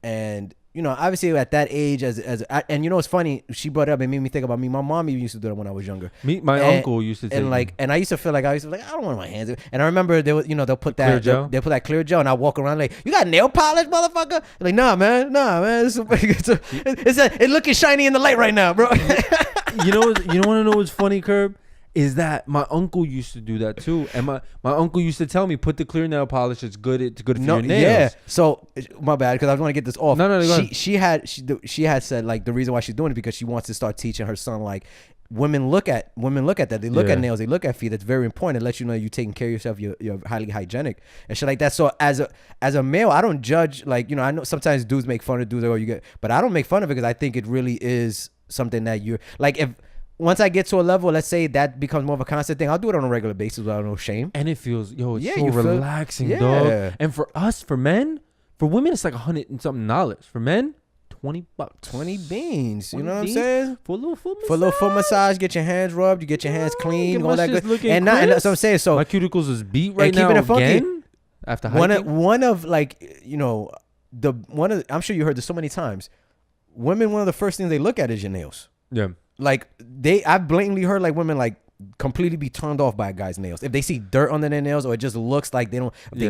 And you know, obviously at that age, and you know, it's funny. She brought it up and made me think about me. My mom even used to do that when I was younger. My uncle used to take and I used to feel like I don't want my hands. And I remember they'll put that they'll put that clear gel, and I walk around like, you got nail polish, motherfucker? Like, nah, man. It's looking shiny in the light right now, bro. You want to know what's funny, Curb? Is that my uncle used to do that too, and my uncle used to tell me, put the clear nail polish. It's good for your nails. Yeah. So my bad, because I want to get this off. No. She had said like the reason why she's doing it because she wants to start teaching her son like women look at that. They look Yeah. at nails. They look at feet. That's very important. It lets you know you're taking care of yourself. You're highly hygienic and shit like that. So as a male, I don't judge. Like, you know, I know sometimes dudes make fun of dudes. Or you get, but I don't make fun of it because I think it really is something that you're like. If once I get to a level, let's say that becomes more of a constant thing, I'll do it on a regular basis without no shame. And it feels, it's Yeah, so you feel- relaxing, yeah. dog. And for us, for men, for women, it's like $100 and something. For men, $20. 20 beans. You 20 know what I'm beans saying? For a little foot massage. For a little foot massage, get your hands rubbed, you get your hands clean, get all my that shits good. looking And that's crisp. what I'm saying. So My cuticles is beat right now keeping it funky, again after hiking. one of like, you know, I'm sure you heard this so many times. Women, one of the first things they look at is your nails. Yeah. Like I've blatantly heard like women like completely be turned off by a guy's nails if they see dirt under their nails, or it just looks like they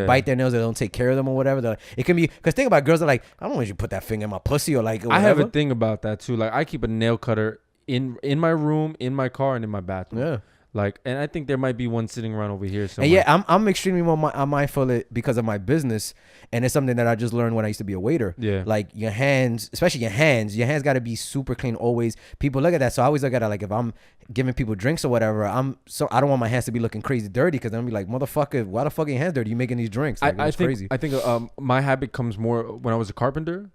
bite their nails, they don't take care of them or whatever. Like, it can be because think about girls that are like, I don't want you to put that finger in my pussy or like. Whatever. I have a thing about that too. Like I keep a nail cutter in my room, in my car, and in my bathroom. Yeah. Like, and I think there might be one sitting around over here somewhere. And yeah, I'm extremely more I'm mindful of it because of my business, and it's something that I just learned when I used to be a waiter. Yeah. Like your hands, especially your hands got to be super clean always. People look at that, so I always look at it like if I'm giving people drinks or whatever, I don't want my hands to be looking crazy dirty because then I'll be like, motherfucker, why the fuck are your hands dirty? You making these drinks? Like, I think crazy. I think my habit comes more when I was a carpenter.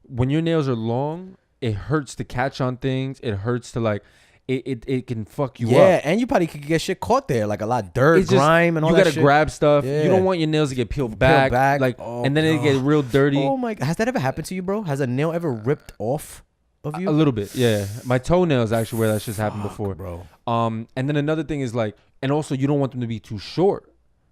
When your nails are long, it hurts to catch on things. It hurts to like. It can fuck you up. Yeah, and you probably could get shit caught there, like a lot of dirt, It's just- grime, and all you that gotta shit. grab stuff. Yeah. You don't want your nails to get peeled back, like, Oh, and then it get God. real dirty. Oh my God, has that ever happened to you, bro? Has a nail ever ripped off of you? A little bit, yeah. My toenails actually where that shit's happened before, bro. And then another thing is like, and also you don't want them to be too short.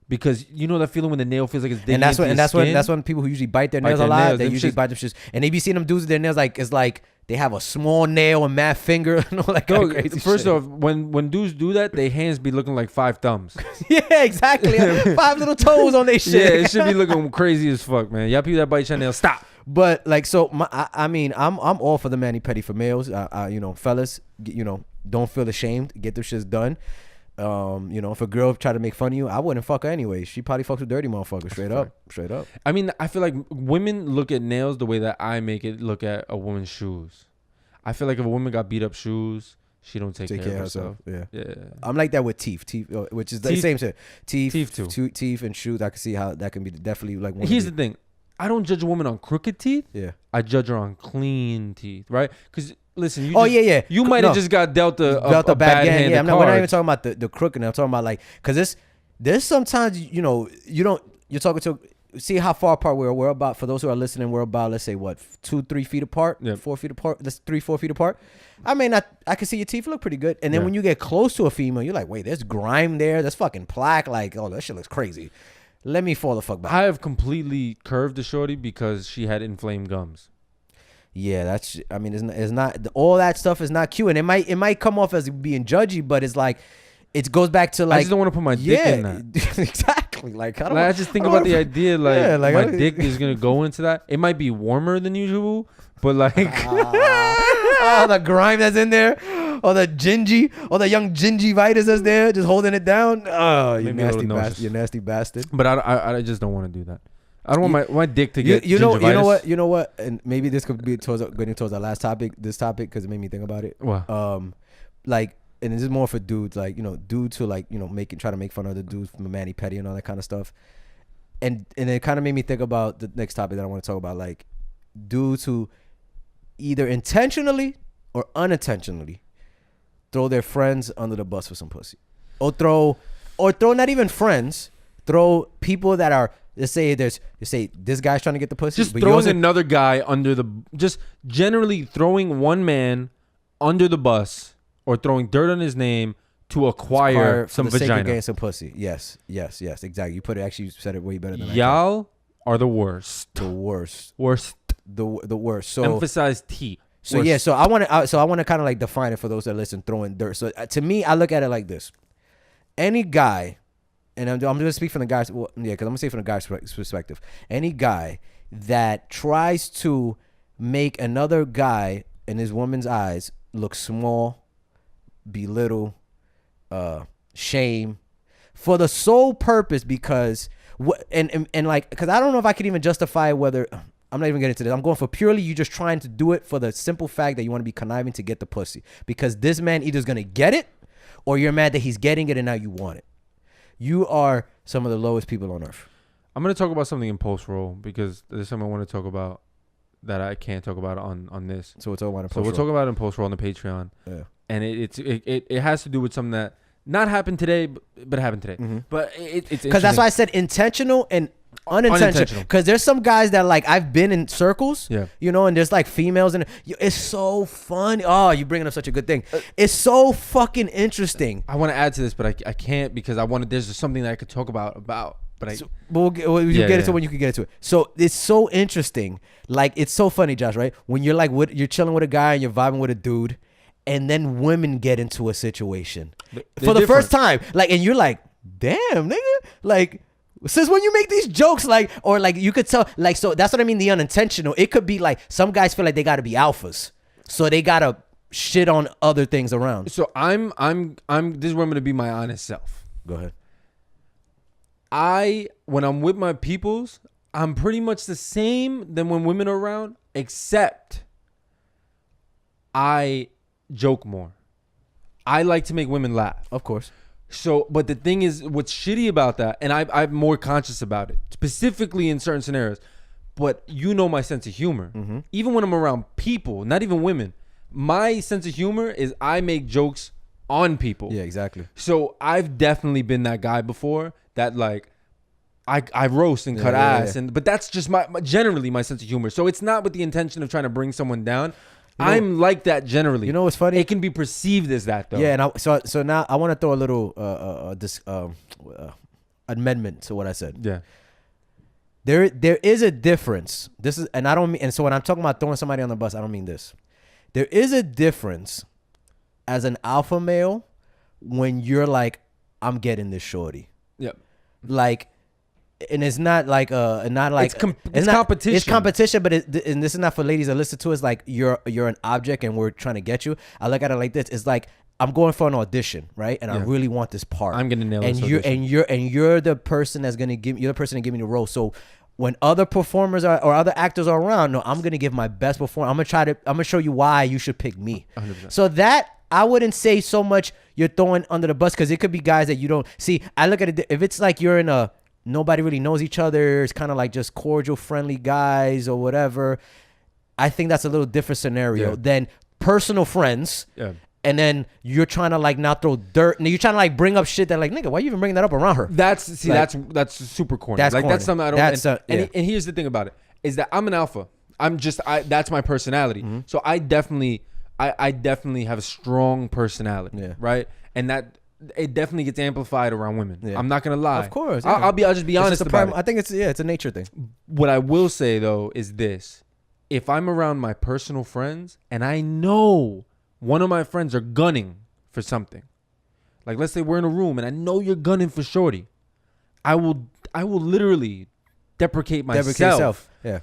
Because you know that feeling when the nail feels like it's digging And that's into when your that's skin? when people who usually bite their Bite nails their a lot, nails, they them usually shits- bite them shits, and they be seeing them dudes with their nails like it's like they have a small nail and mad finger and all that kind No, of crazy first shit. off, when dudes do that, their hands be looking like 5 thumbs. Yeah, exactly. 5 little toes on their shit. Yeah, it should be looking crazy as fuck, man. Y'all people that bite your nails, stop. But like, so I mean, I'm all for the mani pedi for males. You know, fellas, you know, don't feel ashamed. Get them shits done. You know, if a girl try to make fun of you, I wouldn't fuck her anyway. She probably fucks with dirty motherfuckers. Straight up. I mean, I feel like women look at nails the way that I make it look at a woman's shoes. I feel like if a woman got beat up shoes, she don't take care of herself. Yeah. Yeah. I'm like that with teeth, which is the Teeth- same shit. Teeth too. Teeth and shoes. I can see how that can be definitely like. One Here's of the thing. I don't judge a woman on crooked teeth. Yeah. I judge her on clean teeth, right? Because listen, you Oh, just- yeah. You might have No. just got dealt a Dealt a bad game. hand. Yeah, we're not even talking about the crooked. I'm talking about like because there's sometimes you know you're talking to. See how far apart we're about. For those who are listening, we're about, let's say, what, 2-3 feet apart, Yep. 4 feet apart. That's 3-4 feet apart. I mean, I can see your teeth look pretty good. And then Yeah. when you get close to a female, you're like, wait, there's grime there. There's fucking plaque. Like, oh, that shit looks crazy. Let me fall the fuck back. I have completely curved the shorty because she had inflamed gums. Yeah, that's. I mean, it's not all that stuff is not cute, and it might come off as being judgy, but it's like. It goes back to like I just don't want to put my dick in that. Exactly. Like I don't. Like, I just think don't about the wanna- idea like, Yeah, like, my I don't- dick is gonna go into that. It might be warmer than usual, but like Oh, the grime that's in there, or the young gingivitis that's there, just holding it down. Oh, you Made me a little nasty nauseous. bastard! You nasty bastard. But I just don't want to do that. I don't want my dick to get You know gingivitis. what, and maybe this could be getting towards our last topic. This topic because it made me think about it. What? Like, and this is more for dudes, like dudes who like try to make fun of the dudes from mani pedi and all that kind of stuff. And it kind of made me think about the next topic that I want to talk about, like dudes who either intentionally or unintentionally throw their friends under the bus for some pussy, or throw not even friends, throw people that are, let's say this guy's trying to get the pussy, Just but you throwing also- another guy just generally throwing one man under the bus or throwing dirt on his name to acquire for some the sake of vagina. getting some pussy. Yes, exactly. You said it way better than I Y'all are the worst. can. The worst. The worst. So Emphasize T. So Worst. yeah, so I want to kind of like define it for those that listen, throwing dirt. So to me, I look at it like this: any guy, and I'm going to speak from the guys, well, yeah, because I'm gonna say from the guy's perspective. Any guy that tries to make another guy in his woman's eyes look small, belittle, shame, for the sole purpose because like, because I don't know if I could even justify whether. I'm not even getting into this. I'm going for purely you just trying to do it for the simple fact that you want to be conniving to get the pussy. Because this man either is going to get it or you're mad that he's getting it and now you want it. You are some of the lowest people on earth. I'm going to talk about something in post-roll because there's something I want to talk about that I can't talk about on this. So we're talking about in So we'll talk about it in post-roll on the Patreon. Yeah. And it has to do with something that not happened today, but happened today. But it's because that's why I said intentional and unintentional. Because there's some guys that like I've been in circles, you know, and there's like females and it's so funny. Oh, you bringing up such a good thing. It's so fucking interesting. I want to add to this, but I can't because I wanted. There's something that I could talk about. But we'll get into it when you can get into it. So it's so interesting. Like it's so funny, Josh. Right? When you're like you're chilling with a guy and you're vibing with a dude. And then women get into a situation for the first time, like, and you're like, "Damn, nigga!" Like, since when you make these jokes, like, or like you could tell, like, so that's what I mean. The unintentional. It could be like some guys feel like they got to be alphas, so they gotta shit on other things around. So I'm. This is where I'm gonna be my honest self. Go ahead. When I'm with my peoples, I'm pretty much the same than when women are around, except I joke more. I like to make women laugh. Of course. So, but the thing is, what's shitty about that, and I'm more conscious about it, specifically in certain scenarios, but you know my sense of humor. Even when I'm around people, not even women, my sense of humor is I make jokes on people. Yeah, exactly. So I've definitely been that guy before that like, I roast and cut ass, but that's just generally my sense of humor. So it's not with the intention of trying to bring someone down. I'm like that generally. You know what's funny? It can be perceived as that though. Yeah, and so now I want to throw a little amendment to what I said. Yeah. There is a difference. This is, and I don't mean, and so when I'm talking about throwing somebody on the bus, I don't mean this. There is a difference as an alpha male when you're like, I'm getting this shorty. Yep. Like. And it's not like it's not competition. It's competition, but and this is not for ladies that listen to. It's like you're an object, and we're trying to get you. I look at it like this: it's like I'm going for an audition, right? And I really want this part. I'm gonna nail this audition. You're the person that's gonna give you're the person to give me the role. So when other performers or other actors are around, no, I'm gonna give my best performance. I'm gonna show you why you should pick me. 100%. So that I wouldn't say so much you're throwing under the bus because it could be guys that you don't see. I look at it if it's like you're in a nobody really knows each other. It's kind of like just cordial, friendly guys or whatever. I think that's a little different scenario than personal friends. Yeah. And then you're trying to like not throw dirt. And you're trying to like bring up shit that like, nigga, why you even bringing that up around her? That's super corny. That's like corny. That's something I don't. And here's the thing about it is that I'm an alpha. That's my personality. So I definitely have a strong personality. Yeah. Right. And that. It definitely gets amplified around women. Yeah. I'm not gonna lie. Of course, I'll just be honest about it. I think it's a nature thing. What I will say though is this: if I'm around my personal friends and I know one of my friends are gunning for something, like let's say we're in a room and I know you're gunning for shorty, I will literally deprecate myself. Yeah.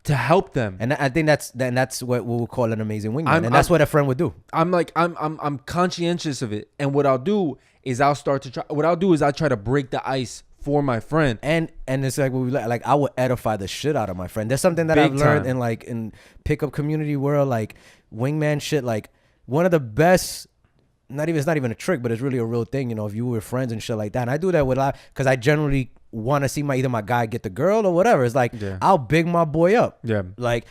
To help them, and I think that's what we'll call an amazing wingman, and that's what a friend would do. I'm conscientious of it, and what I'll do is I'll try to break the ice for my friend, and it's like I will edify the shit out of my friend. There's something that I've learned in pickup community world, like wingman shit. Like one of the best. It's not even a trick, but it's really a real thing. You know, if you were friends and shit like that, and I do that with a lot because I generally want to see either my guy get the girl or whatever. It's like I'll big my boy up, like,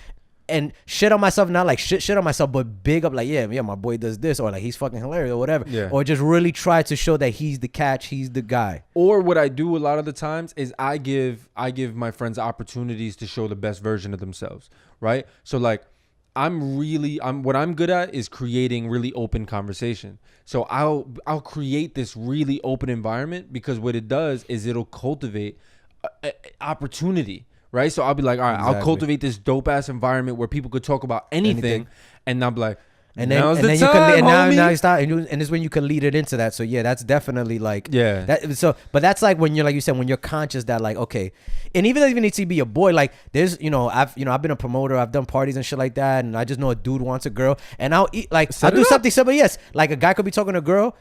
and shit on myself, not like shit on myself, but big up like yeah, my boy does this or like he's fucking hilarious or whatever, or just really try to show that he's the catch, he's the guy. Or what I do a lot of the times is I give my friends opportunities to show the best version of themselves, right? So like. What I'm good at is creating really open conversation. So I'll create this really open environment because what it does is it'll cultivate opportunity, right? So I'll be like, all right, exactly. I'll cultivate this dope ass environment where people could talk about anything. And I'll be like, and then you can now you start and it's when you can lead it into that. So yeah, that's definitely like but that's like when you're like you said when you're conscious that like okay, and even doesn't even need to be a boy. Like there's I've been a promoter, I've done parties and shit like that, and I just know a dude wants a girl, and I'll do something similar. Yes, like a guy could be talking to a girl,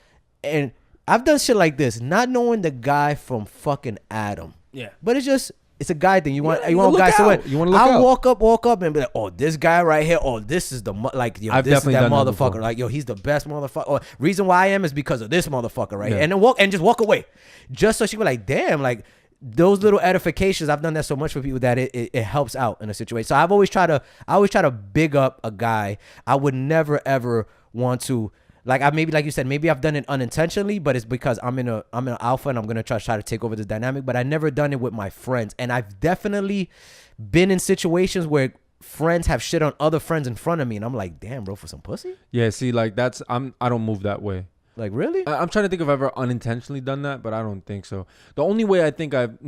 and I've done shit like this, not knowing the guy from fucking Adam. Yeah, but it's just it's a guy thing. You want you wanna guys look to win. out. You wanna look I'll out. walk up and be like, oh, this guy right here. Oh, this is the like, yo, I've this is definitely that done that motherfucker. before. Like, yo, he's the best motherfucker. Or reason why I am is because of this motherfucker right here. Yeah. And then just walk away, just so she be like, damn, like those little edifications. I've done that so much for people that it helps out in a situation. So I always try to big up a guy. I would never ever want to. Like like you said, maybe I've done it unintentionally, but it's because I'm in an alpha and I'm gonna try to take over this dynamic. But I never done it with my friends, and I've definitely been in situations where friends have shit on other friends in front of me, and I'm like, damn, bro, for some pussy. Yeah, see, like I don't move that way. Like, really? I'm trying to think if I've ever unintentionally done that, but I don't think so. The only way I think I've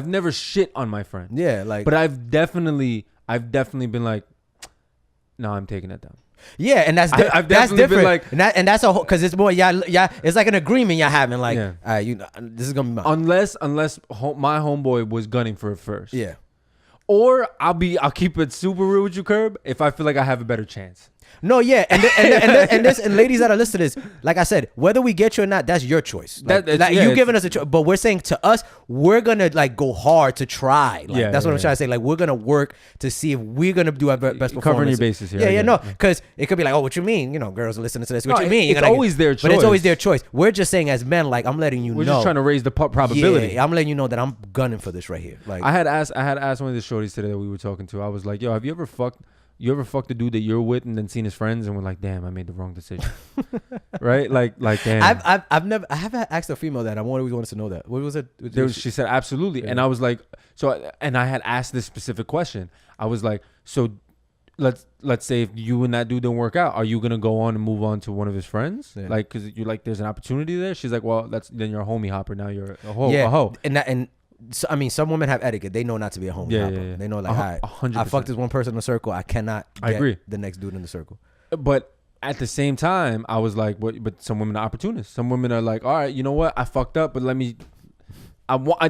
never shit on my friend. Yeah, like, But I've definitely been like, no, I'm taking that down. yeah, and that's I've that's definitely been different. like- and that's a whole, because it's more, yeah, it's like an agreement you're having. Like, Yeah. all right, this is gonna be mine. Unless my homeboy was gunning for it first. Yeah. Or I'll keep it super real with you, Curb, if I feel like I have a better chance. No, yeah, and ladies that are listening to this, like I said, whether we get you or not, that's your choice. Like, you giving us a choice, but we're saying to us, we're gonna like go hard to try. Like, Yeah, that's what I'm yeah. trying to say. Like, we're gonna work to see if we're gonna do our best performance. Covering your bases here, Yeah, I yeah, get no, it. because it could be like, oh, what you mean? You know, girls are listening to this. What No, you mean? it's always their But it's always choice. their choice. We're just saying as men, like, I'm letting you We're know. just trying to raise the probability. Yeah, I'm letting you know that I'm gunning for this right here. Like, I had asked one of the shorties today that we were talking to. I was like, yo, have you ever fucked the dude that you're with and then seen his friends and were like, damn, I made the wrong decision. Right? Like damn. I haven't asked a female that. I always wanted to know that. What was it? She said absolutely. And I was like, and I had asked this specific question. I was like, so let's say if you and that dude don't work out, are you gonna go on and move on to one of his friends? Yeah. Like, cause you're like, there's an opportunity there. She's like, well, then you're a homie hopper. Now you're a hoe. Yeah, A hoe. and so, I mean, some women have etiquette. They know not to be a homie. Yeah, hopper. yeah, yeah. They know, like, all right, 100%. I fucked this one person in the circle. I cannot I get agree. the next dude in the circle. But at the same time, I was like, but some women are opportunists. Some women are like, all right, you know what? I fucked up, but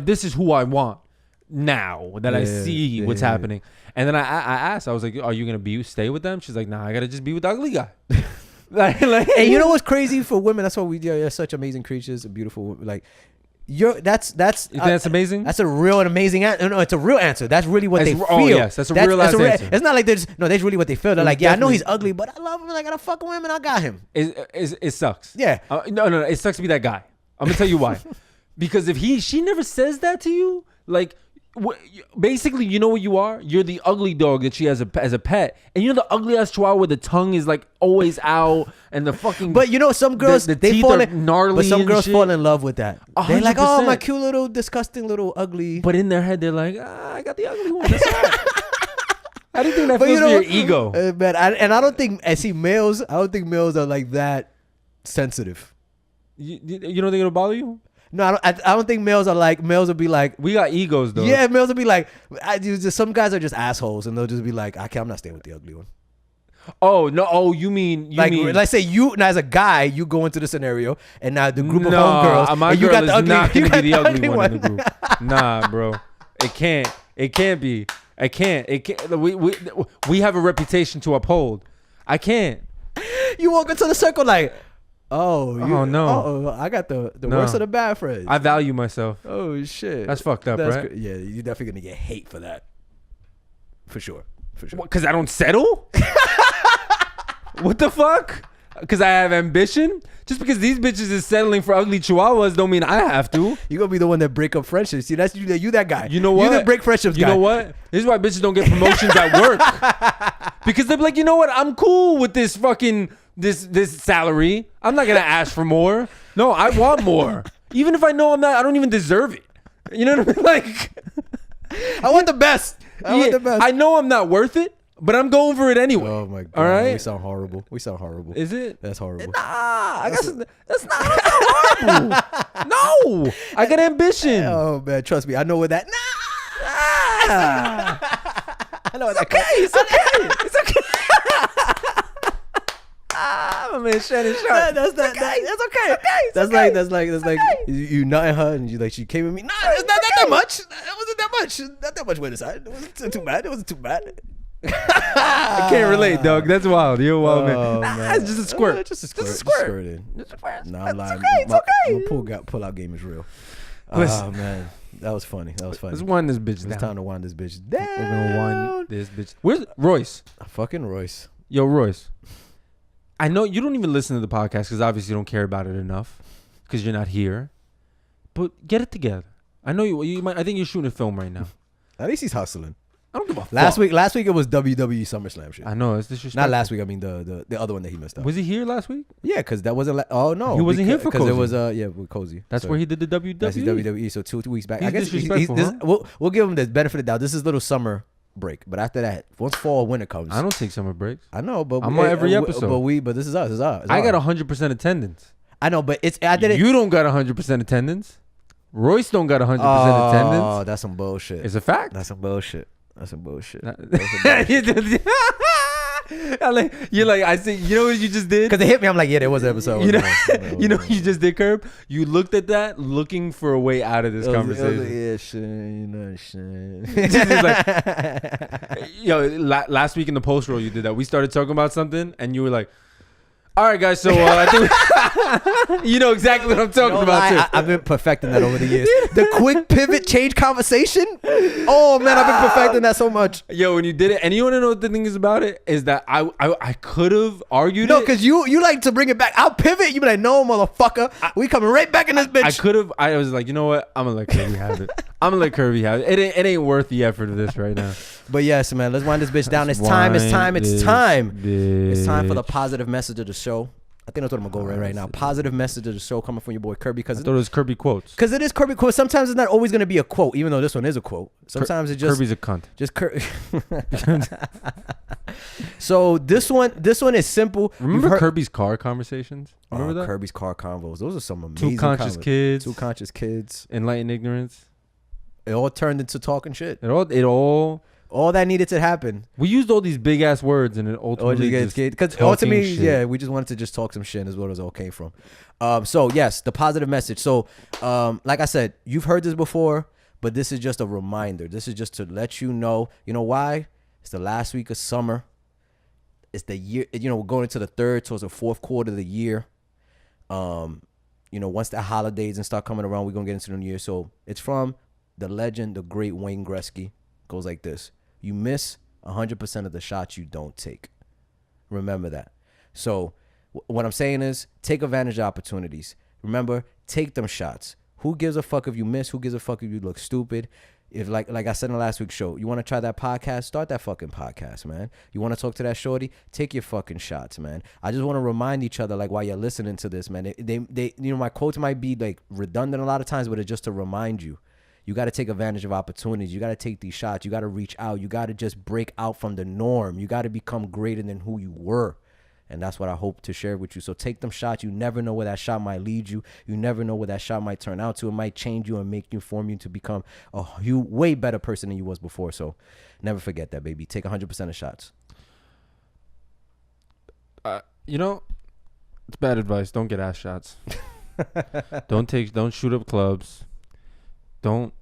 this is who I want now that I see what's happening. And then I asked, I was like, are you going to stay with them? She's like, nah, I got to just be with the ugly guy. And you know what's crazy for women? That's why you're such amazing creatures, beautiful. Like, that's. You think that's amazing? That's a real and amazing answer. No, it's a real answer. That's really what they feel. Oh, yes, that's a real answer. It's not like that's really what they feel. They're It's like, yeah, I know definitely- he's ugly, but I love him. I gotta fuck with him, and I got him. It sucks. Yeah. No, it sucks to be that guy. I'm gonna tell you why. Because if she never says that to you, like, basically, you know what you are? You're the ugly dog that she has as a pet, and you know the ugly ass chihuahua where the tongue is like always out and the fucking. But you know, some girls the they teeth fall are in, gnarly. but some and girls shit. fall in love with that. They're like, oh, 100%. my cute little, disgusting little ugly. But in their head, they're like, I got the ugly one. That's all right. How do you think that But feels you know, for your ego? man, I don't think males. I don't think males are like that sensitive. You don't think it'll bother you? No, I don't think males are like. Males will be like, We got egos though. yeah, males will be like. Some guys are just assholes, and they'll just be like, I'm not staying with the ugly one. Oh no. Oh, you mean Let's say you now as a guy, you go into the scenario, and now the group of no, homegirls, my and you girl got the is ugly. not You gonna got be the ugly one one. in the group. Nah, bro. It can't. It can't be. I can't. It can't. We have a reputation to uphold. I can't. You walk into the circle like, oh no. oh, I got the No. worst of the bad friends. I value myself. Oh shit, That's fucked up, That's right? Yeah, you're definitely gonna get hate for that. For sure. Because I don't settle? What the fuck? Because I have ambition? Just because these bitches is settling for ugly chihuahuas don't mean I have to. You're gonna be the one that break up friendships. See, that's you that guy. You know what? You that break friendships You guy. know what? This is why bitches don't get promotions at work. Because they're like, you know what? I'm cool with this fucking this salary. I'm not gonna ask for more. No, I want more. Even if I know I don't even deserve it. You know what I mean? Like, I want the best. I want the best. I know I'm not worth it, but I'm going for it anyway. Oh my god. All right. We sound horrible. Is it? That's horrible. That's not horrible. No, I got ambition. Oh man, trust me. I know where that. I know where that. It's okay. It's okay. My man Shannon Sharp. That's okay. That's like you nutting her and you like she came at me. Nah, it's not that much. It wasn't that much. Not that much weight aside. It wasn't too bad. It wasn't too bad. I can't relate, dog. That's wild. You're a wild Oh, man. man. It's just a squirt. Just a squirt. Just a squirt. Squirted. Just a squirt. Nah, I'm lying. It's okay. My pull out game is real. Oh man, that was funny. That was funny. Let's wind this bitch It's down. time to wind this bitch down. We're gonna wind this bitch. Where's Royce? Fucking Royce. Yo, Royce. I know you don't even listen to the podcast because obviously you don't care about it enough because you're not here. But get it together. I know you might. I think you're shooting a film right now. At least he's hustling. I don't give a fuck. Last week it was WWE SummerSlam shit. I know it's disrespectful. Not last week. I mean the other one that he missed out. Was he here last week? Yeah, because that wasn't. Oh no, He wasn't here for because it Cozy. was with Cozy. That's So where he did the WWE. That's his WWE. So 2 weeks back. He's I guess disrespectful, huh? we'll give him the benefit of the doubt. This is a little summer break, but after that, once fall or winter comes, I don't take summer breaks. I know, but I'm on every episode. But this is us. It's ours. I got 100% attendance. I know, but I did it. You don't got 100% attendance. Royce don't got 100% Oh, attendance. that's some bullshit. It's a fact. That's some bullshit. That's some bullshit. You're like, I see. You know what you just did? Because it hit me. I'm like, yeah, there was an episode. You know, you know what you just did, Curb? You looked at that looking for a way out of this conversation. Yeah, shit, you know, shit. Just like, yo, last week in the post roll, you did that. We started talking about something, and you were like, "All right, guys, so I think you know exactly what I'm talking about too." I've been perfecting that over the years. The quick pivot, change conversation. Oh man, I've been perfecting that so much. Yo, when you did it, and you want to know what the thing is about it is that I could have argued No, it. because you like to bring it back. I'll pivot. You be like, no, motherfucker. We coming right back in this bitch. I could have. I was like, you know what? I'm gonna let Kirby have it. I'm gonna let Kirby have it. It ain't worth the effort of this right now. But yes, man, let's wind this bitch down. It's time. It's time. It's time. It's time for the positive message of the show. I think that's what I'm gonna go right now. Positive message of the show coming from your boy Kirby, because I thought it was Kirby quotes. Because it is Kirby quote. Sometimes it's not always gonna be a quote, even though this one is a quote. Sometimes it's just Kirby's a cunt. just So this one is simple. Remember Kirby's car conversations? Remember that? Kirby's car convos. Those are some amazing Two conscious convos. kids. Two conscious kids. Enlightened ignorance. It all turned into talking shit. It all. All that needed to happen. We used all these big ass words, and it ultimately Because talking ultimately, shit. yeah, we just wanted to just talk some shit. Is what it all came from. So yes, the positive message. So, like I said, you've heard this before, but this is just a reminder. This is just to let you know. You know why? It's the last week of summer. It's the year. You know, we're going into the third towards the fourth quarter of the year. You know, once the holidays and start coming around, we're gonna get into the new year. So it's from the legend, the great Wayne Gretzky. Goes like this. You miss 100% of the shots you don't take. Remember that. So what I'm saying is take advantage of opportunities. Remember, take them shots. Who gives a fuck if you miss? Who gives a fuck if you look stupid? If like I said in the last week's show, you want to try that podcast, start that fucking podcast, man. You want to talk to that shorty, take your fucking shots, man. I just want to remind each other, like, while you're listening to this, man, they you know, my quotes might be like redundant a lot of times, but it's just to remind you. You got to take advantage of opportunities. You got to take these shots. You got to reach out. You got to just break out from the norm. You got to become greater than who you were. And that's what I hope to share with you. So take them shots. You never know where that shot might lead you. You never know where that shot might turn out to. It might change you and make you, form you to become a way better person than you was before. So never forget that, baby. Take 100% of shots. You know, it's bad advice. Don't get ass shots. Don't shoot up clubs. Don't.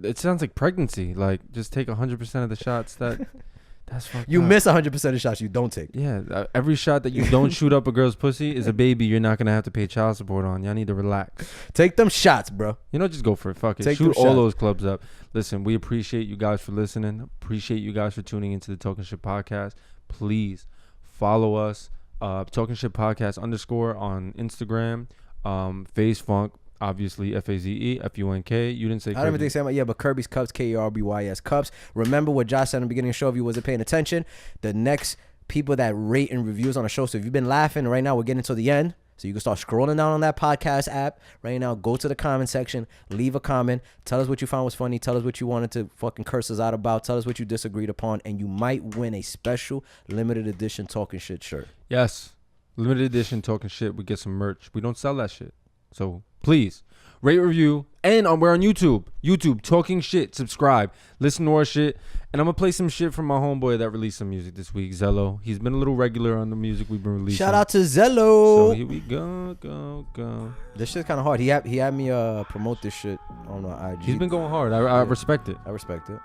It sounds like pregnancy. Like, just take 100% of the shots. That's fucked You up. miss 100% of shots you don't take. Yeah, every shot that you don't shoot up a girl's pussy is a baby you're not gonna have to pay child support on. Y'all need to relax. Take them shots, bro. You know, just go for it. Fuck it. Take Shoot them all shots. those clubs up. Listen, we appreciate you guys for listening. Appreciate you guys for tuning into the Talking Shit Podcast. Please follow us, Talking Shit Podcast _ on Instagram, Phase Funk. Obviously, FAZE, FUNK. You didn't say I don't even Kirby. think so. Yeah, but Kirby's Cups, KERBYS Cups. Remember what Josh said in the beginning of the show. If you wasn't paying attention, the next people that rate and reviews on the show. So if you've been laughing, right now we're getting to the end. So you can start scrolling down on that podcast app right now. Go to the comment section, leave a comment, tell us what you found was funny, tell us what you wanted to fucking curse us out about, tell us what you disagreed upon, and you might win a special limited edition Talking Shit shirt. Yes, limited edition Talking Shit. We get some merch. We don't sell that shit. So please rate, review, and we're on YouTube Talking Shit. Subscribe, listen to our shit, and I'm gonna play some shit from my homeboy that released some music this week, Zello. He's been a little regular on the music we've been releasing. Shout out to Zello. So here we go. This shit's kind of hard. He had me promote this shit on IG. He's been going hard. I respect it. I respect it.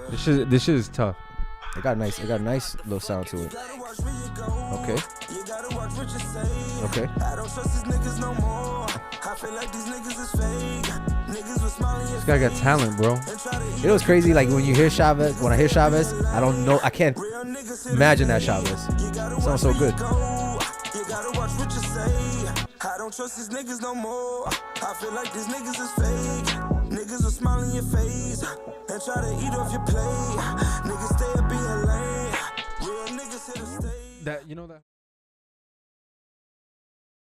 This shit is tough. It got a nice little sound to it. Okay. Okay. I don't trust these niggas no more. I feel like these niggas is fake. Niggas with smiling This guy got talent, bro. You know what's crazy? Like when you hear Chavez, when I hear Chavez, I don't know. I can't imagine that Chavez. Sounds so good. You gotta watch what you say. I don't trust these niggas no more. I feel like these niggas is fake. Niggas will smile in your face and try to eat off your plate. Niggas stay up in your lane. Real niggas here to stay. That you know that.